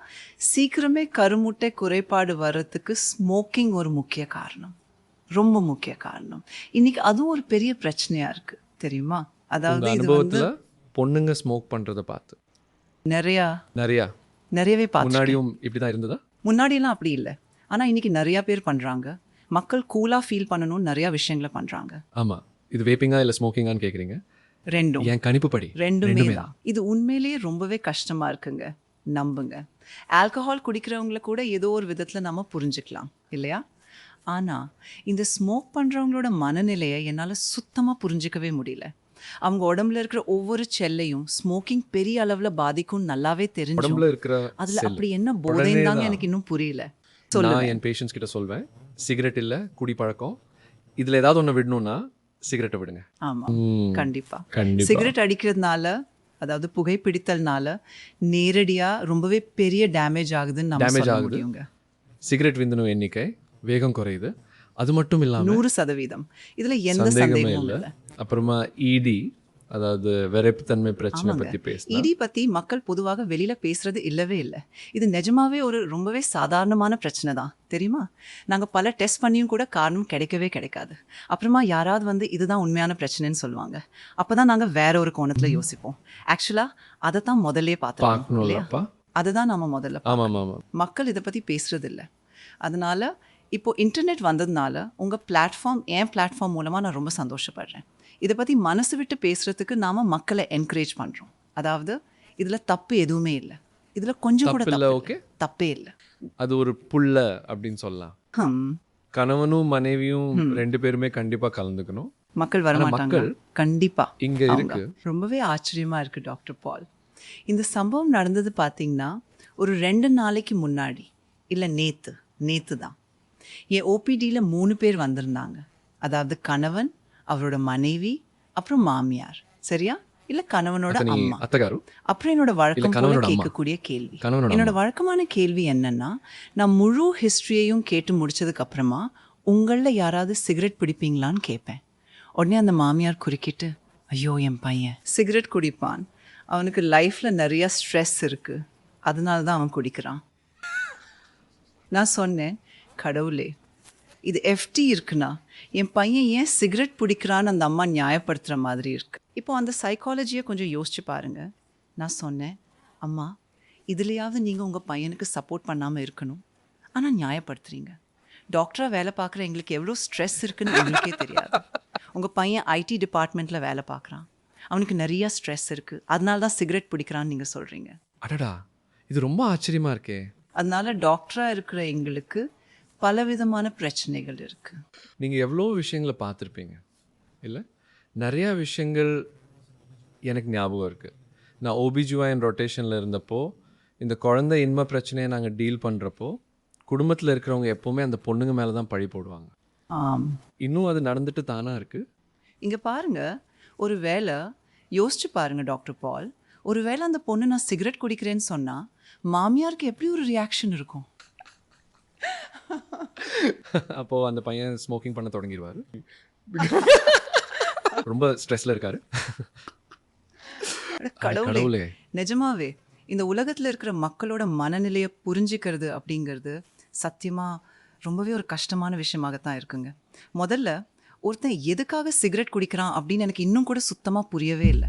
சீக்கிரமே கருமுட்டை குறைபாடு வர்றதுக்கு ஸ்மோக்கிங் ஒரு முக்கிய காரணம், ரொம்ப முக்கிய காரணம். இன்னைக்கு அதுவும் ஒரு பெரிய பிரச்சனையாக இருக்குது தெரியுமா? அதாவது உங்கள் இது வந்து அனுபவத்தில் பொண்ணுங்க ஸ்மோக் பண்ணுறத பார்த்து நிறையவே பார்த்து. முன்னாடியும் இப்படி தான் இருந்ததா? முன்னாடியெல்லாம் அப்படி இல்லை, ஆனால் இன்னைக்கு நிறையா பேர் பண்ணுறாங்க. மக்கள் கூலாக ஃபீல் பண்ணணும்னு நிறையா விஷயங்களை பண்ணுறாங்க. ஆமாம், இது வேப்பிங்கா இல்லை ஸ்மோக்கிங்கான்னு கேட்குறீங்க. ரெண்டும், என் கணிப்புப்படி ரெண்டுமே தான். இது உண்மையிலேயே ரொம்பவே கஷ்டமாக இருக்குங்க, நம்புங்க. ஆல்கஹால் குடிக்கிறவங்கள கூட ஏதோ ஒரு விதத்தில் நம்ம புரிஞ்சுக்கலாம் இல்லையா? ஆனால் இந்த ஸ்மோக் பண்ணுறவங்களோட மனநிலையை என்னால் சுத்தமாக புரிஞ்சிக்கவே முடியல. அவங்க உடம்புல இருக்கிற ஒவ்வொரு செல்லையும் ஸ்மோக்கிங் பெரிய அளவில் பாதிக்கும் நல்லாவே தெரிஞ்சு, உடம்புல இருக்கிற அதில் cell. அப்படி என்ன போதைன்னு தாங்க எனக்கு இன்னும் புரியல. நான் என் பேஷண்ட்ஸ் கிட்ட சொல்வேன், சிகரெட் இல்லை குடிப்பழக்கம், இதில் ஏதாவது ஒன்று விடணும்னா சிகரெட்டை விடுங்க. ஆமாம், கண்டிப்பாக. கண்டிப்பாக சிகரெட் அடிக்கிறதுனால, அதாவது புகைப்பிடித்தல்னால நேரடியாக ரொம்பவே பெரிய டேமேஜ் ஆகுதுன்னு நம்ம சொல்ல முடியுங்க. சிகரெட் விந்தணு எண்ணிக்கை வேகம் குறையுது. அது மட்டும் இல்லாமல் 100% இதில் எந்த சந்தேகமே சந்தேகமும் இல்லை. இல்லை. அப்புறமா இடி, அதாவது விரைப்புத்தன்மை பிரச்சனை பற்றி பேசலாம். இடி பற்றி மக்கள் பொதுவாக வெளியில் பேசுறது இல்லவே இல்லை. இது நிஜமாவே ஒரு ரொம்பவே சாதாரணமான பிரச்சனை தான் தெரியுமா? நாங்கள் பல டெஸ்ட் பண்ணியும் கூட காரணம் கிடைக்கவே கிடைக்காது. அப்புறமா யாராவது வந்து இதுதான் உண்மையான பிரச்சனைன்னு சொல்லுவாங்க. அப்போ தான் நாங்கள் வேற ஒரு கோணத்தில் யோசிப்போம். ஆக்சுவலாக அதை தான் முதல்லே பார்த்துருக்கோம் இல்லையா? பார்க்கணும்லப்பா. அதை தான் நம்ம முதல்ல ஆமாம் ஆமாம். மக்கள் இதை பற்றி பேசுறது இல்லை. அதனால இப்போது இன்டர்நெட் வந்ததுனால உங்கள் பிளாட்ஃபார்ம், என் பிளாட்ஃபார்ம் மூலமாக நான் ரொம்ப சந்தோஷப்படுறேன். இதை பற்றி மனசு விட்டு பேசுகிறதுக்கு நாம் மக்களை என்கரேஜ் பண்ணுறோம். அதாவது இதில் தப்பு எதுவுமே இல்லை, இதில் கொஞ்சம் கூட தப்பு இல்லை. ஓகே, தப்பே இல்லை. அது ஒரு புள்ள அப்படின்னு சொல்லலாம். கணவனும் மனைவியும் 2 பேருமே கண்டிப்பாக கலந்துக்கணும். மக்கள் வரமாட்டாங்க. கண்டிப்பாக இங்கே இருக்கு. ரொம்பவே ஆச்சரியமாக இருக்குது டாக்டர் பால். இந்த சம்பவம் நடந்தது பார்த்தீங்கன்னா ஒரு 2 நாளைக்கு முன்னாடி, இல்லை நேற்று தான் என் ஓபிடியில் 3 பேர் வந்திருந்தாங்க. அதாவது கணவன், அவரோட மனைவி, அப்புறம் மாமியார். சரியா? இல்லை கணவனோட அம்மா, அத்தகாரு. அப்புறம் என்னோட வழக்கம் போல கேட்கக்கூடிய கேள்வி, என்னோட வழக்கமான கேள்வி என்னன்னா, நான் முழு ஹிஸ்ட்ரியையும் கேட்டு முடிச்சதுக்கு அப்புறமா உங்களில் யாராவது சிகரெட் பிடிப்பீங்களான்னு கேட்பேன். உடனே அந்த மாமியார் குறுக்கிட்டு, ஐயோ என் பையன் சிகரெட் குடிப்பான், அவனுக்கு லைஃப்பில் நிறையா ஸ்ட்ரெஸ் இருக்குது, அதனால தான் அவன் குடிக்கிறான். நான் சொன்னேன், கடவுளே, இது FT இருக்குன்னா என் பையன் ஏன் சிகரெட் பிடிக்கிறான்னு அந்த அம்மா நியாயப்படுத்துகிற மாதிரி இருக்குது. இப்போ அந்த சைக்காலஜியை கொஞ்சம் யோசிச்சு பாருங்க. நான் சொன்னேன், அம்மா இதுலையாவது நீங்கள் உங்கள் பையனுக்கு சப்போர்ட் பண்ணாமல் இருக்கணும், ஆனால் நியாயப்படுத்துறீங்க. டாக்டராக வேலை பார்க்குற எங்களுக்கு எவ்வளோ ஸ்ட்ரெஸ் இருக்குன்னு எங்களுக்கே தெரியாது. உங்கள் பையன் IT டிபார்ட்மெண்ட்டில் வேலை பார்க்குறான், அவனுக்கு நிறையா ஸ்ட்ரெஸ் இருக்குது, அதனால தான் சிகரெட் பிடிக்கிறான்னு நீங்கள் சொல்கிறீங்க. அடடா, இது ரொம்ப ஆச்சரியமா இருக்கே. அதனால டாக்டராக இருக்கிற எங்களுக்கு பலவிதமான பிரச்சனைகள் இருக்குது. நீங்கள் எவ்வளோ விஷயங்களை பார்த்துருப்பீங்க இல்லை? நிறையா விஷயங்கள் எனக்கு ஞாபகம் இருக்குது. நான் OBGYN ரொட்டேஷனில் இருந்தப்போ இந்த குழந்தை இன்மை பிரச்சனையை நாங்கள் டீல் பண்ணுறப்போ குடும்பத்தில் இருக்கிறவங்க எப்போவுமே அந்த பொண்ணுங்க மேலே தான் பழி போடுவாங்க. ஆம். இன்னும் அது நடந்துட்டு தானா இருக்குது. இங்கே பாருங்க, ஒரு வேளை யோசிச்சு பாருங்க டாக்டர் பால், ஒரு வேளை அந்த பொண்ணு நான் சிகரெட் குடிக்கிறேன்னு சொன்னால் மாமியாருக்கு எப்படி ஒரு ரியாக்ஷன் இருக்கும்? அப்போது அந்த பையன் ஸ்மோக்கிங் பண்ண தொடங்கிடுவார். ரொம்ப ஸ்ட்ரெஸ்ஸில் இருக்காரு. கடவுளே, நிஜமாவே இந்த உலகத்தில் இருக்கிற மக்களோட மனநிலையை புரிஞ்சிக்கிறது அப்படிங்கிறது சத்தியமாக ரொம்பவே ஒரு கஷ்டமான விஷயமாகத்தான் இருக்குங்க. முதல்ல ஒருத்தன் எதுக்காக சிகரெட் குடிக்கிறான் அப்படின்னு எனக்கு இன்னும் கூட சுத்தமாக புரியவே இல்லை.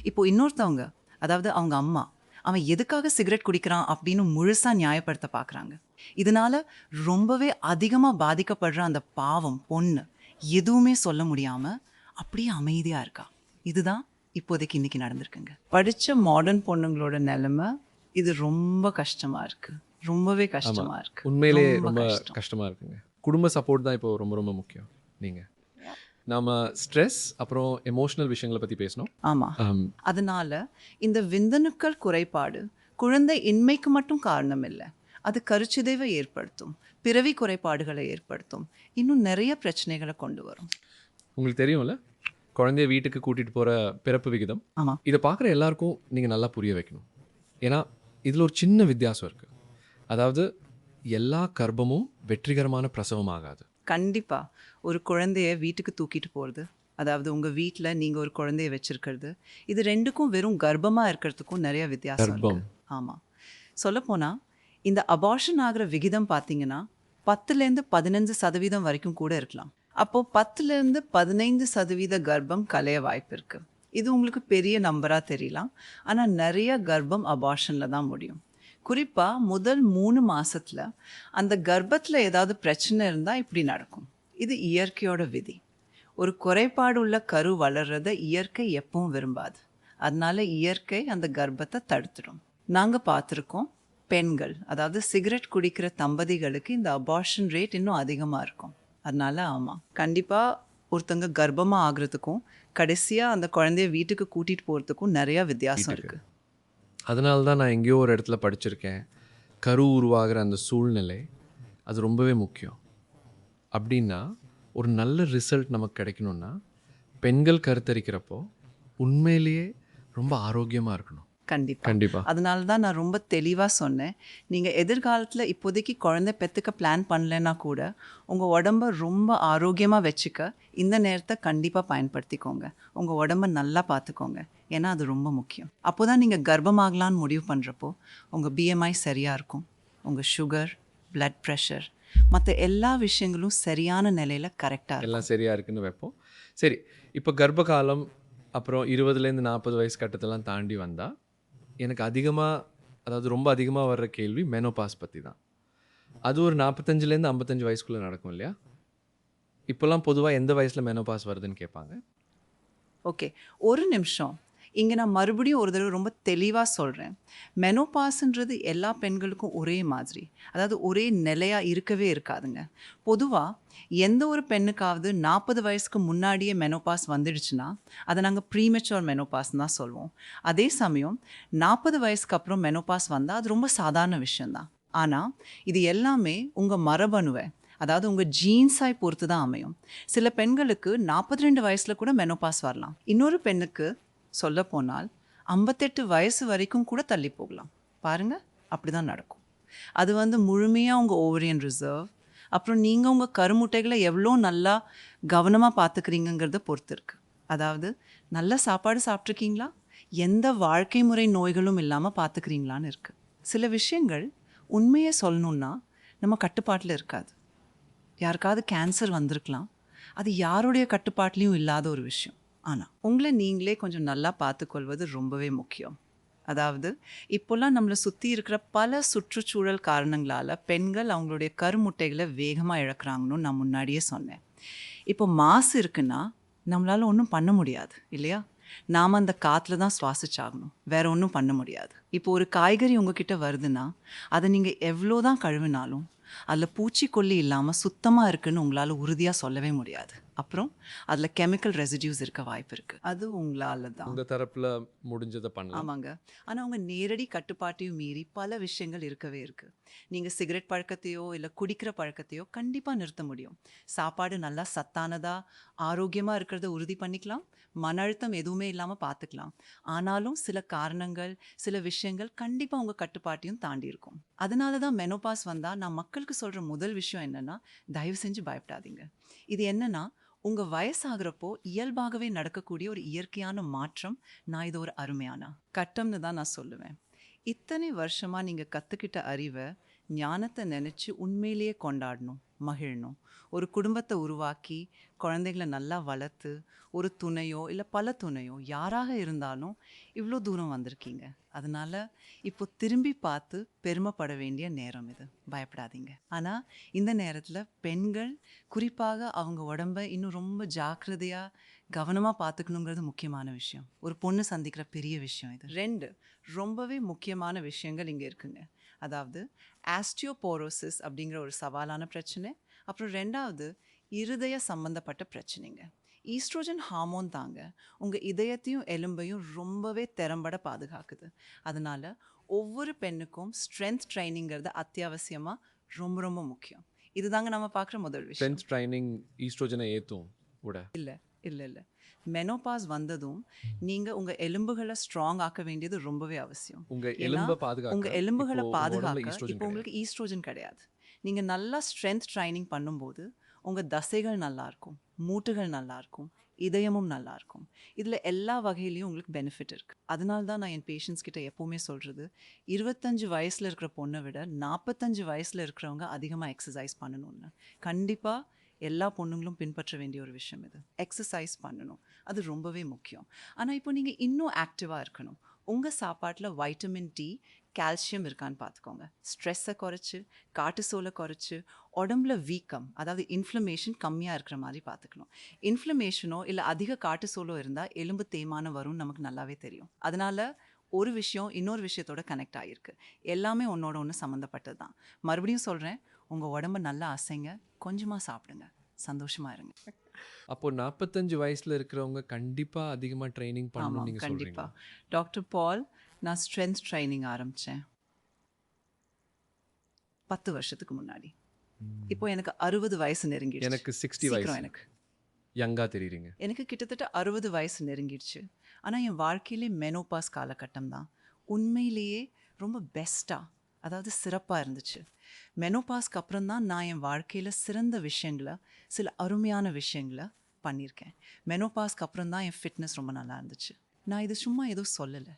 இப்போது இன்னொருத்தவங்க, அதாவது அவங்க அம்மா, அவன் எதுக்காக சிகரெட் குடிக்கிறான் அப்படின்னு முழுசாக நியாயப்படுத்த பார்க்குறாங்க. இதனால் ரொம்பவே அதிகமாக பாதிக்கப்படுற அந்த பாவம் பொண்ணு எதுவுமே சொல்ல முடியாமல் அப்படியே அமைதியாக இருக்கா. இதுதான் இப்போதைக்கு இன்றைக்கி நடந்திருக்குங்க. படித்த மாடர்ன் பொண்ணுங்களோட நிலைமை இது ரொம்ப கஷ்டமாக இருக்குது, ரொம்பவே கஷ்டமாக இருக்குது. உண்மையிலே ரொம்ப கஷ்டமாக இருக்குங்க. குடும்ப சப்போர்ட் தான் இப்போ ரொம்ப ரொம்ப முக்கியம். நீங்கள் நாம் ஸ்ட்ரெஸ் அப்புறம் எமோஷ்னல் விஷயங்களை பற்றி பேசணும். ஆமாம். அதனால் இந்த விந்தணுக்கள் குறைபாடு குழந்தை இன்மைக்கு மட்டும் காரணம் இல்லை, அது கருச்சிதைவை ஏற்படுத்தும், பிறவி குறைபாடுகளை ஏற்படுத்தும், இன்னும் நிறைய பிரச்சனைகளை கொண்டு வரும். உங்களுக்கு தெரியும்ல, குழந்தைய வீட்டுக்கு கூட்டிகிட்டு போகிற பிறப்பு விகிதம். ஆமாம். இதை பார்க்குற எல்லாருக்கும் நீங்கள் நல்லா புரிய வைக்கணும். ஏன்னா இதில் ஒரு சின்ன வித்தியாசம் இருக்குது. அதாவது எல்லா கர்ப்பமும் வெற்றிகரமான பிரசவம் ஆகாது. கண்டிப்பாக ஒரு குழந்தைய வீட்டுக்கு தூக்கிட்டு போகிறது, அதாவது உங்கள் வீட்டில் நீங்கள் ஒரு குழந்தைய வச்சுருக்கிறது, இது ரெண்டுக்கும் வெறும் கர்ப்பமாக இருக்கிறதுக்கும் நிறைய வித்தியாசம் இருக்கு. ஆமாம். சொல்லப்போனால் இந்த அபார்ஷன் ஆகிற விகிதம் பார்த்தீங்கன்னா 10-15% வரைக்கும் கூட இருக்கலாம். அப்போது 10-15% கர்ப்பம் கலைய வாய்ப்பு இருக்குது. இது உங்களுக்கு பெரிய நம்பராக தெரியலாம், ஆனால் நிறைய கர்ப்பம் அபார்ஷனில் தான் முடியும். குறிப்பாக முதல் 3 மாதத்தில் அந்த கர்ப்பத்தில் ஏதாவது பிரச்சனை இருந்தால் இப்படி நடக்கும். இது இயற்கையோட விதி. ஒரு குறைபாடு உள்ள கரு வளர்றதை இயற்கை எப்பவும் விரும்பாது. அதனால இயற்கை அந்த கர்ப்பத்தை தடுத்துடும். நாங்கள் பார்த்துருக்கோம், பெண்கள், அதாவது சிகரெட் குடிக்கிற தம்பதிகளுக்கு இந்த அபார்ஷன் ரேட் இன்னும் அதிகமாக இருக்கும். அதனால ஆமாம், கண்டிப்பாக ஒருத்தங்க கர்ப்பமாக ஆகிறதுக்கும் கடைசியாக அந்த குழந்தைய வீட்டுக்கு கூட்டிகிட்டு போகிறதுக்கும் நிறையா வித்தியாசம் இருக்குது. அதனால தான் நான் எங்கேயோ ஒரு இடத்துல படிச்சிருக்கேன், கரு உருவாகிற அந்த சூழ்நிலை அது ரொம்பவே முக்கியம். அப்படின்னா ஒரு நல்ல ரிசல்ட் நமக்கு கிடைக்கணும்னா பெண்கள் கருத்தரிக்கிறப்போ உண்மையிலேயே ரொம்ப ஆரோக்கியமாக இருக்கணும். கண்டிப்பாக. அதனால தான் நான் ரொம்ப தெளிவாக சொன்னேன், நீங்கள் எதிர்காலத்தில் இப்போதைக்கு குழந்தை பெற்றுக்க பிளான் பண்ணலைன்னா கூட உங்கள் உடம்ப ரொம்ப ஆரோக்கியமாக வச்சுக்க இந்த நேரத்தை கண்டிப்பாக பயன்படுத்திக்கோங்க. உங்கள் உடம்ப நல்லா பார்த்துக்கோங்க, ஏன்னா அது ரொம்ப முக்கியம். அப்போ தான் நீங்கள் கர்ப்பமாகலான்னு முடிவு பண்ணுறப்போ உங்கள் BMI சரியாக இருக்கும், உங்கள் சுகர், பிளட் ப்ரெஷர், மற்ற எல்லா விஷயங்களும் சரியான நிலையில் கரெக்டாக எல்லாம் சரியாக இருக்குன்னு வைப்போம். சரி, இப்போ கர்ப்ப காலம் அப்புறம் 20-40 வயசு கட்டத்தெல்லாம் தாண்டி வந்தால் எனக்கு அதிகமாக, அதாவது ரொம்ப அதிகமாக வர்ற கேள்வி மெனோபாஸ் பற்றி தான். அது ஒரு 45-55 வயசுக்குள்ளே நடக்கும் இல்லையா? இப்போல்லாம் பொதுவாக எந்த வயசில் மெனோபாஸ் வருதுன்னு கேட்பாங்க. ஓகே, ஒரு நிமிஷம். இங்கே நான் மறுபடியும் ஒரு தடவை ரொம்ப தெளிவாக சொல்கிறேன். மெனோபாஸ்ன்றது எல்லா பெண்களுக்கும் ஒரே மாதிரி, அதாவது ஒரே நிலையாக இருக்கவே இருக்காதுங்க. பொதுவாக எந்த ஒரு பெண்ணுக்காவது 40 வயசுக்கு முன்னாடியே மெனோபாஸ் வந்துடுச்சுன்னா அதை நாங்கள் ப்ரீமெச்சூர் மெனோபாஸ்ன்னு தான் சொல்லுவோம். அதே சமயம் 40 வயசுக்கு அப்புறம் மெனோபாஸ் வந்தால் அது ரொம்ப சாதாரண விஷயந்தான். ஆனால் இது எல்லாமே உங்கள் மரபணுவை, அதாவது உங்கள் ஜீன்ஸாய் பொறுத்து தான் அமையும். சில பெண்களுக்கு 42 வயசில் கூட மெனோபாஸ் வரலாம். இன்னொரு பெண்ணுக்கு சொல்லப்போனால் 58 வயசு வரைக்கும் கூட தள்ளி போகலாம். பாருங்கள், அப்படி தான் நடக்கும். அது முழுமையாக உங்கள் ஓவரியன் ரிசர்வ், அப்புறம் நீங்கள் உங்கள் கருமுட்டைகளை எவ்வளோ நல்லா கவனமாக பார்த்துக்கிறீங்கிறத பொறுத்து இருக்குது. அதாவது நல்ல சாப்பாடு சாப்பிட்ருக்கீங்களா, எந்த வாழ்க்கை முறை நோய்களும் இல்லாமல் பார்த்துக்கிறீங்களான்னு இருக்குது. சில விஷயங்கள் உண்மையை சொல்லணுன்னா நம்ம கட்டுப்பாட்டில் இருக்காது. யாருக்காவது கேன்சர் வந்திருக்கலாம், அது யாருடைய கட்டுப்பாட்லேயும் இல்லாத ஒரு விஷயம். ஆனால் உங்களை நீங்களே கொஞ்சம் நல்லா பார்த்துக்கொள்வது ரொம்பவே முக்கியம். அதாவது இப்போல்லாம் நம்மளை சுற்றி இருக்கிற பல சுற்றுச்சூழல் காரணங்களால் பெண்கள் அவங்களுடைய கருமுட்டைகளை வேகமாக இழக்கிறாங்கன்னு நான் முன்னாடியே சொன்னேன். இப்போ மாசு இருக்குன்னா நம்மளால் ஒன்றும் பண்ண முடியாது இல்லையா? நாம் அந்த காற்றுல தான் சுவாசிச்சாகணும், வேற ஒன்றும் பண்ண முடியாது. இப்போ ஒரு காய்கறி உங்ககிட்ட வருதுன்னா அதை நீங்கள் எவ்வளோ தான் கழுவினாலும் அதில் பூச்சிக்கொல்லி இல்லாமல் சுத்தமாக இருக்குன்னு உங்களால் உறுதியாக சொல்லவே முடியாது. அப்புறம் அதில் கெமிக்கல் ரெசிடியூஸ் இருக்க வாய்ப்பு இருக்குது. அது உங்களால் தான். உங்கள் தரப்பில் முடிஞ்சதை பண்ணலாம். ஆமாங்க. ஆனால் உங்கள் நேரடி கட்டுப்பாட்டையும் மீறி பல விஷயங்கள் இருக்கவே இருக்குது. நீங்கள் சிகரெட் பழக்கத்தையோ இல்லை குடிக்கிற பழக்கத்தையோ கண்டிப்பாக நிறுத்த முடியும். சாப்பாடு நல்லா சத்தானதா ஆரோக்கியமாக இருக்கிறத உறுதி பண்ணிக்கலாம். மன அழுத்தம் எதுவுமே இல்லாமல் பார்த்துக்கலாம். ஆனாலும் சில காரணங்கள், சில விஷயங்கள் கண்டிப்பாக உங்கள் கட்டுப்பாட்டையும் தாண்டி இருக்கும். அதனால தான் மெனோபாஸ் வந்தால் நான் மக்களுக்கு சொல்கிற முதல் விஷயம் என்னென்னா, தயவு செஞ்சு பயப்படாதீங்க. இது என்னென்னா, உங்கள் வயசாகிறப்போ இயல்பாகவே நடக்கக்கூடிய ஒரு இயற்கையான மாற்றம். நான் இது ஒரு அருமையான கட்டம்னு தான் நான் சொல்லுவேன். இத்தனை வருஷமாக நீங்கள் கற்றுக்கிட்ட அறிவை, ஞானத்தை நினச்சி உண்மையிலேயே கொண்டாடணும், மகிழணும். ஒரு குடும்பத்தை உருவாக்கி குழந்தைகளை நல்லா வளர்த்து ஒரு துணையோ இல்லை பல துணையோ யாராக இருந்தாலும் இவ்வளோ தூரம் வந்திருக்கீங்க. அதனால் இப்போ திரும்பி பார்த்து பெருமைப்பட வேண்டிய நேரம் இது. பயப்படாதீங்க. ஆனால் இந்த நேரத்தில் பெண்கள் குறிப்பாக அவங்க உடம்பை இன்னும் ரொம்ப ஜாக்கிரதையாக கவனமாக பார்த்துக்கணுங்கிறது முக்கியமான விஷயம். ஒரு பொண்ணு சந்திக்கிற பெரிய விஷயம் இது. 2 ரொம்பவே முக்கியமான விஷயங்கள் இங்கே இருக்குங்க. அதாவது ஆஸ்டியோபோரோசிஸ் அப்படிங்கிற ஒரு சவாலான பிரச்சனை. அப்புறம் 2வது இருதய சம்பந்தப்பட்ட பிரச்சனைங்க. ஈஸ்ட்ரோஜன் ஹார்மோன் தாங்க உங்கள் இதயத்தையும் எலும்பையும் ரொம்பவே திறம்பட பாதுகாக்குது. அதனால் ஒவ்வொரு பெண்ணுக்கும் ஸ்ட்ரென்த் ட்ரைனிங்கிறது அத்தியாவசியமாக ரொம்ப ரொம்ப முக்கியம். இதுதாங்க நம்ம பார்க்குற முதல் விஷயம். ஸ்ட்ரென்த் ட்ரைனிங் ஈஸ்ட்ரோஜனை ஏற்றும் விட இல்லை இல்லை இல்லை மெனோபாஸ் வந்ததும் நீங்கள் உங்கள் எலும்புகளை ஸ்ட்ராங் ஆக்க வேண்டியது ரொம்பவே அவசியம். உங்கள் எலும்பை பாதுகாக்க, உங்கள் எலும்புகளை இப்போ உங்க உடம்புல பாதுகாக்க ஈஸ்ட்ரோஜன் இப்போ உங்களுக்கு ஈஸ்ட்ரோஜன் கிடையாது. நீங்கள் நல்லா ஸ்ட்ரென்த் ட்ரைனிங் பண்ணும்போது உங்கள் தசைகள் நல்லாயிருக்கும், மூட்டுகள் நல்லாயிருக்கும், இதயமும் நல்லாயிருக்கும். இதில் எல்லா வகையிலையும் உங்களுக்கு பெனிஃபிட் இருக்குது. அதனால தான் நான் என் பேஷண்ட்ஸ் கிட்ட எப்போவுமே சொல்கிறது, 25 வயசில் இருக்கிற பொண்ணை விட 45 வயசில் இருக்கிறவங்க அதிகமாக எக்ஸசைஸ் பண்ணணும்னு. கண்டிப்பாக எல்லா பொண்ணுங்களும் பின்பற்ற வேண்டிய ஒரு விஷயம் இது. எக்ஸசைஸ் பண்ணணும், அது ரொம்பவே முக்கியம். ஆனால் இப்போ நீங்கள் இன்னும் ஆக்டிவாக இருக்கணும். உங்கள் சாப்பாட்டில் வைட்டமின் டி, கால்சியம் இருக்கான்னு பார்த்துக்கோங்க. ஸ்ட்ரெஸ்ஸை குறைச்சி, கார்டிசோலை குறைச்சி, உடம்புல வீக்கம், அதாவது இன்ஃப்ளமேஷன் கம்மியாக இருக்கிற மாதிரி பார்த்துக்கணும். இன்ஃப்ளமேஷனோ இல்லை அதிக கார்டிசோலோ இருந்தால் எலும்பு தேய்மானம் வரும்னு நமக்கு நல்லாவே தெரியும். அதனால் ஒரு விஷயம் இன்னொரு விஷயத்தோட கனெக்ட் ஆகிருக்கு. எல்லாமே ஒன்றோட ஒன்று சம்மந்தப்பட்டது தான். மறுபடியும் சொல்கிறேன், உங்கள் உடம்பை நல்லா அசைங்க, கொஞ்சமாக சாப்பிடுங்க, சந்தோஷமாக இருங்க. அப்போது 45 வயசில் இருக்கிறவங்க கண்டிப்பாக அதிகமாக ட்ரைனிங் பண்ணணும்னு ஆமாம், நீங்கள் சொல்கிறீங்க. கண்டிப்பாக. டாக்டர் பால், நான் ஸ்ட்ரென்த் ட்ரைனிங் ஆரம்பித்தேன் 10 வருஷத்துக்கு முன்னாடி. இப்போ எனக்கு 60 வயசு நெருங்கிடுச்சு. எனக்கு 60 வயசு. சீக்கிரம் எனக்கு யங்காக தெரியுறீங்க. எனக்கு கிட்டத்தட்ட 60 வயசு நெருங்கிடுச்சு. ஆனால் என் வாழ்க்கையிலே மெனோபாஸ் காலகட்டம் தான் உண்மையிலேயே ரொம்ப பெஸ்ட்டாக, அதாவது சிறப்பாக இருந்துச்சு. மெனோபாஸ்க்கு அப்புறம் தான் நான் என் வாழ்க்கையில் சிறந்த விஷயங்களை, சில அருமையான விஷயங்களை பண்ணியிருக்கேன். மெனோபாஸ்க்கு அப்புறம் தான் என் ஃபிட்னஸ் ரொம்ப நல்லா இருந்துச்சு. நான் இது சும்மா ஏதோ சொல்லலை.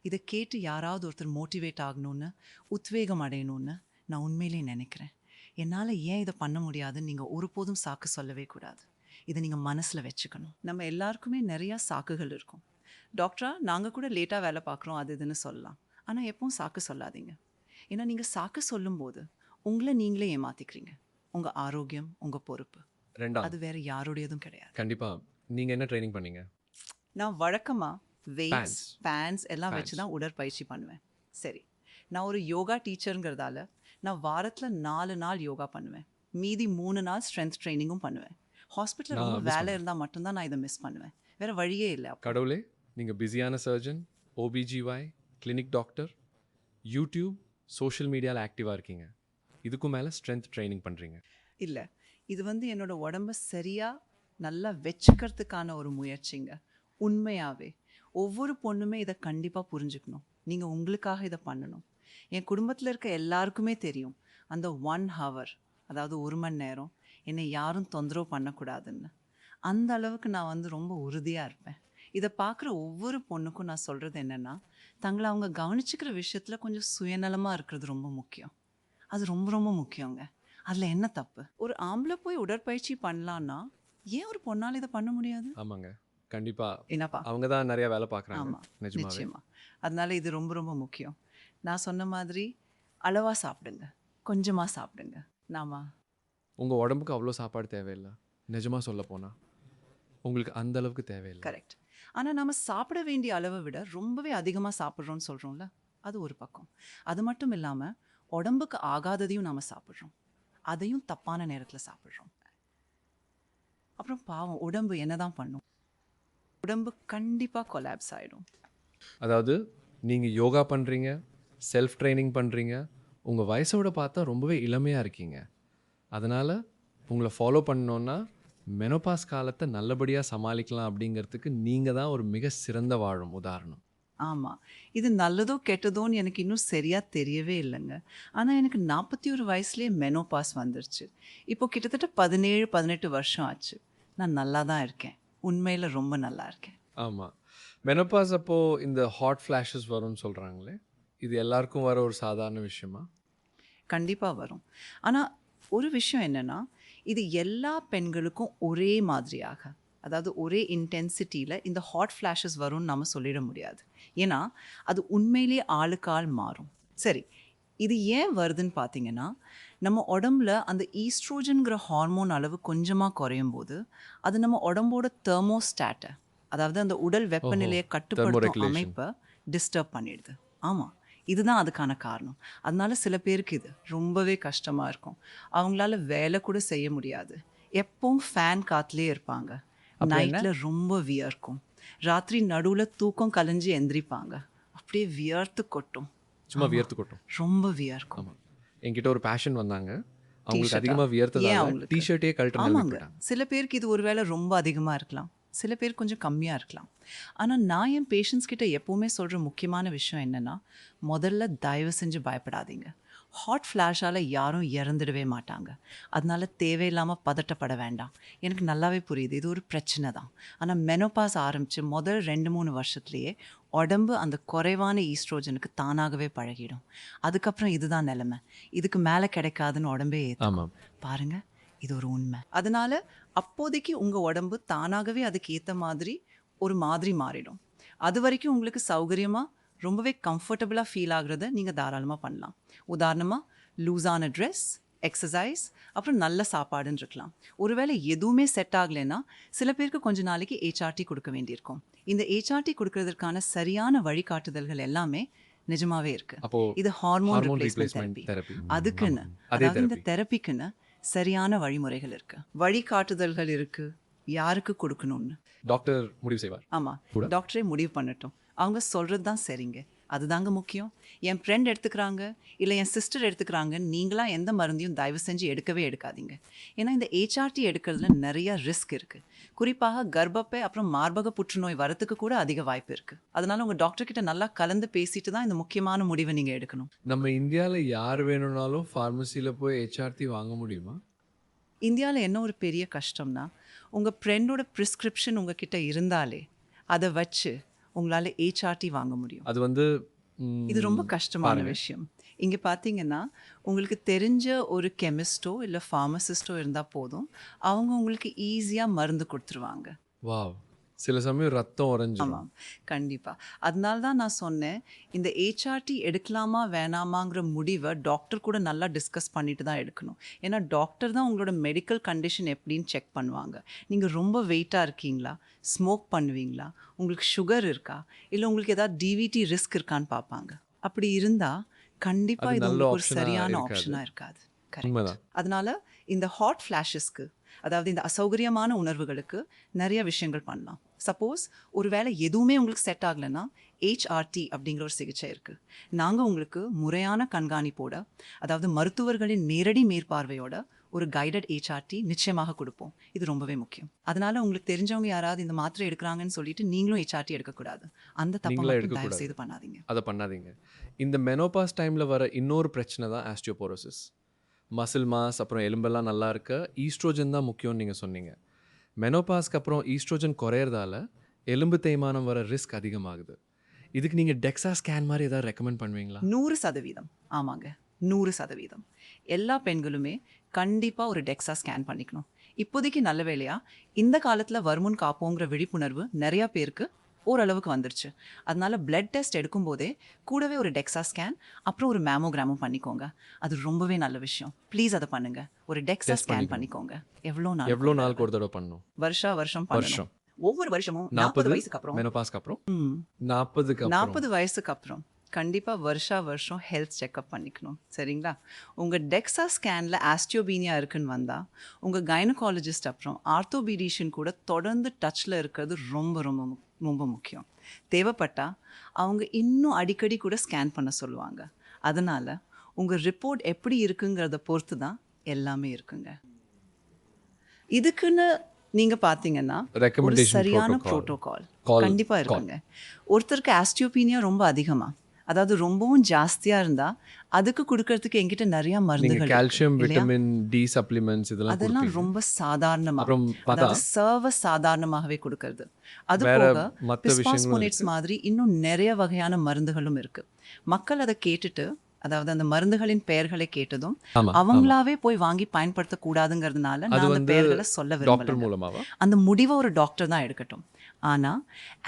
இதை கேட்டு யாராவது ஒருத்தர் மோட்டிவேட் ஆகணும்னு, உத்வேகம் அடையணும்னு நான் உண்மையிலே நினைக்கிறேன். என்னால் ஏன் இதை பண்ண முடியாதுன்னு நீங்கள் ஒருபோதும் சாக்கு சொல்லவே கூடாது. இதை நீங்கள் மனசில் வச்சுக்கணும். நம்ம எல்லாருக்குமே நிறையா சாக்குகள் இருக்கும். டாக்டரா நாங்கள் கூட லேட்டாக வேலை பார்க்குறோம், அது இதுன்னு சொல்லலாம். ஆனால் எப்பவும் சாக்கு சொல்லாதீங்க. ஏன்னா நீங்கள் சாக்கு சொல்லும்போது உங்களை நீங்களே ஏமாற்றிக்கிறீங்க. உங்கள் ஆரோக்கியம் உங்கள் பொறுப்பு. அது வேறு யாருடையதும் கிடையாது. கண்டிப்பாக. நீங்கள் என்ன ட்ரைனிங் பண்ணீங்க? நான் வழக்கமாக வெயிட்ஸ், பேண்ட்ஸ் எல்லாம் வச்சு தான் உடற்பயிற்சி பண்ணுவேன். சரி, நான் ஒரு யோகா டீச்சருங்கிறதால நான் வாரத்தில் 4 நாள் யோகா பண்ணுவேன். மீதி 3 நாள் ஸ்ட்ரென்த் ட்ரைனிங்கும் பண்ணுவேன். ஹாஸ்பிட்டலில் ரொம்ப வேலை இருந்தால் மட்டும்தான் நான் இதை மிஸ் பண்ணுவேன். வேறு வழியே இல்லை. கடவுளே, நீங்கள் பிஸியான surgeon, OBGY, clinic doctor, YouTube, social மீடியாவில் ஆக்டிவாக இருக்கீங்க. இதுக்கும் மேலே ஸ்ட்ரென்த் ட்ரைனிங் பண்ணுறீங்க. இல்லை, இது என்னோடய உடம்பை சரியாக நல்லா வச்சுக்கிறதுக்கான ஒரு முயற்சிங்க. உண்மையாகவே ஒவ்வொரு பொண்ணுமே இதை கண்டிப்பாக புரிஞ்சுக்கணும். நீங்கள் உங்களுக்காக இதை பண்ணணும். என் குடும்பத்தில் இருக்க எல்லாருக்குமே தெரியும், அந்த 1 hour, அதாவது 1 மணி நேரம் என்னை யாரும் தொந்தரவு பண்ணக்கூடாதுன்னு. அந்த அளவுக்கு நான் ரொம்ப உறுதியாக இருப்பேன். இதை பார்க்குற ஒவ்வொரு பொண்ணுக்கும் நான் சொல்கிறது என்னென்னா, தங்களை அவங்க கவனிச்சுக்கிற விஷயத்தில் கொஞ்சம் சுயநலமாக இருக்கிறது ரொம்ப முக்கியம். அது ரொம்ப ரொம்ப முக்கியங்க. அதில் என்ன தப்பு? ஒரு ஆம்பளை போய் உடற்பயிற்சி பண்ணலான்னா ஏன் ஒரு பொண்ணால் இதை பண்ண முடியாது? ஆமாங்க, கண்டிப்பாக. என்னப்பா, அவங்க தான் நிறைய வேலை பார்க்குறாங்க. ஆமாம், நிச்சயமாக. அதனால இது ரொம்ப ரொம்ப முக்கியம். நான் சொன்ன மாதிரி அளவாக சாப்பிடுங்க, கொஞ்சமாக சாப்பிடுங்க. உங்கள் உடம்புக்கு அவ்வளோ சாப்பாடு தேவையில்லை. நிஜமாக சொல்ல போனால் உங்களுக்கு அந்த அளவுக்கு தேவையில்லை. கரெக்ட். ஆனால் நம்ம சாப்பிட வேண்டிய அளவை விட ரொம்பவே அதிகமாக சாப்பிட்றோன்னு சொல்கிறோம்ல, அது ஒரு பக்கம். அது மட்டும் இல்லாமல் உடம்புக்கு ஆகாததையும் நாம் சாப்பிட்றோம். அதையும் தப்பான நேரத்தில் சாப்பிட்றோம். அப்புறம் பாவம் உடம்பு என்னதான் பண்ணும்? உடம்பு கண்டிப்பாக கொலாப்ஸ் ஆகிடும். அதாவது நீங்கள் யோகா பண்ணுறீங்க, செல்ஃப் ட்ரைனிங் பண்ணுறீங்க, உங்கள் வயசோட பார்த்தா ரொம்பவே இளமையாக இருக்கீங்க. அதனால் உங்களை ஃபாலோ பண்ணோன்னா மெனோபாஸ் காலத்தை நல்லபடியாக சமாளிக்கலாம் அப்படிங்கிறதுக்கு நீங்கள் தான் ஒரு மிக சிறந்த வாழும் உதாரணம். ஆமாம், இது நல்லதோ கெட்டதோன்னு எனக்கு இன்னும் சரியாக தெரியவே இல்லைங்க. ஆனால் எனக்கு 41 வயசுலேயே மெனோபாஸ் வந்துருச்சு. இப்போ கிட்டத்தட்ட 17-18 வருஷம் ஆச்சு. நான் நல்லா தான் இருக்கேன், உண்மையில் ரொம்ப நல்லா இருக்கேன். ஆமாம், மெனோபாஸ் அப்போது இந்த ஹாட் ஃப்ளாஷஸ் வரும்னு சொல்கிறாங்களே, இது எல்லாருக்கும் வர ஒரு சாதாரண விஷயமா? கண்டிப்பாக வரும். ஆனால் ஒரு விஷயம் என்னென்னா, இது எல்லா பெண்களுக்கும் ஒரே மாதிரியாக, அதாவது ஒரே இன்டென்சிட்டியில் இந்த ஹாட் ஃப்ளாஷஸ் வரும்னு நம்ம சொல்லிட முடியாது. ஏன்னா அது உண்மையிலே ஆளுக்கு ஆள் மாறும். சரி, இது ஏன் வருதுன்னு பார்த்தீங்கன்னா, நம்ம உடம்புல அந்த ஈஸ்ட்ரோஜன்கிற ஹார்மோன் அளவு கொஞ்சமாக குறையும் போது அது நம்ம உடம்போட தெர்மோஸ்டாட்டை, அதாவது அந்த உடல் வெப்பநிலையை கட்டுப்படுத்தும் அமைப்பை டிஸ்டர்ப் பண்ணிடுது. ஆமாம், இதுதான் அதுக்கான காரணம். அதனால சில பேருக்கு இது ரொம்பவே கஷ்டமாக இருக்கும். அவங்களால வேலை கூட செய்ய முடியாது. எப்பவும் ஃபேன் காற்றுலேயே இருப்பாங்க. நைட்டில் ரொம்ப வியர்க்கும். ராத்திரி நடுவில் தூக்கம் கலைஞ்சி எந்திரிப்பாங்க. அப்படியே வியர்த்து கொட்டும். சும்மா வியர்த்து கொட்டும், ரொம்ப வியர்க்கும். ஆமாம், என்கிட்ட ஒரு பேஷண்ட் வந்தாங்க. அவங்களுக்கு அதிகமாக வியர்த்ததால டிஷர்ட்டே ஆமாங்க, சில பேருக்கு இது ஒருவேளை ரொம்ப அதிகமாக இருக்கலாம், சில பேர் கொஞ்சம் கம்மியாக இருக்கலாம். ஆனால் நான் என் பேஷண்ட்ஸ் கிட்ட எப்போவுமே சொல்கிற முக்கியமான விஷயம் என்னென்னா, முதல்ல தயவு செஞ்சு பயப்படாதீங்க. ஹாட் ஃப்ளாஷால் யாரும் இறந்துடவே மாட்டாங்க. அதனால தேவையில்லாமல் பதட்டப்பட வேண்டாம். எனக்கு நல்லாவே புரியுது, இது ஒரு பிரச்சனை தான். ஆனால் மெனோபாஸ் ஆரம்பித்து முதல் 2-3 வருஷத்துலேயே உடம்பு அந்த குறைவான ஈஸ்ட்ரோஜனுக்கு தானாகவே பழகிடும். அதுக்கப்புறம் இதுதான் நிலைமை. இதுக்கு மேலே கிடைக்காதுன்னு உடம்பே ஏற்றும். பாருங்கள், இது ஒரு உண்மை. அதனால அப்போதைக்கு உங்கள் உடம்பு தானாகவே அதுக்கு ஏற்ற மாதிரி ஒரு மாதிரி மாறிடும். அது வரைக்கும் உங்களுக்கு சௌகரியமாக ரொம்பவே கம்ஃபர்டபுளாக ஃபீல் ஆகுறத நீங்கள் தாராளமாக பண்ணலாம். உதாரணமாக லூஸான ட்ரெஸ், எக்ஸசைஸ், அப்புறம் நல்ல சாப்பாடுன்னு இருக்கலாம். ஒருவேளை எதுவுமே செட் ஆகலைன்னா சில பேருக்கு கொஞ்ச நாளைக்கு HRT கொடுக்க வேண்டியிருக்கும். இந்த HRT கொடுக்கறதுக்கான சரியான வழிகாட்டுதல்கள் எல்லாமே நிஜமாவே இருக்கு. இது ஹார்மோன் ரிப்ளேஸ்மெண்ட் தெரப்பி. அதுக்குன்னு, அதாவது இந்த தெரப்பிக்குன்னு சரியான வழிமுறைகள் இருக்கு, வழிகாட்டுதல்கள் இருக்கு, யாருக்கு கொடுக்கணும்னு டாக்டர் முடிவு செய்வார். ஆமாம், டாக்டரே முடிவு பண்ணட்டும். அவங்க சொல்கிறது தான் சரிங்க, அதுதாங்க முக்கியம். என் ஃப்ரெண்ட் எடுத்துக்கிறாங்க, இல்லை என் சிஸ்டர் எடுத்துக்கிறாங்கன்னு நீங்களாம் எந்த மருந்தையும் தயவு செஞ்சு எடுக்கவே எடுக்காதீங்க. ஏன்னா இந்த HRT எடுக்கிறதுல நிறைய ரிஸ்க் இருக்குது. குறிப்பாக கர்ப்பப்பை அப்புறம் மார்பக புற்றுநோய் வரத்துக்கு கூட அதிக வாய்ப்பு இருக்குது. அதனால் உங்கள் டாக்டர்கிட்ட நல்லா கலந்து பேசிட்டு தான் இந்த முக்கியமான முடிவை நீங்கள் எடுக்கணும். நம்ம இந்தியாவில் யார் வேணும்னாலும் ஃபார்மசியில் போய் HRT வாங்க முடியுமா? இந்தியாவில் என்ன ஒரு பெரிய கஷ்டம்னா, உங்கள் ஃப்ரெண்டோட ப்ரிஸ்கிரிப்ஷன் உங்ககிட்ட இருந்தாலே அதை வச்சு உங்களால் HRT வாங்க முடியும். அது இது ரொம்ப கஷ்டமான விஷயம். இங்கே பார்த்தீங்கன்னா, உங்களுக்கு தெரிஞ்ச ஒரு கெமிஸ்டோ இல்லை ஃபார்மசிஸ்டோ இருந்தால் போதும், அவங்க உங்களுக்கு ஈஸியாக மருந்து கொடுத்துருவாங்க. வாவ், சில சமயம் ரத்தம் உறைஞ்சிடும். ஆமாம், கண்டிப்பாக. அதனால தான் நான் சொன்னேன், இந்த HRT எடுக்கலாமா வேணாமாங்கிற முடிவை டாக்டர் கூட நல்லா டிஸ்கஸ் பண்ணிட்டு தான் எடுக்கணும். ஏன்னா டாக்டர் தான் உங்களோட மெடிக்கல் கண்டிஷன் எப்படின்னு செக் பண்ணுவாங்க. நீங்கள் ரொம்ப வெயிட்டாக இருக்கீங்களா, ஸ்மோக் பண்ணுவீங்களா, உங்களுக்கு சுகர் இருக்கா, இல்லை உங்களுக்கு ஏதாவது DVT ரிஸ்க் இருக்கான்னு பார்ப்பாங்க. அப்படி இருந்தால் கண்டிப்பாக இது உங்களுக்கு ஒரு சரியான ஆப்ஷனாக இருக்காது. கரெக்ட். அதனால இந்த ஹாட் ஃப்ளாஷஸ்க்கு, அதாவது இந்த அசௌகரியமான உணர்வுகளுக்கு நிறைய விஷயங்கள் பண்ணலாம். சப்போஸ் ஒரு வேளை எதுவுமே உங்களுக்கு செட் ஆகலைன்னா HRT அப்படிங்கிற ஒரு சிகிச்சை இருக்குது. நாங்கள் உங்களுக்கு முறையான கண்காணிப்போட, அதாவது மருத்துவர்களின் நேரடி மேற்பார்வையோட ஒரு கைடட் HRT நிச்சயமாக கொடுப்போம். இது ரொம்பவே முக்கியம். அதனால உங்களுக்கு தெரிஞ்சவங்க யாராவது இந்த மாத்திரை எடுக்கிறாங்கன்னு சொல்லிட்டு நீங்களும் HRT எடுக்கக்கூடாது. அந்த தப்பை தயவு செய்து பண்ணாதீங்க. அதை பண்ணாதீங்க. இந்த மெனோபாஸ் டைமில் வர இன்னொரு பிரச்சனை தான் ஆஸ்டியோபோரோசிஸ். மசில் மாஸ் அப்புறம் எலும்பெல்லாம் நல்லா இருக்க ஈஸ்ட்ரோஜன் தான் முக்கியம்னு நீங்கள் சொன்னீங்க. மெனோபாஸ்க்கு அப்புறம் ஈஸ்ட்ரோஜன் குறையிறதால எலும்பு தேய்மானம் வர ரிஸ்க் அதிகமாகுது. இதுக்கு நீங்கள் டெக்ஸா ஸ்கேன் மாதிரி ஏதாவது ரெக்கமெண்ட் பண்ணுவீங்களா? 100%. ஆமாங்க, 100%. எல்லா பெண்களுமே கண்டிப்பாக ஒரு டெக்ஸா ஸ்கேன் பண்ணிக்கணும். இப்போதைக்கு நல்ல வேலையாக இந்த காலத்தில் வருமுன் காப்போங்கிற விழிப்புணர்வு நிறையா பேருக்கு ஓரளவுக்கு வந்துருச்சு. அதனால பிளட் டெஸ்ட் எடுக்கும்போதே கூடவே ஒரு டெக்ஸா ஸ்கேன் அப்புறம் ஒரு மேமோகிராமும் பண்ணிக்கோங்க. அது ரொம்பவே நல்ல விஷயம். ப்ளீஸ் அதை பண்ணுங்க. ஒரு டெக்ஸா ஸ்கேன் பண்ணிக்கோங்க. எவ்வளோ நாளுக்கு ஒரு தடவை பண்ணணும்? வருஷம் ஒவ்வொரு வருஷமும் 40 வயசுக்கு அப்புறம், மெனோபாஸ்க்கு அப்புறம் 40 வயசுக்கு அப்புறம் கண்டிப்பாக வருஷம் ஹெல்த் செக்கப் பண்ணிக்கணும். சரிங்களா? உங்கள் டெக்ஸா ஸ்கேனில் ஆஸ்டியோபீனியா இருக்குன்னு வந்தால் உங்கள் கைனகாலஜிஸ்ட் அப்புறம் ஆர்த்தோபீடிஷியன் கூட தொடர்ந்து டச்சில் இருக்கிறது ரொம்ப ரொம்ப ரொம்ப முக்கியம். தேவைப்பட்டால் அவங்க இன்னும் அடிக்கடி கூட ஸ்கேன் பண்ண சொல்லுவாங்க. அதனால் உங்கள் ரிப்போர்ட் எப்படி இருக்குங்கிறத பொறுத்து தான் எல்லாமே இருக்குங்க. இதுக்குன்னு நீங்கள் பார்த்தீங்கன்னா ஒரு Recommendation சரியான protocol. Protocol Call. கண்டிப்பாக இருக்குங்க. ஒருத்தருக்கு ஆஸ்டியோபீனியா ரொம்ப அதிகமாக, அதாவது ரொம்பவும் ஜாஸ்தியாக இருந்தால் அதுக்கு கொடுக்கறதுக்கு என்கிட்ட நிறையா நீங்க மருந்துகள் கால்சியம், இருக்கு இல்லையா? விட்டமின் டி சப்ளிமெண்ட்ஸ் இதெல்லாம் அதெல்லாம் கொடுப்பீங்க. ரொம்ப சாதாரணமாக, அப்புறம் பார்த்தா அதாவது சர்வ சாதாரணமாகவே கொடுக்கறது. அது வேற போக மத்த விஷயங்களும் பிஸ்பாஸ்போனேட்ஸ் இருக்கு. மாதிரி இன்னும் நிறைய வகையான மருந்துகளும் இருக்கு. மக்கள் அதை கேட்டுட்டு, அதாவது அந்த மருந்துகளின் பெயர்களை கேட்டதும் ஆமா, ஆமா. அவங்களாவே போய் வாங்கி பயன்படுத்தக்கூடாதுங்கிறதுனால அது நான் அந்த வந்து பெயர்களை சொல்ல டாக்டர் விரும்பல. மூலமாவா? அந்த முடிவை ஒரு டாக்டர் தான் எடுக்கட்டும். ஆனால்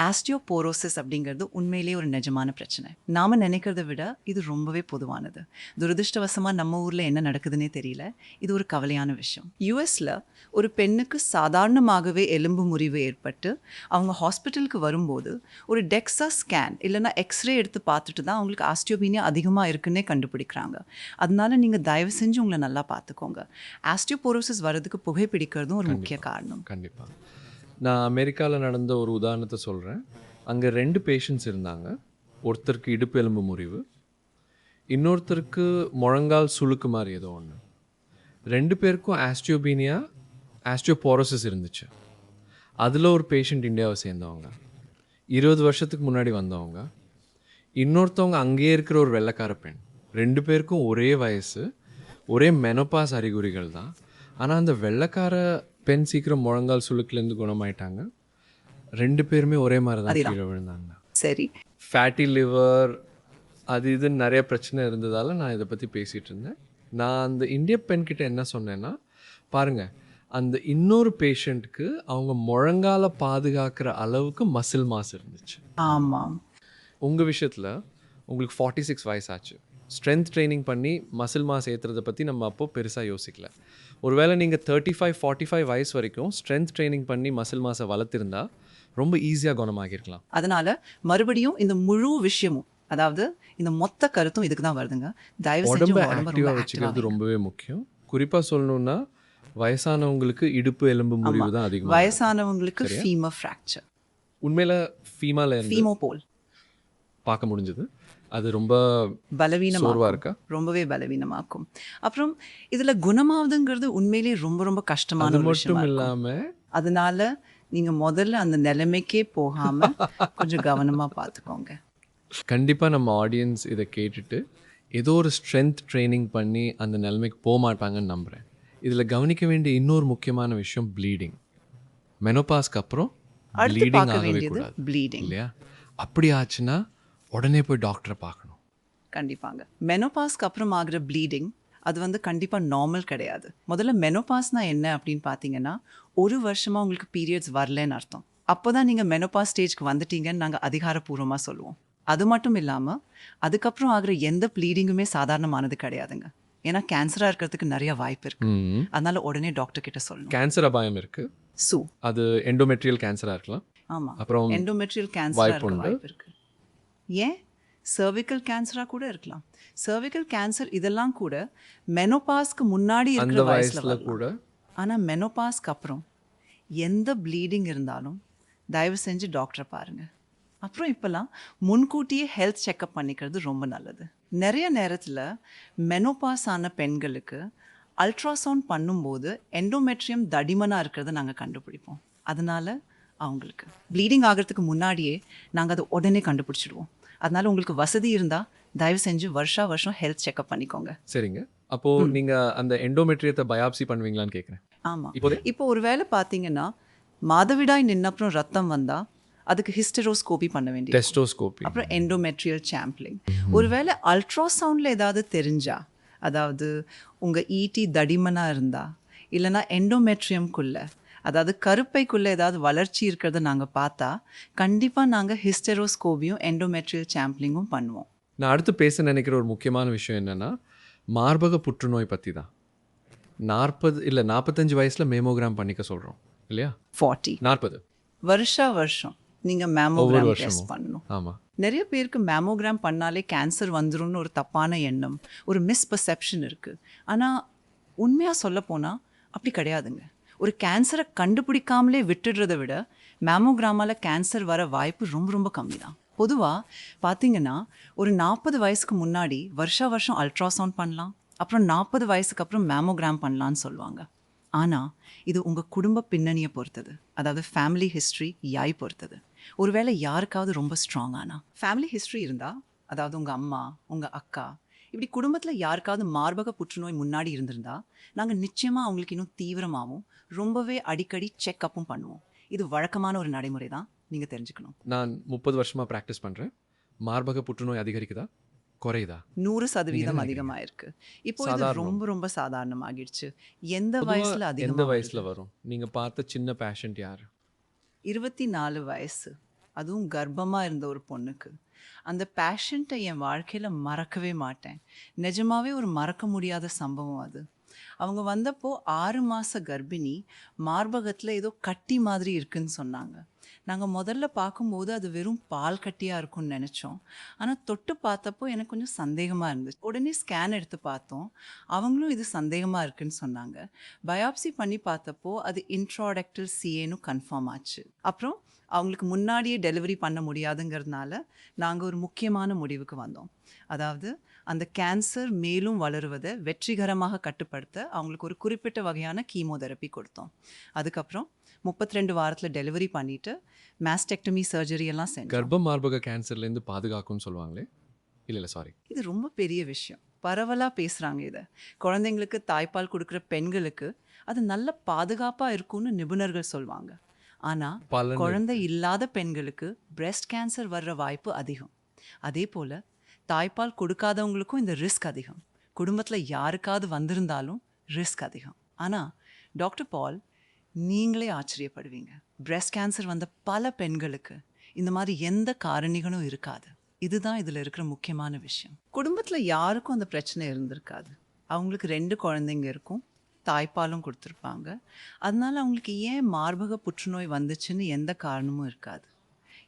ஆஸ்டியோபோரோசிஸ் அப்படிங்கிறது உண்மையிலேயே ஒரு நிஜமான பிரச்சனை. நாம் நினைக்கிறத விட இது ரொம்பவே பொதுவானது. துரதிருஷ்டவசமாக நம்ம ஊரில் என்ன நடக்குதுன்னே தெரியல. இது ஒரு கவலையான விஷயம். யூஎஸில் ஒரு பெண்ணுக்கு சாதாரணமாகவே எலும்பு முறிவு ஏற்பட்டு அவங்க ஹாஸ்பிட்டலுக்கு வரும்போது ஒரு டெக்ஸா ஸ்கேன் இல்லைன்னா எக்ஸ்ரே எடுத்து பார்த்துட்டு தான் அவங்களுக்கு ஆஸ்டியோபீனியா அதிகமாக இருக்குன்னே கண்டுபிடிக்கிறாங்க. அதனால நீங்கள் தயவு செஞ்சு உங்களை நல்லா பார்த்துக்கோங்க. ஆஸ்டியோபோரோசிஸ் வர்றதுக்கு புகைப்பிடிக்கிறதும் ஒரு முக்கிய காரணம். கண்டிப்பாக. நான் அமெரிக்காவில் நடந்த ஒரு உதாரணத்தை சொல்கிறேன். அங்கே 2 பேஷண்ட்ஸ் இருந்தாங்க. ஒருத்தருக்கு இடுப்பு எலும்பு முறிவு, இன்னொருத்தருக்கு முழங்கால் சுளுக்கு மாதிரி ஏதோ ஒன்று. 2 பேருக்கும் ஆஸ்டியோபோரோசிஸ் இருந்துச்சு. அதில் ஒரு பேஷண்ட் இந்தியாவை சேர்ந்தவங்க, 20 வருஷத்துக்கு முன்னாடி வந்தவங்க. இன்னொருத்தவங்க அங்கேயே இருக்கிற ஒரு வெள்ளைக்கார பெண். 2 பேருக்கும் ஒரே வயசு, ஒரே மெனோபாஸ் அறிகுறிகள் தான். ஆனால் அந்த வெள்ளைக்கார பெண் சீக்கிரம் முழங்கால் சுளுக்குலேருந்து குணமாயிட்டாங்க. 2 பேருமே ஒரே மாதிரி தான் கீழே விழுந்தாங்க. சரி, ஃபேட்டி லிவர் அது இதுன்னு நிறைய பிரச்சனை இருந்ததால் நான் இதை பற்றி பேசிகிட்டு இருந்தேன். நான் அந்த இந்திய பெண்கிட்ட என்ன சொன்னேன்னா, பாருங்கள், அந்த இன்னொரு பேஷண்ட்டுக்கு அவங்க முழங்கால பாதுகாக்கிற அளவுக்கு மசில் மாஸ் இருந்துச்சு. ஆமாம். உங்கள் விஷயத்தில் உங்களுக்கு 46 வயசாச்சு. ஸ்ட்ரென்த் ட்ரைனிங் பண்ணி மசில் மாஸ் ஏற்றுறதை பற்றி நம்ம அப்போது பெருசாக யோசிக்கல. ஒருவேளை நீங்கள் 35-45 வயசு வரைக்கும் ஸ்ட்ரென்த் ட்ரைனிங் பண்ணி மசில் மாஸை வளர்த்திருந்தா ரொம்ப ஈஸியாக குணமாகிருக்கலாம். அதனால மறுபடியும் இந்த முழு விஷயமும், அதாவது இந்த மொத்த கருத்தும் இதுக்கு தான் வருதுங்க. தயவு செஞ்சு உடம்பை உங்க உடம்ப ஆக்டிவாக ரொம்ப வச்சுக்கிறது ஆக்டிவாக ரொம்பவே முக்கியம். குறிப்பாக சொல்லணுன்னா வயசானவங்களுக்கு இடுப்பு எலும்பு முறிவு தான் அதிகமாக. வயசானவங்களுக்கு ஃபீமர் ஃப்ராக்சர், உண்மையில் ஃபீமால இருந்து ஃபீமோபோல் பார்க்க முடிஞ்சது. அது ரொம்ப பலவீனமாக சோர்வாக இருக்கா? ரொம்பவே பலவீனமாக்கும். அப்புறம் இதில் குணமாவதுங்கிறது உண்மையிலேயே ரொம்ப ரொம்ப கஷ்டமான அது ஒரு விஷயம். மட்டும் இல்லாமல் அதனால நீங்கள் முதல்ல அந்த நிலைமைக்கே போகாமல் கொஞ்சம் கவனமாக பார்த்துக்கோங்க. கண்டிப்பாக நம்ம ஆடியன்ஸ் இதை கேட்டுட்டு ஏதோ ஒரு ஸ்ட்ரென்த் ட்ரைனிங் பண்ணி அந்த நிலைமைக்கு போக மாட்டாங்கன்னு நம்புகிறேன். இதில் கவனிக்க வேண்டிய இன்னொரு முக்கியமான விஷயம் ப்ளீடிங். மெனோபாஸ்க்கு அப்புறம் அடுத்து ப்ளீடிங் பார்க்க ஆகவே வேண்டியது கூடாது ப்ளீடிங். இல்லையா? அப்படி ஆச்சுன்னா உடனே போய் டாக்டரை பார்க்கணும். கண்டிப்பாங்க. மெனோபாஸ்க்கு அப்புறம் ஆகிற ப்ளீடிங் அது வந்து கண்டிப்பாக நார்மல் கிடையாது. முதல்ல மெனோபாஸ்னா என்ன அப்படின்னு பார்த்தீங்கன்னா, 1 வருஷமாக உங்களுக்கு பீரியட்ஸ் வரலன்னு அர்த்தம். அப்போ தான் நீங்கள் மெனோபாஸ் ஸ்டேஜ்க்கு வந்துட்டீங்கன்னு நாங்கள் அதிகாரப்பூர்வமாக சொல்லுவோம். அது மட்டும் இல்லாமல் அதுக்கப்புறம் ஆகிற எந்த ப்ளீடிங்குமே சாதாரணமானது கிடையாதுங்க. ஏன்னா கேன்சராக இருக்கிறதுக்கு நிறைய வாய்ப்பு இருக்கு. அதனால உடனே டாக்டர் கிட்ட சொல்லணும். கேன்சர் அபாயம் இருக்குது. அது எண்டோமெட்ரியல் கேன்சராக இருக்கலாம். ஆமாம், அப்புறம் எண்டோமெட்ரியல் கேன்சராக இருக்க வாய்ப்பு இருக்கு. ஏன் சர்விக்கல் கேன்சராக கூட இருக்கலாம். சர்விக்கல் கேன்சர் இதெல்லாம் கூட மெனோபாஸ்க்கு முன்னாடி அந்த இருக்கிற வயசில் வயசில் கூட. ஆனால் மெனோபாஸ்க்கு அப்புறம் எந்த ப்ளீடிங் இருந்தாலும் தயவு செஞ்சு டாக்டரை பாருங்கள். அப்புறம் இப்போல்லாம் முன்கூட்டியே ஹெல்த் செக்கப் பண்ணிக்கிறது ரொம்ப நல்லது. நிறைய நேரத்தில் மெனோபாஸ் ஆன பெண்களுக்கு அல்ட்ராசவுண்ட் பண்ணும்போது எண்டோமெட்ரியம் தடிமனாக இருக்கிறத நாங்கள் கண்டுபிடிப்போம். அதனால் அவங்களுக்கு ப்ளீடிங் ஆகிறதுக்கு முன்னாடியே நாங்கள் அதை உடனே கண்டுபிடிச்சிடுவோம். அதனால் உங்களுக்கு வசதி இருந்தால் தயவு செஞ்சு வருஷம் ஹெல்த் செக்கப் பண்ணிக்கோங்க. சரிங்க. அப்போது நீங்கள் அந்த எண்டோமெட்ரியத்தை பயாப்சி பண்ணுவீங்களான்னு கேட்குறேன். ஆமாம். இப்போதே இப்போ ஒரு வேளை பார்த்தீங்கன்னா மாதவிடாய் நின்னப்புறம் ரத்தம் வந்தால் அதுக்கு ஹிஸ்டெரோஸ்கோபி பண்ண வேண்டியது. டெஸ்டோஸ்கோபி. அப்புறம் எண்டோமெட்ரியல் சாம்பிளிங். ஒருவேளை அல்ட்ராசவுண்டில் ஏதாவது தெரிஞ்சா, அதாவது உங்கள் ஈட்டி தடிமனாக இருந்தா, இல்லைனா எண்டோமெட்ரியம்குள்ளே, அதாவது கருப்பைக்குள்ளே ஏதாவது வளர்ச்சி இருக்கிறத நாங்கள் பார்த்தா கண்டிப்பாக நாங்கள் ஹிஸ்டெரோஸ்கோபியும் எண்டோமெட்ரியல் சாம்பிளிங்கும் பண்ணுவோம். நான் அடுத்து பேச நினைக்கிற ஒரு முக்கியமான விஷயம் என்னென்னா, மார்பக புற்றுநோய் பற்றி தான். 45 வயசில் மேமோகிராம் பண்ணிக்க சொல்கிறோம் இல்லையா? 40 40 வருஷம் நீங்கள் ஒவ்வொரு மேமோகிராம் வருஷமும். டெஸ்ட் பண்ணணும். ஆமாம். நிறைய பேருக்கு மேமோகிராம் பண்ணாலே கேன்சர் வந்துரும்னு ஒரு தப்பான எண்ணம், ஒரு மிஸ்பர்செப்ஷன் இருக்குது. ஆனால் உண்மையாக சொல்லப்போனால் அப்படி கிடையாதுங்க. ஒரு கேன்சரை கண்டுபிடிக்காமலே விட்டுடுறதை விட மேமோகிராமால் கேன்சர் வர வாய்ப்பு ரொம்ப ரொம்ப கம்மி தான். பொதுவாக பார்த்தீங்கன்னா ஒரு 40 வயசுக்கு முன்னாடி வருஷம் அல்ட்ராசவுண்ட் பண்ணலாம், அப்புறம் 40 வயசுக்கு அப்புறம் மேமோகிராம் பண்ணலான்னு சொல்லுவாங்க. ஆனால் இது உங்கள் குடும்ப பின்னணியை பொறுத்தது, அதாவது ஃபேமிலி ஹிஸ்ட்ரி யாய் பொறுத்தது. ஒருவேளை யாருக்காவது ரொம்ப ஸ்ட்ராங்கானா ஃபேமிலி ஹிஸ்ட்ரி இருந்தால், அதாவது உங்கள் அம்மா, உங்கள் அக்கா, இப்படி குடும்பத்தில் யாருக்காவது மார்பக புற்றுநோய் முன்னாடி இருந்திருந்தா நாங்கள் நிச்சயமாக அவங்களுக்கு இன்னும் தீவிரமாகவும் ரொம்பவே அடிக்கடி செக்அப்பும் பண்ணுவோம். இது வழக்கமான ஒரு நடைமுறை தான், நீங்கள் தெரிஞ்சுக்கணும். நான் 30 வருஷமாக ப்ராக்டிஸ் பண்ணுறேன். மார்பக புற்றுநோய் அதிகரிக்குதா குறையுதா? 100% அதிகமாக இருக்குது. இப்போ இது சாதாரணம். ரொம்ப ரொம்ப சாதாரணமாகிடுச்சு. எந்த வயசில் பொதுவா எந்த அதிகமாக வயசில் வரும்? நீங்கள் பார்த்த சின்ன பேஷண்ட் யார்? 24 வயசு, அதுவும் கர்ப்பமாக இருந்த ஒரு பொண்ணுக்கு. அந்த பேஷண்ட்டை என் வாழ்க்கையில் மறக்கவே மாட்டேன். நிஜமாவே ஒரு மறக்க முடியாத சம்பவம் அது. அவங்க வந்தப்போ 6 மாத கர்ப்பிணி, மார்பகத்தில் ஏதோ கட்டி மாதிரி இருக்குன்னு சொன்னாங்க. நாங்கள் முதல்ல பார்க்கும்போது அது வெறும் பால் கட்டியாக இருக்கும்னு நினச்சோம். ஆனால் தொட்டு பார்த்தப்போ எனக்கு கொஞ்சம் சந்தேகமாக இருந்துச்சு. உடனே ஸ்கேன் எடுத்து பார்த்தோம், அவங்களும் இது சந்தேகமாக இருக்குன்னு சொன்னாங்க. பயாப்சி பண்ணி பார்த்தப்போ அது இன்ட்ராடக்டல் சிஏன்னு கன்ஃபார்ம் ஆச்சு. அப்புறம் அவங்களுக்கு முன்னாடியே டெலிவரி பண்ண முடியாதுங்கிறதுனால நாங்கள் ஒரு முக்கியமான முடிவுக்கு வந்தோம். அதாவது அந்த கேன்சர் மேலும் வளருவதை வெற்றிகரமாக கட்டுப்படுத்த அவங்களுக்கு ஒரு குறிப்பிட்ட வகையான கீமோதெரப்பி கொடுத்தோம். அதுக்கப்புறம் 32 வாரத்தில் டெலிவரி பண்ணிவிட்டு மாஸ்டெக்டமி சர்ஜரி எல்லாம் செஞ்சோம். கர்ப்ப மார்பக கேன்சர்லேருந்து பாதுகாக்கும்னு சொல்லுவாங்களே? இல்லை சாரி. இது ரொம்ப பெரிய விஷயம், பரவலாக பேசுகிறாங்க இதை. குழந்தைங்களுக்கு தாய்ப்பால் கொடுக்குற பெண்களுக்கு அது நல்ல பாதுகாப்பாக இருக்கும்னு நிபுணர்கள் சொல்லுவாங்க. ஆனால் பலன் குழந்தை இல்லாத பெண்களுக்கு பிரெஸ்ட் கேன்சர் வர்ற வாய்ப்பு அதிகம். அதே போல் தாய்ப்பால் கொடுக்காதவங்களுக்கும் இந்த ரிஸ்க் அதிகம். குடும்பத்தில் யாருக்காவது வந்திருந்தாலும் ரிஸ்க் அதிகம். ஆனால் டாக்டர் பால், நீங்களே ஆச்சரியப்படுவீங்க, பிரெஸ்ட் கேன்சர் வந்த பல பெண்களுக்கு இந்த மாதிரி எந்த காரணிகளும் இருக்காது. இதுதான் இதில் இருக்கிற முக்கியமான விஷயம். குடும்பத்தில் யாருக்கும் அந்த பிரச்சனை இருந்திருக்காது. அவங்களுக்கு 2 குழந்தைங்க இருக்கும், தாய்ப்பாலும் கொடுத்துருப்பாங்க. அதனால அவங்களுக்கு ஏன் மார்பக புற்றுநோய் வந்துச்சுன்னு எந்த காரணமும் இருக்காது.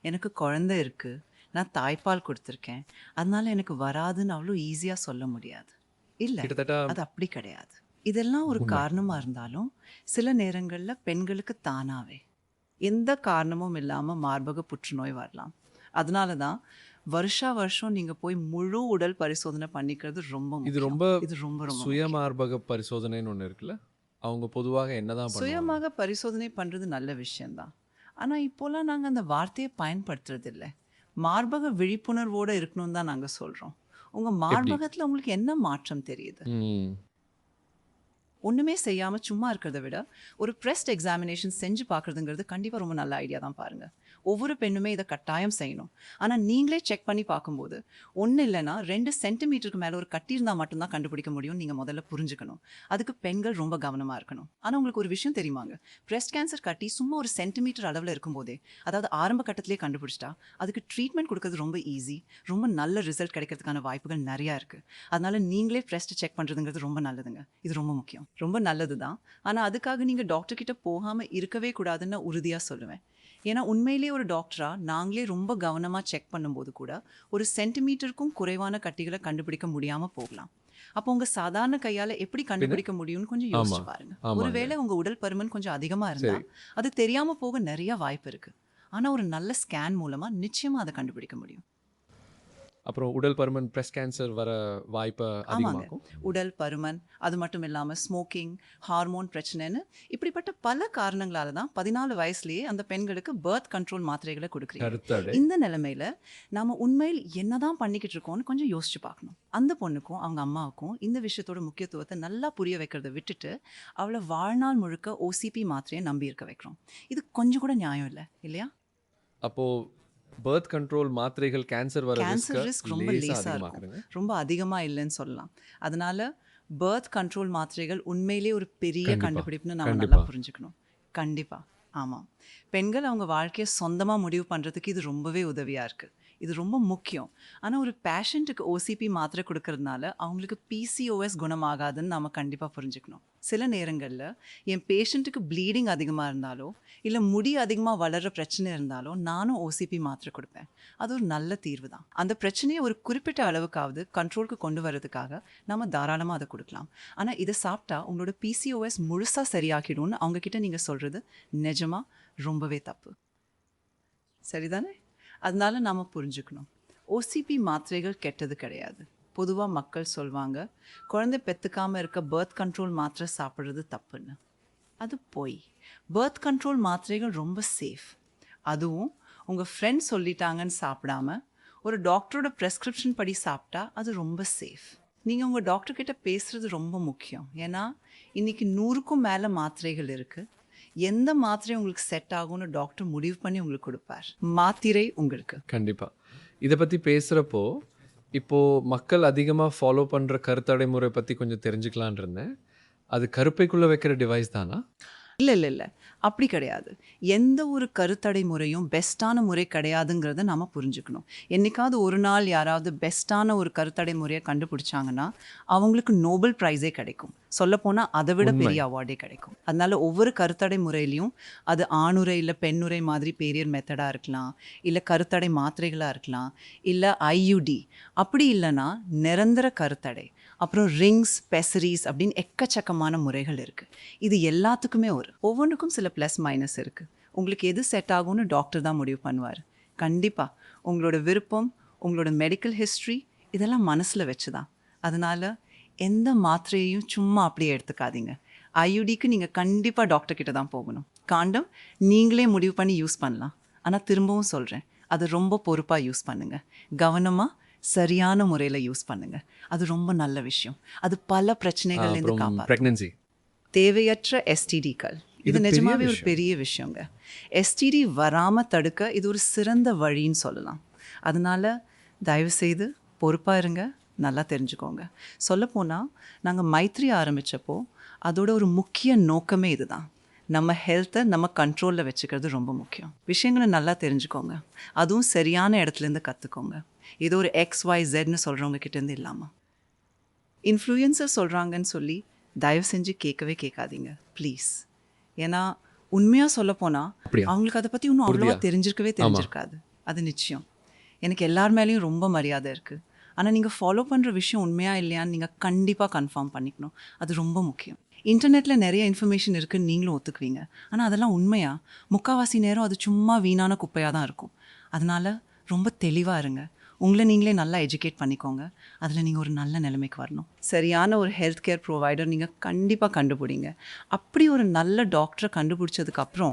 எனக்கு குழந்தை இருக்குது, நான் தாய்ப்பால் கொடுத்துருக்கேன், அதனால எனக்கு வராதுன்னு அவ்வளோ ஈஸியாக சொல்ல முடியாது. இல்லை, கிட்டத்தட்ட அது அப்படி கிடையாது. இதெல்லாம் ஒரு காரணமாக இருந்தாலும் சில நேரங்களில் பெண்களுக்கு தானாகவே எந்த காரணமும் இல்லாமல் மார்பக புற்றுநோய் வரலாம். அதனால தான் வருஷம் நீங்கள் போய் முழு உடல் பரிசோதனை பண்ணிக்கிறது ரொம்ப இது முக்கியம். ரொம்ப இது ரொம்ப ரொம்ப சுய மார்பக பரிசோதனைன்னு ஒன்று இருக்குல்ல, அவங்க பொதுவாக என்னதான் பண்ணுவாங்க? சுயமாக பரிசோதனை பண்ணுறது நல்ல விஷயந்தான். ஆனால் இப்போலாம் நாங்கள் அந்த வார்த்தையை பயன்படுத்துறதில்ல. மார்பக விழிப்புணர்வோடு இருக்கணும்னு தான் நாங்கள் சொல்கிறோம். உங்கள் மார்பகத்தில் உங்களுக்கு என்ன மாற்றம் தெரியுது? ஒன்றுமே செய்யாமல் சும்மா இருக்கிறத விட ஒரு ப்ரெஸ்ட் எக்ஸாமினேஷன் செஞ்சு பார்க்குறதுங்கிறது கண்டிப்பாக ரொம்ப நல்ல ஐடியா தான். பாருங்கள், ஒவ்வொரு பெண்ணுமே இதை கட்டாயம் செய்யணும். ஆனால் நீங்களே செக் பண்ணி பார்க்கும்போது ஒன்றும் இல்லைன்னா 2 சென்டிமீட்டருக்கு மேலே ஒரு கட்டி இருந்தால் மட்டும்தான் கண்டுபிடிக்க முடியும். நீங்கள் முதல்ல புரிஞ்சுக்கணும். அதுக்கு பெண்கள் ரொம்ப கவனமாக இருக்கணும். ஆனால் உங்களுக்கு ஒரு விஷயம் தெரியுமாங்க, ப்ரெஸ்ட் கேன்சர் கட்டி சும்மா ஒரு சென்டிமீட்டர் அளவில் இருக்கும்போதே, அதாவது ஆரம்ப கட்டத்திலே கண்டுபிடிச்சிட்டா அதுக்கு ட்ரீட்மெண்ட் கொடுக்கறது ரொம்ப ஈஸி, ரொம்ப நல்ல ரிசல்ட் கிடைக்கிறதுக்கான வாய்ப்புகள் நிறையா இருக்குது. அதனால் நீங்களே ப்ரெஸ்ட் செக் பண்ணுறதுங்கிறது ரொம்ப நல்லதுங்க. இது ரொம்ப முக்கியம், ரொம்ப நல்லது தான். ஆனால் அதுக்காக நீங்கள் டாக்டர்கிட்ட போகாமல் இருக்கவே கூடாதுன்னு உறுதியாக சொல்லுவேன். ஏன்னா உண்மையிலேயே ஒரு டாக்டராக நாங்களே ரொம்ப கவனமாக செக் பண்ணும்போது கூட ஒரு சென்டிமீட்டருக்கும் குறைவான கட்டிகளை கண்டுபிடிக்க முடியாமல் போகலாம். அப்போ உங்கள் சாதாரண கையால் எப்படி கண்டுபிடிக்க முடியும்னு கொஞ்சம் யோசிச்சு பாருங்க. ஒருவேளை உங்கள் உடல் பருமன் கொஞ்சம் அதிகமாக இருந்தால் அது தெரியாமல் போக நிறைய வாய்ப்பு இருக்குது. ஆனால் ஒரு நல்ல ஸ்கேன் மூலமாக நிச்சயமாக அதை கண்டுபிடிக்க முடியும். அப்புறம் உடல் பருமன் பிரஸ்ட் கேன்சர் வர வாய்ப்பை அதிகமாக்கும். உடல் பருமன், அது மட்டும் இல்லாமல் ஸ்மோக்கிங், ஹார்மோன் பிரச்சனைன்னு இப்படிப்பட்ட பல காரணங்களால தான் 14 வயசுலேயே அந்த பெண்களுக்கு பர்த் கண்ட்ரோல் மாத்திரைகளை கொடுக்குறீங்க. இந்த நிலைமையில் நாம் உண்மையில் என்னதான் பண்ணிக்கிட்டு இருக்கோம்னு கொஞ்சம் யோசிச்சு பார்க்கணும். அந்த பொண்ணுக்கும் அவங்க அம்மாவுக்கும் இந்த விஷயத்தோட முக்கியத்துவத்தை நல்லா புரிய வைக்கிறத விட்டுட்டு அவளை வாழ்நாள் முழுக்க ஓசிபி மாத்திரையை நம்பி இருக்க வைக்கிறோம். இது கொஞ்சம் கூட நியாயம் இல்லை, இல்லையா? அப்போது பர்த் கண்ட்ரோல் மாத்திரைகள் கேன்சர் ரிஸ்க் ரொம்ப லேசாக இருக்கும், ரொம்ப அதிகமாக இல்லைன்னு சொல்லலாம். அதனால பர்த் கண்ட்ரோல் மாத்திரைகள் உண்மையிலே ஒரு பெரிய கண்டுபிடிப்புன்னு நம்ம நல்லா புரிஞ்சுக்கணும். கண்டிப்பாக, ஆமாம். பெண்கள் அவங்க வாழ்க்கையை சொந்தமாக முடிவு பண்ணுறதுக்கு இது ரொம்பவே உதவியாக இருக்குது. இது ரொம்ப முக்கியம். ஆனால் ஒரு பேஷண்ட்டுக்கு ஓசிபி மாத்திரை கொடுக்கறதுனால அவங்களுக்கு பிசிஓஎஸ் குணமாகாதுன்னு நாம் கண்டிப்பாக புரிஞ்சுக்கணும். சில நேரங்களில் என் பேஷண்ட்டுக்கு ப்ளீடிங் அதிகமாக இருந்தாலோ இல்லை முடி அதிகமாக வளர்கிற பிரச்சனை இருந்தாலோ நானும் ஓசிபி மாத்திரை கொடுப்பேன். அது ஒரு நல்ல தீர்வு தான். அந்த பிரச்சனையை ஒரு குறிப்பிட்ட அளவுக்காவது கண்ட்ரோலுக்கு கொண்டு வரதுக்காக நம்ம தாராளமாக அதை கொடுக்கலாம். ஆனால் இதை சாப்பிட்டா உங்களோட PCOS முழுசாக சரியாக்கிடும்னு அவங்கக்கிட்ட நீங்கள் சொல்கிறது நிஜமாக ரொம்பவே தப்பு. சரிதானே? அதனால நாம் புரிஞ்சுக்கணும், ஓசிபி மாத்திரைகள் கெட்டது கிடையாது. பொதுவாக மக்கள் சொல்வாங்க குழந்தை பெற்றுக்காமல் இருக்க பர்த் கண்ட்ரோல் மாத்திரை சாப்பிட்றது தப்புன்னு. அது போய். பர்த் கண்ட்ரோல் மாத்திரைகள் ரொம்ப சேஃப். அதுவும் உங்கள் ஃப்ரெண்ட் சொல்லிட்டாங்கன்னு சாப்பிடாம ஒரு டாக்டரோட ப்ரெஸ்கிரிப்ஷன் படி சாப்பிட்டா அது ரொம்ப சேஃப். நீங்கள் உங்கள் டாக்டர்கிட்ட பேசுகிறது ரொம்ப முக்கியம். ஏன்னா இன்றைக்கி 100க்கும் மேலே மாத்திரைகள் இருக்குது. எந்த மாத்திரை உங்களுக்கு செட் ஆகும்னு டாக்டர் முடிவு பண்ணி உங்களுக்கு கொடுப்பார். மாத்திரை உங்களுக்கு. கண்டிப்பாக இதை பற்றி பேசுகிறப்போ இப்போது மக்கள் அதிகமாக ஃபாலோ பண்ணுற கருத்தடை முறை பற்றி கொஞ்சம் தெரிஞ்சுக்கலான் இருந்தேன். அது கருப்பைக்குள்ளே வைக்கிற டிவைஸ் தானா? இல்லை அப்படி கிடையாது. எந்த ஒரு கருத்தடை முறையும் பெஸ்ட்டான முறை கிடையாதுங்கிறத நம்ம புரிஞ்சுக்கணும். என்றைக்காவது ஒரு நாள் யாராவது பெஸ்ட்டான ஒரு கருத்தடை முறையை கண்டுபிடிச்சாங்கன்னா அவங்களுக்கு நோபல் ப்ரைஸே கிடைக்கும். சொல்லப்போனால் அதை விட பெரிய அவார்டே கிடைக்கும். அதனால ஒவ்வொரு கருத்தடை முறையிலையும் அது ஆணுரை இல்லை பெண்ணுரை மாதிரி பேரியர் மெத்தடாக இருக்கலாம், இல்லை கருத்தடை மாத்திரைகளாக இருக்கலாம், இல்லை IUD, அப்படி இல்லைன்னா நிரந்தர கருத்தடை, அப்புறம் ரிங்ஸ், பெசரிஸ் அப்படின்னு எக்கச்சக்கமான முறைகள் இருக்குது. இது எல்லாத்துக்குமே ஒவ்வொன்றுக்கும் சில ப்ளஸ் மைனஸ் இருக்குது. உங்களுக்கு எது செட் ஆகும்னு டாக்டர் தான் முடிவு பண்ணுவார். கண்டிப்பாக உங்களோட விருப்பம், உங்களோட மெடிக்கல் ஹிஸ்ட்ரி இதெல்லாம் மனசில் வச்சு தான். அதனால் எந்த மாத்திரையையும் சும்மா அப்படியே எடுத்துக்காதீங்க. IUDக்கு நீங்கள் கண்டிப்பாக டாக்டர்கிட்ட தான் போகணும். காண்டம் நீங்களே முடிவு பண்ணி யூஸ் பண்ணலாம். ஆனால் திரும்பவும் சொல்கிறேன், அது ரொம்ப பொறுப்பாக யூஸ் பண்ணுங்கள். கவனமாக சரியான முறையில் யூஸ் பண்ணுங்கள். அது ரொம்ப நல்ல விஷயம். அது பல பிரச்சனைகள்லேருந்து காப்பாற்றும். ப்ரெக்னன்சி, தேவையற்ற STDக்கள், இது நிஜமாவே ஒரு பெரிய விஷயங்க. STD வராமல் தடுக்க இது ஒரு சிறந்த வழின்னு சொல்லலாம். அதனால் தயவுசெய்து பொறுப்பாக இருங்க, நல்லா தெரிஞ்சுக்கோங்க. சொல்லப்போனால் நாங்கள் மைத்ரி ஆரம்பித்தப்போ அதோட ஒரு முக்கிய நோக்கமே இதுதான். நம்ம ஹெல்த்தை நம்ம கண்ட்ரோலில் வச்சுக்கிறது ரொம்ப முக்கியம். விஷயங்களை நல்லா தெரிஞ்சுக்கோங்க, அதுவும் சரியான இடத்துலேருந்து கற்றுக்கோங்க. ஏதோ ஒரு XYZன்னு சொல்கிறவங்க கிட்டேருந்து இல்லாமல். இன்ஃப்ளூயன்சர் சொல்கிறாங்கன்னு சொல்லி தயவு செஞ்சு கேட்காதீங்க ப்ளீஸ். ஏன்னா உண்மையாக சொல்லப்போனால் அவங்களுக்கு அதை பற்றி இன்னும் அவ்வளோவா தெரிஞ்சிருக்காது. அது நிச்சயம். எனக்கு எல்லார் மேலேயும் ரொம்ப மரியாதை இருக்குது. ஆனால் நீங்கள் ஃபாலோ பண்ணுற விஷயம் உண்மையா இல்லையான்னு நீங்கள் கண்டிப்பாக கன்ஃபார்ம் பண்ணிக்கணும். அது ரொம்ப முக்கியம். இன்டர்நெட்டில் நிறைய இன்ஃபர்மேஷன் இருக்குதுன்னு நீங்களும் ஒத்துக்குவீங்க. ஆனால் அதெல்லாம் உண்மையா? முக்கால்வாசி நேரம் அது சும்மா வீணான குப்பையாக தான் இருக்கும். அதனால் ரொம்ப தெளிவாக இருங்க. உங்களை நீங்களே நல்லா எஜுகேட் பண்ணிக்கோங்க. அதில் நீங்கள் ஒரு நல்ல நிலைமைக்கு வரணும். சரியான ஒரு ஹெல்த் கேர் ப்ரொவைடர் நீங்கள் கண்டிப்பாக கண்டுபிடிங்க. அப்படி ஒரு நல்ல டாக்டரை கண்டுபிடிச்சதுக்கப்புறம்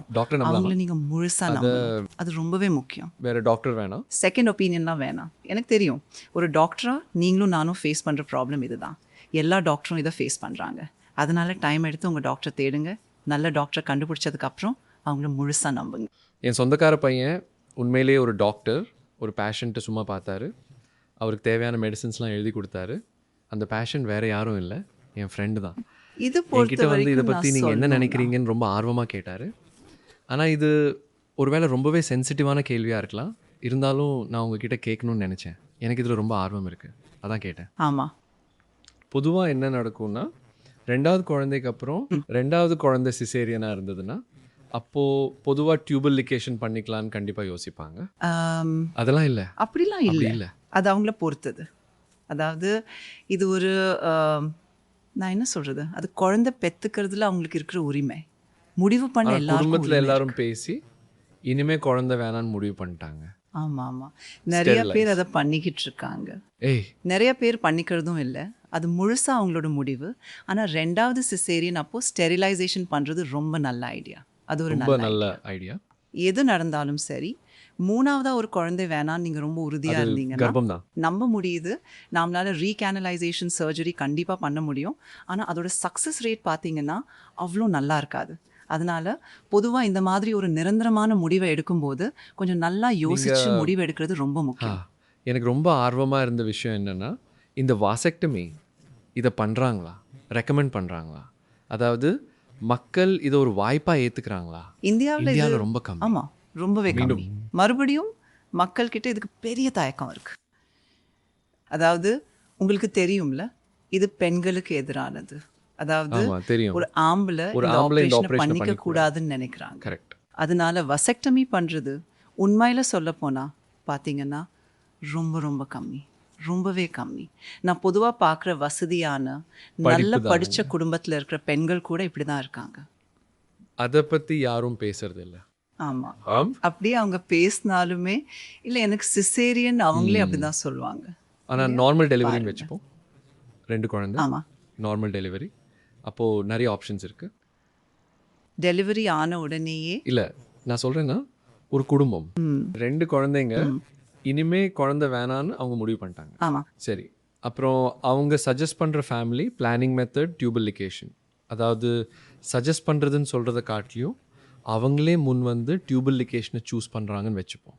அவங்கள நீங்கள் முழுசாக நம்பணும். அது ரொம்பவே முக்கியம். வேறு டாக்டர் வேணாம், செகண்ட் ஒப்பீனியன்லாம் வேணாம். எனக்கு தெரியும், ஒரு டாக்டராக நீங்களும் நானும் ஃபேஸ் பண்ணுற ப்ராப்ளம் இதுதான். எல்லா டாக்டரும் இதை ஃபேஸ் பண்ணுறாங்க. அதனால் டைம் எடுத்து உங்கள் டாக்டரை தேடுங்க. நல்ல டாக்டரை கண்டுபிடிச்சதுக்கப்புறம் அவங்கள முழுசாக நம்புங்க. என் சொந்தக்கார பையன் உண்மையிலேயே ஒரு டாக்டர். ஒரு பேஷண்ட்டை சும்மா பார்த்தாரு, அவருக்கு தேவையான மெடிசன்ஸ்லாம் எழுதி கொடுத்தாரு. அந்த பேஷண்ட் வேறு யாரும் இல்லை, என் ஃப்ரெண்டு தான். என்கிட்ட வந்து இதை பற்றி நீங்கள் என்ன நினைக்கிறீங்கன்னு ரொம்ப ஆர்வமாக கேட்டார். ஆனால் இது ஒருவேளை ரொம்பவே சென்சிட்டிவான கேள்வியாக இருக்கலாம். இருந்தாலும் நான் உங்ககிட்ட கேட்கணும்னு நினச்சேன். எனக்கு இதில் ரொம்ப ஆர்வம் இருக்குது, அதான் கேட்டேன். ஆமாம். பொதுவாக என்ன நடக்கும்னா, 2வது குழந்தைக்கு அப்புறம் 2வது குழந்தை சிசேரியனாக இருந்ததுன்னா அப்போது பொதுவாக டியூபல் லிகேஷன் பண்ணிக்கலான்னு கண்டிப்பாக யோசிப்பாங்க. அதெல்லாம் இல்லை, அப்படிலாம் இல்லை. அது அவங்கள பொறுத்தது. அதாவது இது ஒரு நான் என்ன சொல்கிறது, அது குழந்தை பெற்றுக்கிறதுல அவங்களுக்கு இருக்கிற உரிமை. முடிவு பண்ண குடும்பத்தில் எல்லாரும் பேசி இனிமேல் குழந்தை வேணான்னு முடிவு பண்ணிட்டாங்க. ஆமாம், நிறைய பேர் அதை பண்ணிக்கிட்டு இருக்காங்க. நிறைய பேர் பண்ணிக்கிறதும் இல்லை. அது முழுசாக அவங்களோட முடிவு. ஆனால் 2வது சிசேரியன் அப்போது ஸ்டெரிலைசேஷன் பண்ணுறது ரொம்ப நல்ல ஐடியா. அது ஒரு நல்ல ஐடியா. எது நடந்தாலும் சரி, 3வதா ஒரு குழந்தை வேணான்னு நீங்கள் ரொம்ப உறுதியாக இருந்தீங்கன்னா நம்ப முடியுது, நம்மளால் ரீகேனலைசேஷன் சர்ஜரி கண்டிப்பாக பண்ண முடியும். ஆனால் அதோட சக்ஸஸ் ரேட் பார்த்தீங்கன்னா அவ்வளோ நல்லா இருக்காது. அதனால் பொதுவாக இந்த மாதிரி ஒரு நிரந்தரமான முடிவை எடுக்கும்போது கொஞ்சம் நல்லா யோசித்து முடிவு எடுக்கிறது ரொம்ப முக்கியம். எனக்கு ரொம்ப ஆர்வமாக இருந்த விஷயம் என்னென்னா, இந்த வாசெக்டமி இதை பண்ணுறாங்களா, ரெக்கமெண்ட் பண்ணுறாங்களா? அதாவது மக்கள் இதை ஒரு வாய்ப்பாக ஏற்றுக்கிறாங்களா? இந்தியாவில் ரொம்ப கம்மி. ஆமாம், ரொம்பவே கம்மி. மறுபடியும் மக்கள்கிட்ட இதுக்கு பெரிய தயக்கம் இருக்குது. அதாவது உங்களுக்கு தெரியும்ல, இது பெண்களுக்கு எதிரானது, அதாவது ஆமா தெரியும். ஒரு ஆம்பளை ஒரு இந்த ஆம்பளை இந்த ஆபரேஷனை ஆபரேஷனை பண்ணிக்க பண்ணிக்க கூடாதுன்னு நினைக்கிறாங்க. கரெக்ட். அதனால வசெக்டமி பண்றது உண்மையில சொல்ல போனா பாத்தீங்கன்னா ரொம்ப ரொம்ப கம்மி, ரொம்பவே கம்மி. நான் பொதுவா பார்க்குற வசதியான நல்ல படிப்பு படிச்ச குடும்பத்துல இருக்கிற பெண்கள் கூட இப்படிதான் இருக்காங்க. அதை பத்தி யாரும் பேசுறது இல்ல. ஆமா, அப்படியே அவங்க பேசினாலுமே இல்ல எனக்கு சிசேரியன் அவங்களே அப்படிதான் சொல்லுவாங்க. ஆனா நார்மல் டெலிவரின்னு வச்சுப்போம், 2 குழந்தை ஆமா, நார்மல் டெலிவரி. அப்போ நிறைய ஆப்ஷன்ஸ் இருக்கு. டெலிவரி ஆன உடனேயே இல்ல நான் சொல்றேன்னா ஒரு குடும்பம் 2 குழந்தைங்க இனிமே குழந்தை வேணான்னு அவங்க முடிவு பண்ணிட்டாங்க. ஆமா, சரி, அப்புறம் அவங்க சஜஸ்ட் பண்ணுற family planning method tubal ligation. அதாவது சஜஸ்ட் பண்ணுறதுன்னு சொல்கிறத காட்டியும் அவங்களே முன் வந்து டியூபல் லிகேஷனை சூஸ் பண்ணுறாங்கன்னு வச்சுப்போம்.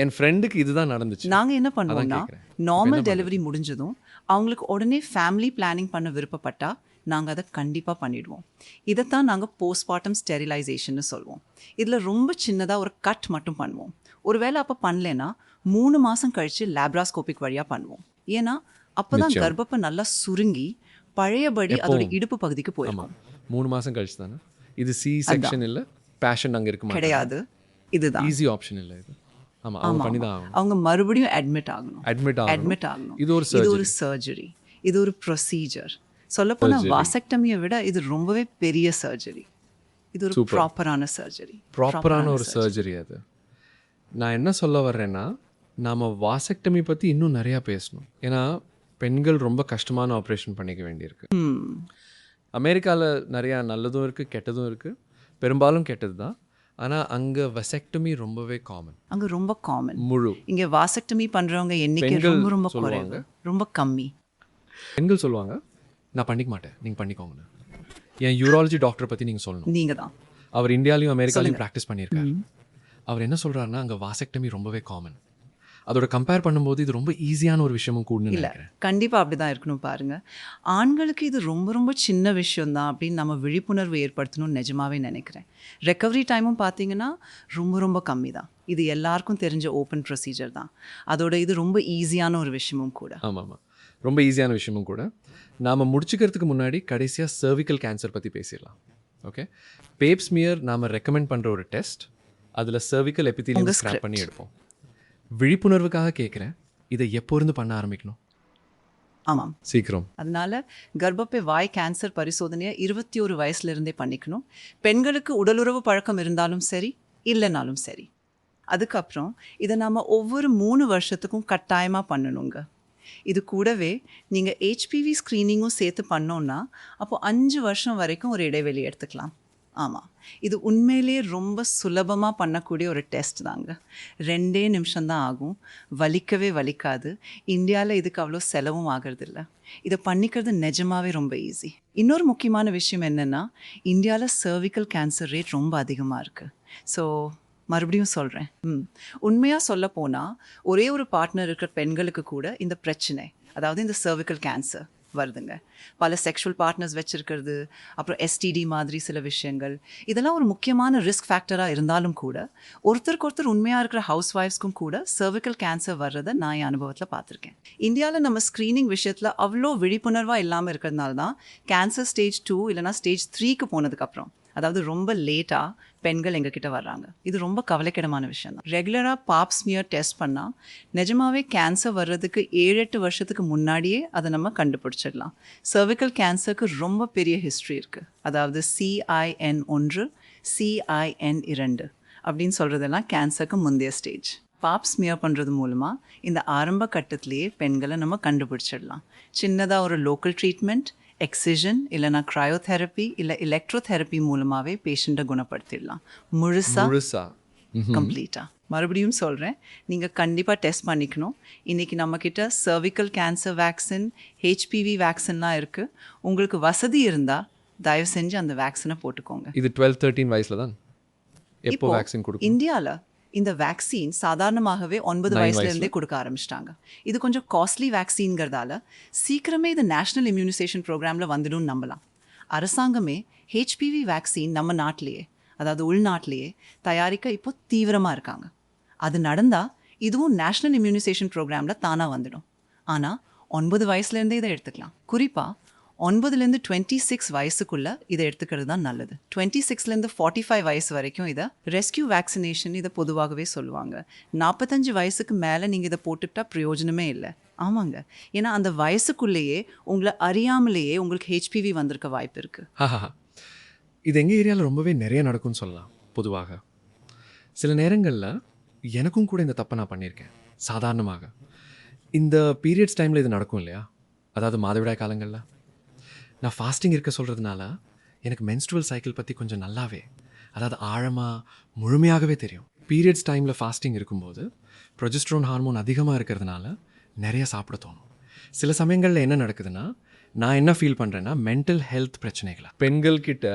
என் ஃப்ரெண்டுக்கு இதுதான் நடந்துச்சு. நாங்க என்ன பண்ணுவோம்னா கேக்குறேன். நார்மல் டெலிவரி முடிஞ்சதும் அவங்களுக்கு உடனே ஃபேமிலி பிளானிங் பண்ண விருப்பப்பட்டா நாங்கள் அதை கண்டிப்பாக பண்ணிடுவோம். இதைத்தான் நாங்கள் போஸ்ட்மார்ட்டம் ஸ்டெரிலைசேஷன்னு சொல்லுவோம். இதில் ரொம்ப சின்னதாக ஒரு கட் மட்டும் பண்ணுவோம். ஒருவேளை அப்போ பண்ணலைன்னா 3 மாதம் கழித்து லேப்ராஸ்கோபிக் வழியாக பண்ணுவோம். ஏன்னா அப்போ தான் நிச்சயம். கர்ப்பப்பை நல்லா சுருங்கி பழையபடி அதோட இடுப்பு பகுதிக்கு போயிருக்கும். 3 மாதம் கழிச்சு தானே இது. சி செக்ஷன் இல்லை, பேஷன் அங்கே இருக்க மாட்டாங்க. கிடையாது, இதுதான் ஈஸி ஆப்ஷன் இல்லை இது. ஆமாம், அவங்க பண்ணி தான் ஆகணும். அவங்க மறுபடியும் அட்மிட் ஆகணும். அட்மிட் ஆகணும். இது ஒரு சர்ஜரி, இது ஒரு ப்ரொசீஜர். சொல்லப்போனால் வாசெக்டமியை விட இது ரொம்பவே பெரிய சர்ஜரி. இது ஒரு ப்ராப்பரான சர்ஜரி, ப்ராப்பரான ஒரு சர்ஜரி. அது நான் என்ன சொல்ல வர்றேன்னா, நாம் வாசெக்டமி பற்றி இன்னும் நிறையா பேசணும். ஏன்னா பெண்கள் ரொம்ப கஷ்டமான ஆப்ரேஷன் பண்ணிக்க வேண்டியிருக்கு. அமெரிக்காவில் நிறையா நல்லதும் இருக்குது, கெட்டதும் இருக்குது. பெரும்பாலும் கெட்டது தான். ஆனால் அங்கே வசெக்டமி ரொம்பவே காமன். அங்கே ரொம்ப காமன். முழு இங்கே வாசெக்டமி பண்ணுறவங்க எண்ணிக்கை ரொம்ப ரொம்ப குறைவு, ரொம்ப கம்மி. பெண்கள் சொல்லுவாங்க நான் பண்ணிக்க மாட்டேன், நீங்கள் பண்ணிக்கோங்கன்னு. என் யூராலஜி டாக்டரை பற்றி நீங்கள் சொல்லணும். நீங்கள் தான். அவர் இந்தியாலையும் அமெரிக்காலையும் ப்ராக்டிஸ் பண்ணியிருக்காரு. அவர் என்ன சொல்கிறாருன்னா அங்கே வாசெக்டமி ரொம்பவே காமன். அதோட கம்பேர் பண்ணும்போது இது ரொம்ப ஈஸியான ஒரு விஷயமும் கூட இல்லை, கண்டிப்பாக அப்படி தான் இருக்கணும். பாருங்கள், ஆண்களுக்கு இது ரொம்ப ரொம்ப சின்ன விஷயம்தான் அப்படின்னு நம்ம விழிப்புணர்வு ஏற்படுத்தணும்னு நிஜமாவே நினைக்கிறேன். ரெக்கவரி டைமும் பார்த்தீங்கன்னா ரொம்ப ரொம்ப கம்மி தான். இது எல்லாருக்கும் தெரிஞ்ச ஓப்பன் ப்ரொசீஜர் தான். அதோட இது ரொம்ப ஈஸியான ஒரு விஷயமும் கூட. ஆமாம் ஆமாம், ரொம்ப ஈஸியான விஷயமும் கூட. நாம் முடிச்சுக்கிறதுக்கு முன்னாடி கடைசியாக சர்விக்கல் கேன்சர் பற்றி பேசிடலாம். ஓகே, பேப் ஸ்மியர் நாம் ரெக்கமெண்ட் பண்ணுற ஒரு டெஸ்ட். அதில் சர்விக்கல் எபித்தீலியம் ஸ்கிராப் பண்ணி எடுப்போம். விழிப்புணர்வுக்காக கேட்குறேன், இதை எப்போ இருந்து பண்ண ஆரம்பிக்கணும்? ஆமாம், சீக்கிரம். அதனால கர்ப்பப்பை வாய் கேன்சர் பரிசோதனையை 21 வயசுலேருந்தே பண்ணிக்கணும். பெண்களுக்கு உடலுறவு பழக்கம் இருந்தாலும் சரி, இல்லைனாலும் சரி. அதுக்கப்புறம் இதை நாம் ஒவ்வொரு 3 வருஷத்துக்கும் கட்டாயமாக பண்ணணுங்க. இது கூடவே நீங்கள் ஹெச்பிவி ஸ்க்ரீனிங்கும் சேர்த்து பண்ணோன்னா அப்போது 5 வருஷம் வரைக்கும் ஒரு இடைவெளி எடுத்துக்கலாம். ஆமாம், இது உண்மையிலேயே ரொம்ப சுலபமாக பண்ணக்கூடிய ஒரு டெஸ்ட் தாங்க. 2 நிமிஷம்தான் ஆகும், வலிக்கவே வலிக்காது. இந்தியாவில் இதுக்கு அவ்வளோ செலவும் ஆகிறதில்ல. இதை பண்ணிக்கிறது நிஜமாவே ரொம்ப ஈஸி. இன்னொரு முக்கியமான விஷயம் என்னென்னா, இந்தியாவில் சர்விக்கல் கேன்சர் ரேட் ரொம்ப அதிகமாக இருக்குது. ஸோ மறுபடியும் சொல்கிறேன், உண்மையாக சொல்ல போனால் ஒரே ஒரு பார்ட்னர் இருக்கிற பெண்களுக்கு கூட இந்த பிரச்சனை, அதாவது இந்த சர்விக்கல் கேன்சர் வருதுங்க. பல செக்ஷுவல் பார்ட்னர்ஸ் வச்சுருக்கிறது, அப்புறம் எஸ்டிடி மாதிரி சில விஷயங்கள், இதெல்லாம் ஒரு முக்கியமான ரிஸ்க் ஃபேக்டராக இருந்தாலும் கூட ஒருத்தருக்கு ஒருத்தர் உண்மையாக இருக்கிற ஹவுஸ் ஒய்ஃப்ஸ்க்கும் கூட சர்விக்கல் கேன்சர் வர்றதை நான் என் அனுபவத்தில் பார்த்துருக்கேன். இந்தியாவில் நம்ம ஸ்க்ரீனிங் விஷயத்தில் அவ்வளோ விழிப்புணர்வாக இல்லாமல் இருக்கிறதுனால தான் கேன்சர் ஸ்டேஜ் 2 இல்லைனா ஸ்டேஜ் 3க்கு போனதுக்கப்புறம், அதாவது ரொம்ப லேட்டாக பெண்கள் எங்ககிட்ட வர்றாங்க. இது ரொம்ப கவலைக்கிடமான விஷயம் தான். ரெகுலராக பாப் ஸ்மியர் டெஸ்ட் பண்ணால் நிஜமாவே கேன்சர் வர்றதுக்கு 7-8 வருஷத்துக்கு முன்னாடியே அதை நம்ம கண்டுபிடிச்சிடலாம். சர்விக்கல் கேன்சருக்கு ரொம்ப பெரிய ஹிஸ்ட்ரி இருக்குது. அதாவது CIN1, CIN2 அப்படின்னு சொல்கிறதெல்லாம் கேன்சருக்கு முந்தைய ஸ்டேஜ். பாப் ஸ்மியர் பண்ணுறது மூலமாக இந்த ஆரம்ப கட்டத்திலேயே பெண்களை நம்ம கண்டுபிடிச்சிடலாம். சின்னதாக ஒரு லோக்கல் ட்ரீட்மெண்ட், எக்ஸிஜன் இல்லைனா க்ரையோதெரப்பி இல்லை எலக்ட்ரோதெரப்பி மூலமாகவே பேஷண்ட்டை குணப்படுத்திடலாம். முழுசா கம்ப்ளீட்டாக. மறுபடியும் சொல்கிறேன், நீங்கள் கண்டிப்பாக டெஸ்ட் பண்ணிக்கணும். இன்றைக்கி நம்மக்கிட்ட சர்விக்கல் கேன்சர் வேக்சின், HPV வேக்சின்லாம் இருக்குது. உங்களுக்கு வசதி இருந்தால் தயவு செஞ்சு அந்த வேக்சினை போட்டுக்கோங்க. இது 12-13 வயசில் தான் எப்போ வேக்சின் கொடுக்கும்? இந்தியாவில் இந்த வேக்சின் சாதாரணமாகவே 9 வயசுலேருந்தே கொடுக்க ஆரம்பிச்சிட்டாங்க. இது கொஞ்சம் காஸ்ட்லி வேக்சின்கிறதால சீக்கிரமே இது நேஷ்னல் இம்யூனைசேஷன் ப்ரோக்ராமில் வந்துடும் நம்பலாம். அரசாங்கமே HPV வேக்சின் நம்ம நாட்டிலேயே, அதாவது உள்நாட்டிலேயே தயாரிக்க இப்போ தீவிரமாக இருக்காங்க. அது நடந்தால் இதுவும் நேஷ்னல் இம்யூனைசேஷன் ப்ரோக்ராமில் தானாக வந்துடும். ஆனால் 9 வயசுலேருந்தே இதை எடுத்துக்கலாம். குறிப்பாக 9லேருந்து 26 வயசுக்குள்ள இதை எடுத்துக்கிறது தான் நல்லது. 26லேருந்து 45 வயசு வரைக்கும் இதை ரெஸ்கியூ வேக்சினேஷன் இதை பொதுவாகவே சொல்லுவாங்க. 45 வயசுக்கு மேலே நீங்கள் இதை போட்டுக்கிட்டா பிரயோஜனமே இல்லை. ஆமாங்க, ஏன்னா அந்த வயசுக்குள்ளேயே உங்களை அறியாமலேயே உங்களுக்கு ஹெச்பிவி வந்திருக்க வாய்ப்பு இருக்குது. இது எங்கள் ஏரியாவில் ரொம்பவே நிறைய நடக்கும்னு சொல்லலாம். பொதுவாக சில நேரங்களில் எனக்கும் கூட இந்த தப்பை நான் பண்ணியிருக்கேன். சாதாரணமாக இந்த பீரியட்ஸ் டைமில் இது நடக்கும் இல்லையா, அதாவது மாதவிடாய் காலங்களில் நான் ஃபாஸ்டிங் இருக்க சொல்கிறதுனால எனக்கு மென்ஸ்ட்ருவல் சைக்கிள் பற்றி கொஞ்சம் நல்லாவே, அதாவது ஆழமாக முழுமையாகவே தெரியும். பீரியட்ஸ் டைமில் ஃபாஸ்டிங் இருக்கும்போது ப்ரொஜெஸ்ட்ரோன் ஹார்மோன் அதிகமாக இருக்கிறதுனால நிறைய சாப்பிட தோணும். சில சமயங்களில் என்ன நடக்குதுன்னா, நான் என்ன ஃபீல் பண்ணுறேன்னா, மென்டல் ஹெல்த் பிரச்சனைகளை பெண்கள்கிட்ட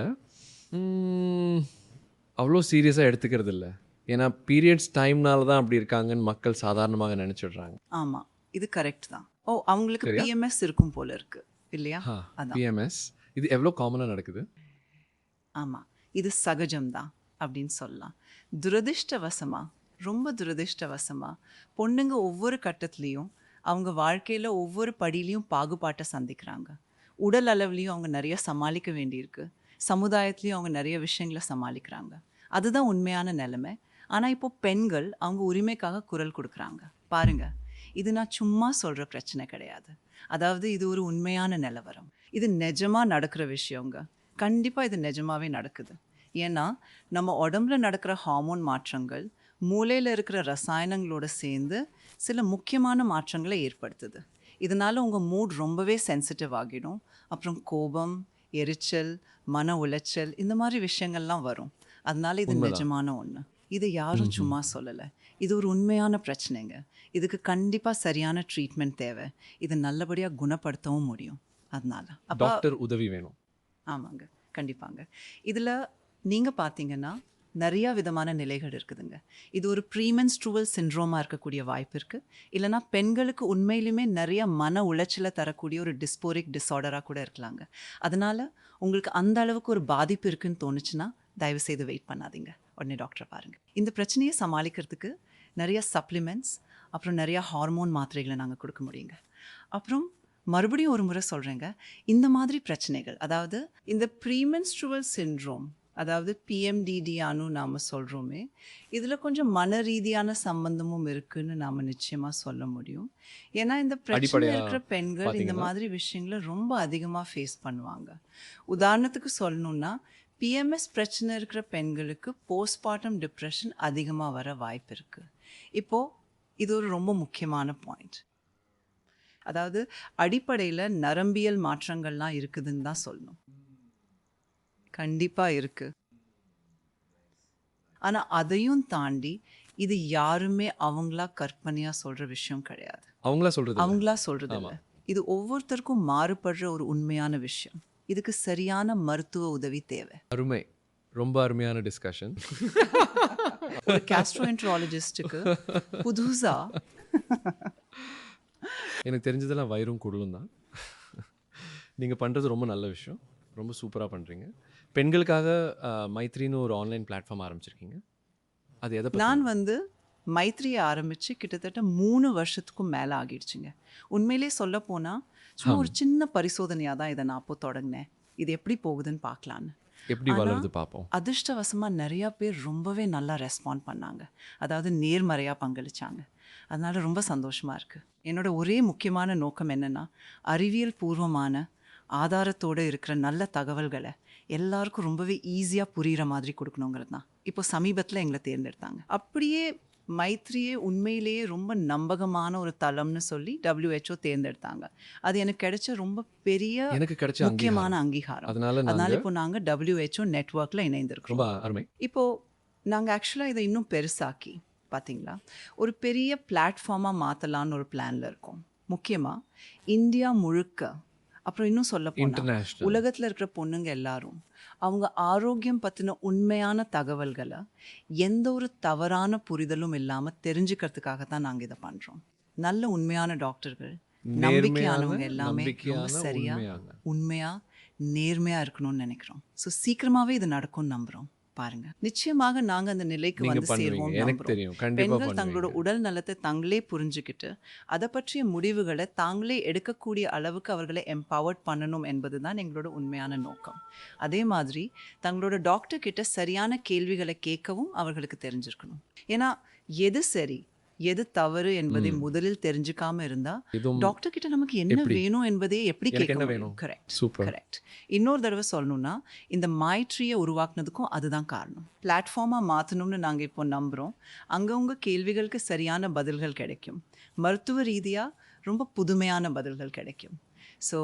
அவ்வளோ சீரியஸாக எடுத்துக்கிறது இல்லை. ஏன்னா பீரியட்ஸ் டைம்னால தான் அப்படி இருக்காங்கன்னு மக்கள் சாதாரணமாக நினச்சிடுறாங்க. ஆமாம், இது கரெக்ட் தான். அவங்களுக்கு பிஎம்எஸ் இருக்கும் போல இருக்கு இல்லையா? பிஎம்எஸ் இது எவ்வளோ காமனாக நடக்குது? ஆமாம், இது சகஜம்தான் அப்படின்னு சொல்லலாம். துரதிர்ஷ்டவசமாக, ரொம்ப துரதிர்ஷ்டவசமாக பொண்ணுங்க ஒவ்வொரு கட்டத்துலேயும் அவங்க வாழ்க்கையில் ஒவ்வொரு படியிலையும் பாகுபாட்டை சந்திக்கிறாங்க. உடல் அளவுலேயும் அவங்க நிறைய சமாளிக்க வேண்டியிருக்கு, சமுதாயத்துலேயும் அவங்க நிறைய விஷயங்களை சமாளிக்கிறாங்க. அதுதான் உண்மையான நிலைமை. ஆனால் இப்போது பெண்கள் அவங்க உரிமைக்காக குரல் கொடுக்குறாங்க. பாருங்கள், இது நான் சும்மா சொல்கிற பிரச்சனை கிடையாது. அதாவது இது ஒரு உண்மையான நிலவரம். இது நிஜமாக நடக்கிற விஷயங்க. கண்டிப்பாக இது நிஜமாகவே நடக்குது. ஏன்னா நம்ம உடம்புல நடக்கிற ஹார்மோன் மாற்றங்கள் மூளையில் இருக்கிற ரசாயனங்களோடு சேர்ந்து சில முக்கியமான மாற்றங்களை ஏற்படுத்துது. இதனால் உங்கள் மூட் ரொம்பவே சென்சிட்டிவ் ஆகிடும். அப்புறம் கோபம், எரிச்சல், மன உளைச்சல், இந்த மாதிரி விஷயங்கள்லாம் வரும். அதனால இது நிஜமான ஒன்று. இது யாரும் சும்மா சொல்லலை. இது ஒரு உண்மையான பிரச்சனைங்க. இதுக்கு கண்டிப்பாக சரியான ட்ரீட்மெண்ட் தேவை. இது நல்லபடியாக குணப்படுத்தவும் முடியும். அதனால டாக்டர் உதவி வேணும். ஆமாங்க, கண்டிப்பாங்க. இதில் நீங்கள் பார்த்தீங்கன்னா நிறையா விதமான நிலைகள் இருக்குதுங்க. இது ஒரு ப்ரீமென்ஸ்ட்ருவல் சிண்ட்ரோமாக இருக்கக்கூடிய வாய்ப்பு இருக்குது. இல்லைனா பெண்களுக்கு உண்மையிலுமே நிறைய மன உளைச்சலை தரக்கூடிய ஒரு டிஸ்போரிக் டிஸார்டராக கூட இருக்கலாங்க. அதனால் உங்களுக்கு அந்த அளவுக்கு ஒரு பாதிப்பு இருக்குதுன்னு தோணுச்சுன்னா தயவுசெய்து வெயிட் பண்ணாதீங்க, உடனே டாக்டரை பாருங்கள். இந்த பிரச்சனையை சமாளிக்கிறதுக்கு நிறைய சப்ளிமெண்ட்ஸ், அப்புறம் நிறையா ஹார்மோன் மாத்திரைகளை நாங்கள் கொடுக்க முடியுங்க. அப்புறம் மறுபடியும் ஒரு முறை சொல்கிறேங்க, இந்த மாதிரி பிரச்சனைகள், அதாவது இந்த ப்ரீமென்ஸ்ட்ருவல் சிண்ட்ரோம், அதாவது பிஎம்டிடியானு நாம் சொல்கிறோமே, இதில் கொஞ்சம் மன ரீதியான சம்பந்தமும் இருக்குதுன்னு நாம் நிச்சயமாக சொல்ல முடியும். ஏன்னா இந்த பிரச்சனை இருக்கிற பெண்கள் இந்த மாதிரி விஷயங்களை ரொம்ப அதிகமாக ஃபேஸ் பண்ணுவாங்க. உதாரணத்துக்கு சொல்லணுன்னா, பிஎம்எஸ் பிரச்சனை இருக்கிற பெண்களுக்கு போஸ்ட்மார்ட்டம் டிப்ரெஷன் அதிகமாக வர வாய்ப்பு இருக்குது. இப்போது இது ஒரு ரொம்ப முக்கியமான பாயிண்ட். அதாவது அடிப்படையில் நரம்பியல் மாற்றங்கள்லாம் இருக்குதுன்னு தான் சொல்லணும். கண்டிப்பாக இருக்குது. ஆனால் அதையும் தாண்டி இது யாருமே அவங்களா கற்பனையாக சொல்கிற விஷயம் கிடையாது. அவங்களா சொல்கிறது இல்லை. இது ஒவ்வொருத்தருக்கும் மாறுபடுற ஒரு உண்மையான விஷயம். இதுக்கு சரியான மருத்துவ உதவி தேவை. அருமை, ரொம்ப அருமையான டிஸ்கஷன். ஒரு கேஸ்ட்ரோஎன்ட்ராலஜிஸ்ட்டுக்கு புதுசா எனக்கு தெரிஞ்சதெல்லாம் வயிறும் குடலும் தான். நீங்கள் பண்ணுறது ரொம்ப நல்ல விஷயம், ரொம்ப சூப்பராக பண்ணுறீங்க. பெண்களுக்காக மைத்ரின்னு ஒரு ஆன்லைன் பிளாட்ஃபார்ம் ஆரம்பிச்சிருக்கீங்க. அது எதை? நான் மைத்ரியை ஆரம்பித்து கிட்டத்தட்ட 3 வருஷத்துக்கும் மேலே ஆகிடுச்சுங்க. உண்மையிலே சொல்ல போனால் சும்மா ஒரு சின்ன பரிசோதனையாக தான் இதை நான் அப்போ தொடங்கினேன். இது எப்படி போகுதுன்னு பார்க்கலான்னு. எப்படி வளருது பார்ப்போம். அதிர்ஷ்டவசமாக நிறையா பேர் ரொம்பவே நல்லா ரெஸ்பாண்ட் பண்ணாங்க, அதாவது நேர்மறையாக பங்களிச்சாங்க. அதனால் ரொம்ப சந்தோஷமாக இருக்குது. என்னோட ஒரே முக்கியமான நோக்கம் என்னென்னா, அறிவியல் பூர்வமான ஆதாரத்தோடு இருக்கிற நல்ல தகவல்களை எல்லாருக்கும் ரொம்பவே ஈஸியாக புரிகிற மாதிரி கொடுக்கணுங்கிறது தான். இப்போ சமீபத்தில் எங்களை தேர்ந்தெடுத்தாங்க. அப்படியே மைத்ரியே உண்மையிலேயே ரொம்ப நம்பகமான ஒரு தளம்னு சொல்லி WHO தேர்ந்தெடுத்தாங்க. அது எனக்கு கிடைச்ச ரொம்ப பெரிய முக்கியமான அங்கீகாரம். அதனால இப்போ நாங்கள் WHO நெட்வொர்க்கில் இணைந்திருக்கோம். இப்போது நாங்கள் ஆக்சுவலாக இதை இன்னும் பெருசாக்கி பார்த்தீங்களா, ஒரு பெரிய பிளாட்ஃபார்மாக மாற்றலான்னு ஒரு பிளானில் இருக்கோம். முக்கியமாக இந்தியா முழுக்க, அப்புறம் இன்னும் சொல்ல போனால் உலகத்தில் இருக்கிற பொண்ணுங்க எல்லாரும் அவங்க ஆரோக்கியம் பற்றின உண்மையான தகவல்களை எந்த ஒரு தவறான புரிதலும் இல்லாமல் தெரிஞ்சுக்கிறதுக்காக தான் நாங்கள் இதை பண்ணுறோம். நல்ல உண்மையான டாக்டர்கள், நம்பிக்கையானவங்க எல்லாமே ரொம்ப சரியாக உண்மையாக நேர்மையாக இருக்கணும்னு நினைக்கிறோம். ஸோ சீக்கிரமாகவே இது நடக்கும்னு நம்புகிறோம். பாருங்க. நிச்சயமாக நாங்க அந்த நிலைக்கு நீங்க வந்து பண்ணுவீங்க. சேர்வோம்னு எனக்கு நம்புறோம். தெரியும். கண்டிப்பா பெண்கள் தங்களோட பண்ணுவீங்க. உடல் நலத்தை தாங்களே புரிஞ்சுக்கிட்டு அதை பற்றிய முடிவுகளை தாங்களே எடுக்கக்கூடிய அளவுக்கு அவர்களை எம்பவர்ட் பண்ணணும் என்பது தான் எங்களோட உண்மையான நோக்கம். அதே மாதிரி தங்களோட டாக்டர் கிட்ட சரியான கேள்விகளை கேட்கவும் அவர்களுக்கு தெரிஞ்சிருக்கணும். ஏன்னா எது சரி எது தவறு என்பதை முதலில் தெரிஞ்சுக்காம இருந்தா இதுவும் டாக்டர் கிட்ட நமக்கு என்ன எப்படி? வேணும் என்பதே எப்படி எனக்கு கேட்க என்ன முடியும்? வேணும்? Correct super. கரெக்ட். இன்னொரு தடவை சொல்லணும்னா இந்த மைட்ரியை உருவாக்குனதுக்கும் அதுதான் காரணம். பிளாட்ஃபார்மாக மாற்றணும்னு நாங்கள் இப்போ நம்புகிறோம். அங்கவங்க கேள்விகளுக்கு சரியான பதில்கள் கிடைக்கும். மருத்துவ ரீதியாக ரொம்ப புதுமையான பதில்கள் கிடைக்கும். ஸோ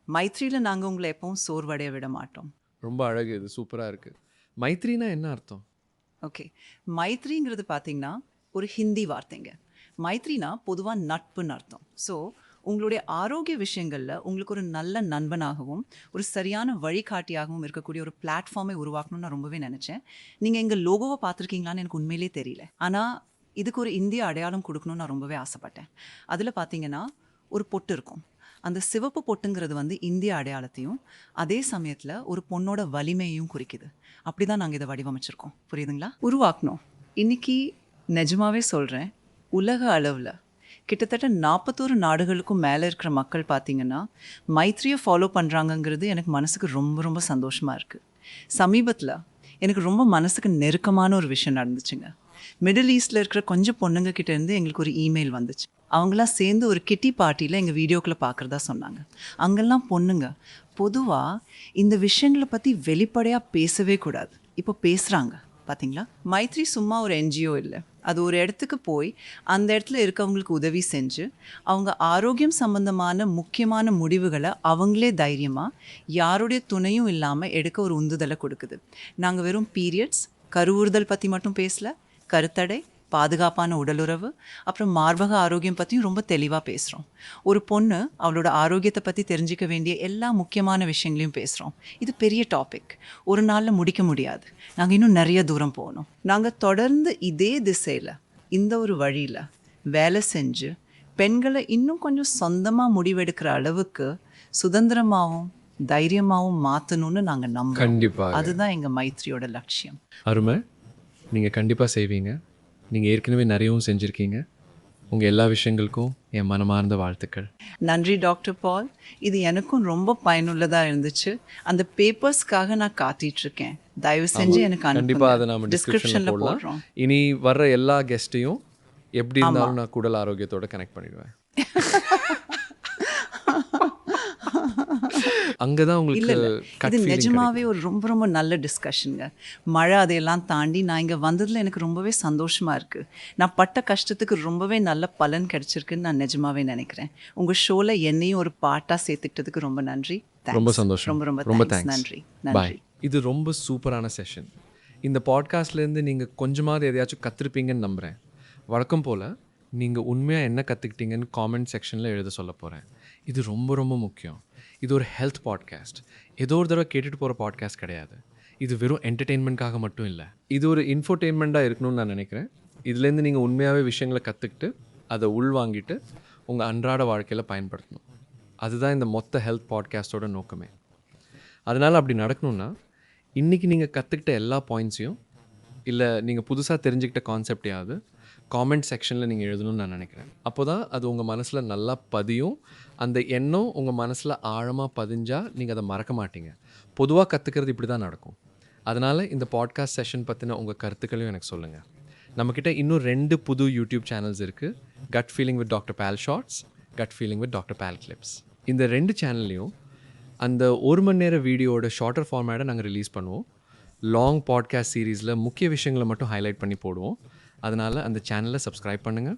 மைத்ரியில் நாங்கள் உங்களை எப்பவும் சோர்வடைய விட மாட்டோம். ரொம்ப அழகு. இது சூப்பரா இருக்கு. மைத்ரினா என்ன அர்த்தம்? ஓகே, மைத்ரிங்கிறது பார்த்தீங்கன்னா ஒரு ஹிந்தி வார்த்தைங்க. மைத்ரினா பொதுவாக நட்புன்னு அர்த்தம். ஸோ உங்களுடைய ஆரோக்கிய விஷயங்களில் உங்களுக்கு ஒரு நல்ல நண்பனாகவும் ஒரு சரியான வழிகாட்டியாகவும் இருக்கக்கூடிய ஒரு பிளாட்ஃபார்மை உருவாக்கணும்னு நான் ரொம்பவே நினச்சேன். நீங்கள் எங்கள் லோகோவை பார்த்துருக்கீங்களான்னு எனக்கு உண்மையிலே தெரியல. ஆனால் இதுக்கு ஒரு இந்திய அடையாளம் கொடுக்கணும்னு நான் ரொம்பவே ஆசைப்பட்டேன். அதில் பார்த்தீங்கன்னா ஒரு பொட்டு இருக்கும். அந்த சிவப்பு பொட்டுங்கிறது வந்து இந்திய அடையாளத்தையும் அதே சமயத்தில் ஒரு பொண்ணோட வலிமையையும் குறிக்குது. அப்படி தான் நாங்கள் இதை வடிவமைச்சிருக்கோம். புரியுதுங்களா? உருவாக்கணும். இன்னைக்கு நிஜமாவே சொல்கிறேன், உலக அளவில் கிட்டத்தட்ட 41 நாடுகளுக்கும் மேலே இருக்கிற மக்கள் பார்த்தீங்கன்னா மைத்ரியை ஃபாலோ பண்ணுறாங்கங்கிறது எனக்கு மனசுக்கு ரொம்ப ரொம்ப சந்தோஷமாக இருக்குது. சமீபத்தில் எனக்கு ரொம்ப மனசுக்கு நெருக்கமான ஒரு விஷயம் நடந்துச்சுங்க. மிடில் ஈஸ்டில் இருக்கிற கொஞ்சம் பொண்ணுங்க கிட்டேருந்து எங்களுக்கு ஒரு இமெயில் வந்துச்சு. அவங்களாம் சேர்ந்து ஒரு கிட்டி பார்ட்டியில் எங்கள் வீடியோக்களை பார்க்குறதா சொன்னாங்க. அங்கெல்லாம் பொண்ணுங்க பொதுவாக இந்த விஷயங்களை பற்றி வெளிப்படையாக பேசவே கூடாது. இப்போ பேசுகிறாங்க. பார்த்தீங்களா? மைத்ரி சும்மா ஒரு என்ஜிஓ இல்லை. அது ஒரு இடத்துக்கு போய் அந்த இடத்துல இருக்கவங்களுக்கு உதவி செஞ்சு அவங்க ஆரோக்கியம் சம்பந்தமான முக்கியமான முடிவுகளை அவங்களே தைரியமாக யாருடைய துணையும் இல்லாமல் எடுக்க ஒரு உந்துதலை கொடுக்குது. நாங்கள் வெறும் பீரியட்ஸ், கருவுறுதல் பற்றி மட்டும் பேசல, கருத்தடை, பாதுகாப்பான உடலுறவு, அப்புறம் மார்பக ஆரோக்கியம் பற்றியும் ரொம்ப தெளிவாக பேசுகிறோம். ஒரு பொண்ணு அவளோட ஆரோக்கியத்தை பற்றி தெரிஞ்சிக்க வேண்டிய எல்லா முக்கியமான விஷயங்களையும் பேசுகிறோம். இது பெரிய டாபிக், ஒரு நாளில் முடிக்க முடியாது. நாங்கள் இன்னும் நிறைய தூரம் போகணும். நாங்கள் தொடர்ந்து இதே திசையில் இந்த ஒரு வழியில் வேலை செஞ்சு பெண்களை இன்னும் கொஞ்சம் சொந்தமாக முடிவெடுக்கிற அளவுக்கு சுதந்திரமாகவும் தைரியமாகவும் மாற்றணும்னு நாங்கள் நம்புறோம். கண்டிப்பாக. அதுதான் எங்கள் மைத்ரியோட லட்சியம். அருமை. நீங்கள் கண்டிப்பாக செய்வீங்க. நீங்கள் ஏற்கனவே நிறையவும் செஞ்சுருக்கீங்க. உங்கள் எல்லா விஷயங்களுக்கும் என் மனமார்ந்த வாழ்த்துக்கள். நன்றி டாக்டர் பால். இது எனக்கும் ரொம்ப பயனுள்ளதாக இருந்துச்சு. அந்த பேப்பர்ஸ்க்காக நான் காத்திட்ருக்கேன். தயவு செஞ்சு எனக்கு கண்டிப்பாக அதை நம்ம டிஸ்கிரிப்ஷனில் டிஸ்கிரிப்ஷனில் போடலாம். போடுறோம். இனி வர்ற எல்லா கெஸ்ட்டையும் எப்படி இருந்தாலும் நான் குடல் ஆரோக்கியத்தோட கனெக்ட் பண்ணிடுவேன். அங்கே தான் உங்களுக்கு இது நிஜமாவே ஒரு ரொம்ப ரொம்ப நல்ல டிஸ்கஷனுங்க. மழை அதையெல்லாம் தாண்டி நான் இங்கே வந்ததில் எனக்கு ரொம்பவே சந்தோஷமாக இருக்குது. நான் பட்ட கஷ்டத்துக்கு ரொம்பவே நல்ல பலன் கிடைச்சிருக்குன்னு நான் நிஜமாவே நினைக்கிறேன். உங்கள் ஷோவில் என்னையும் ஒரு பாட்டாக சேர்த்துக்கிட்டதுக்கு ரொம்ப நன்றி. ரொம்ப சந்தோஷம். ரொம்ப ரொம்ப ரொம்ப தேங்க்ஸ். தேங்க்ஸ். நன்றி பாய். நன்றி. இது ரொம்ப சூப்பரான செஷன். இந்த பாட்காஸ்ட்லேருந்து நீங்கள் கொஞ்சமாவது எதையாச்சும் கற்றுருப்பீங்கன்னு நம்புகிறேன். வழக்கம் போல் நீங்கள் உண்மையாக என்ன கற்றுக்கிட்டீங்கன்னு காமெண்ட் செக்ஷனில் எழுத சொல்ல போகிறேன். இது ரொம்ப ரொம்ப முக்கியம். இது ஒரு ஹெல்த் பாட்காஸ்ட். ஏதோ ஒரு தடவை கேட்டுட்டு போகிற பாட்காஸ்ட் கிடையாது. இது வெறும் என்டர்டெயின்மெண்ட்காக மட்டும் இல்லை. இது ஒரு இன்ஃபோடெயின்மெண்ட்டாக இருக்கணும்னு நான் நினைக்கிறேன். இதுலேருந்து நீங்கள் உண்மையாகவே விஷயங்களை கற்றுக்கிட்டு அதை உள்வாங்கிட்டு உங்கள் அன்றாட வாழ்க்கையில் பயன்படுத்தணும். அதுதான் இந்த மொத்த ஹெல்த் பாட்காஸ்ட்டோட நோக்கமே. அதனால் அப்படி நடக்கணும்னா இன்றைக்கி நீங்கள் கற்றுக்கிட்ட எல்லா பாயிண்ட்ஸையும் இல்லை நீங்கள் புதுசாக தெரிஞ்சுக்கிட்ட கான்செப்டையாவது காமெண்ட் செக்ஷனில் நீங்கள் எழுதணும்னு நான் நினைக்கிறேன். அப்போ தான் அது உங்கள் மனசில் நல்லா பதியும். அந்த எண்ணம் உங்கள் மனசில் ஆழமாக பதிஞ்சால் நீங்கள் அதை மறக்க மாட்டீங்க. பொதுவாக கற்றுக்கிறது இப்படி தான் நடக்கும். அதனால் இந்த பாட்காஸ்ட் செஷன் பற்றின உங்கள் கருத்துக்களையும் எனக்கு சொல்லுங்கள். நம்மக்கிட்ட இன்னும் 2 புது யூடியூப் சேனல்ஸ் இருக்குது. Gut feeling with doctor Pal shorts, gut feeling with doctor Pal clips. இந்த 2 சேனல்லையும் அந்த 1 மணி நேர வீடியோட ஷார்ட்டர் ஃபார்மேட்டை நாங்கள் ரிலீஸ் பண்ணுவோம். லாங் பாட்காஸ்ட் சீரீஸில் முக்கிய விஷயங்களை மட்டும் ஹைலைட் பண்ணி போடுவோம். அதனால் அந்த சேனலை சப்ஸ்கிரைப் பண்ணுங்கள்.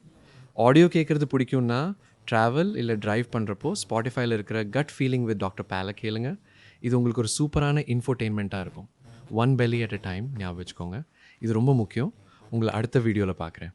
ஆடியோ கேட்குறது பிடிக்கும்னா ட்ராவல் இல்லை ட்ரைவ் பண்ணுறப்போ ஸ்பாட்டிஃபைல இருக்கிற கட் ஃபீலிங் வித் டாக்டர் பாலை கேளுங்க. இது உங்களுக்கு ஒரு சூப்பரான இன்ஃபோடெயின்மெண்ட்டாக இருக்கும். 1 belly at a time ஞாபகம் வச்சுக்கோங்க. இது ரொம்ப முக்கியம். உங்களை அடுத்த வீடியோவில் பார்க்குறேன்.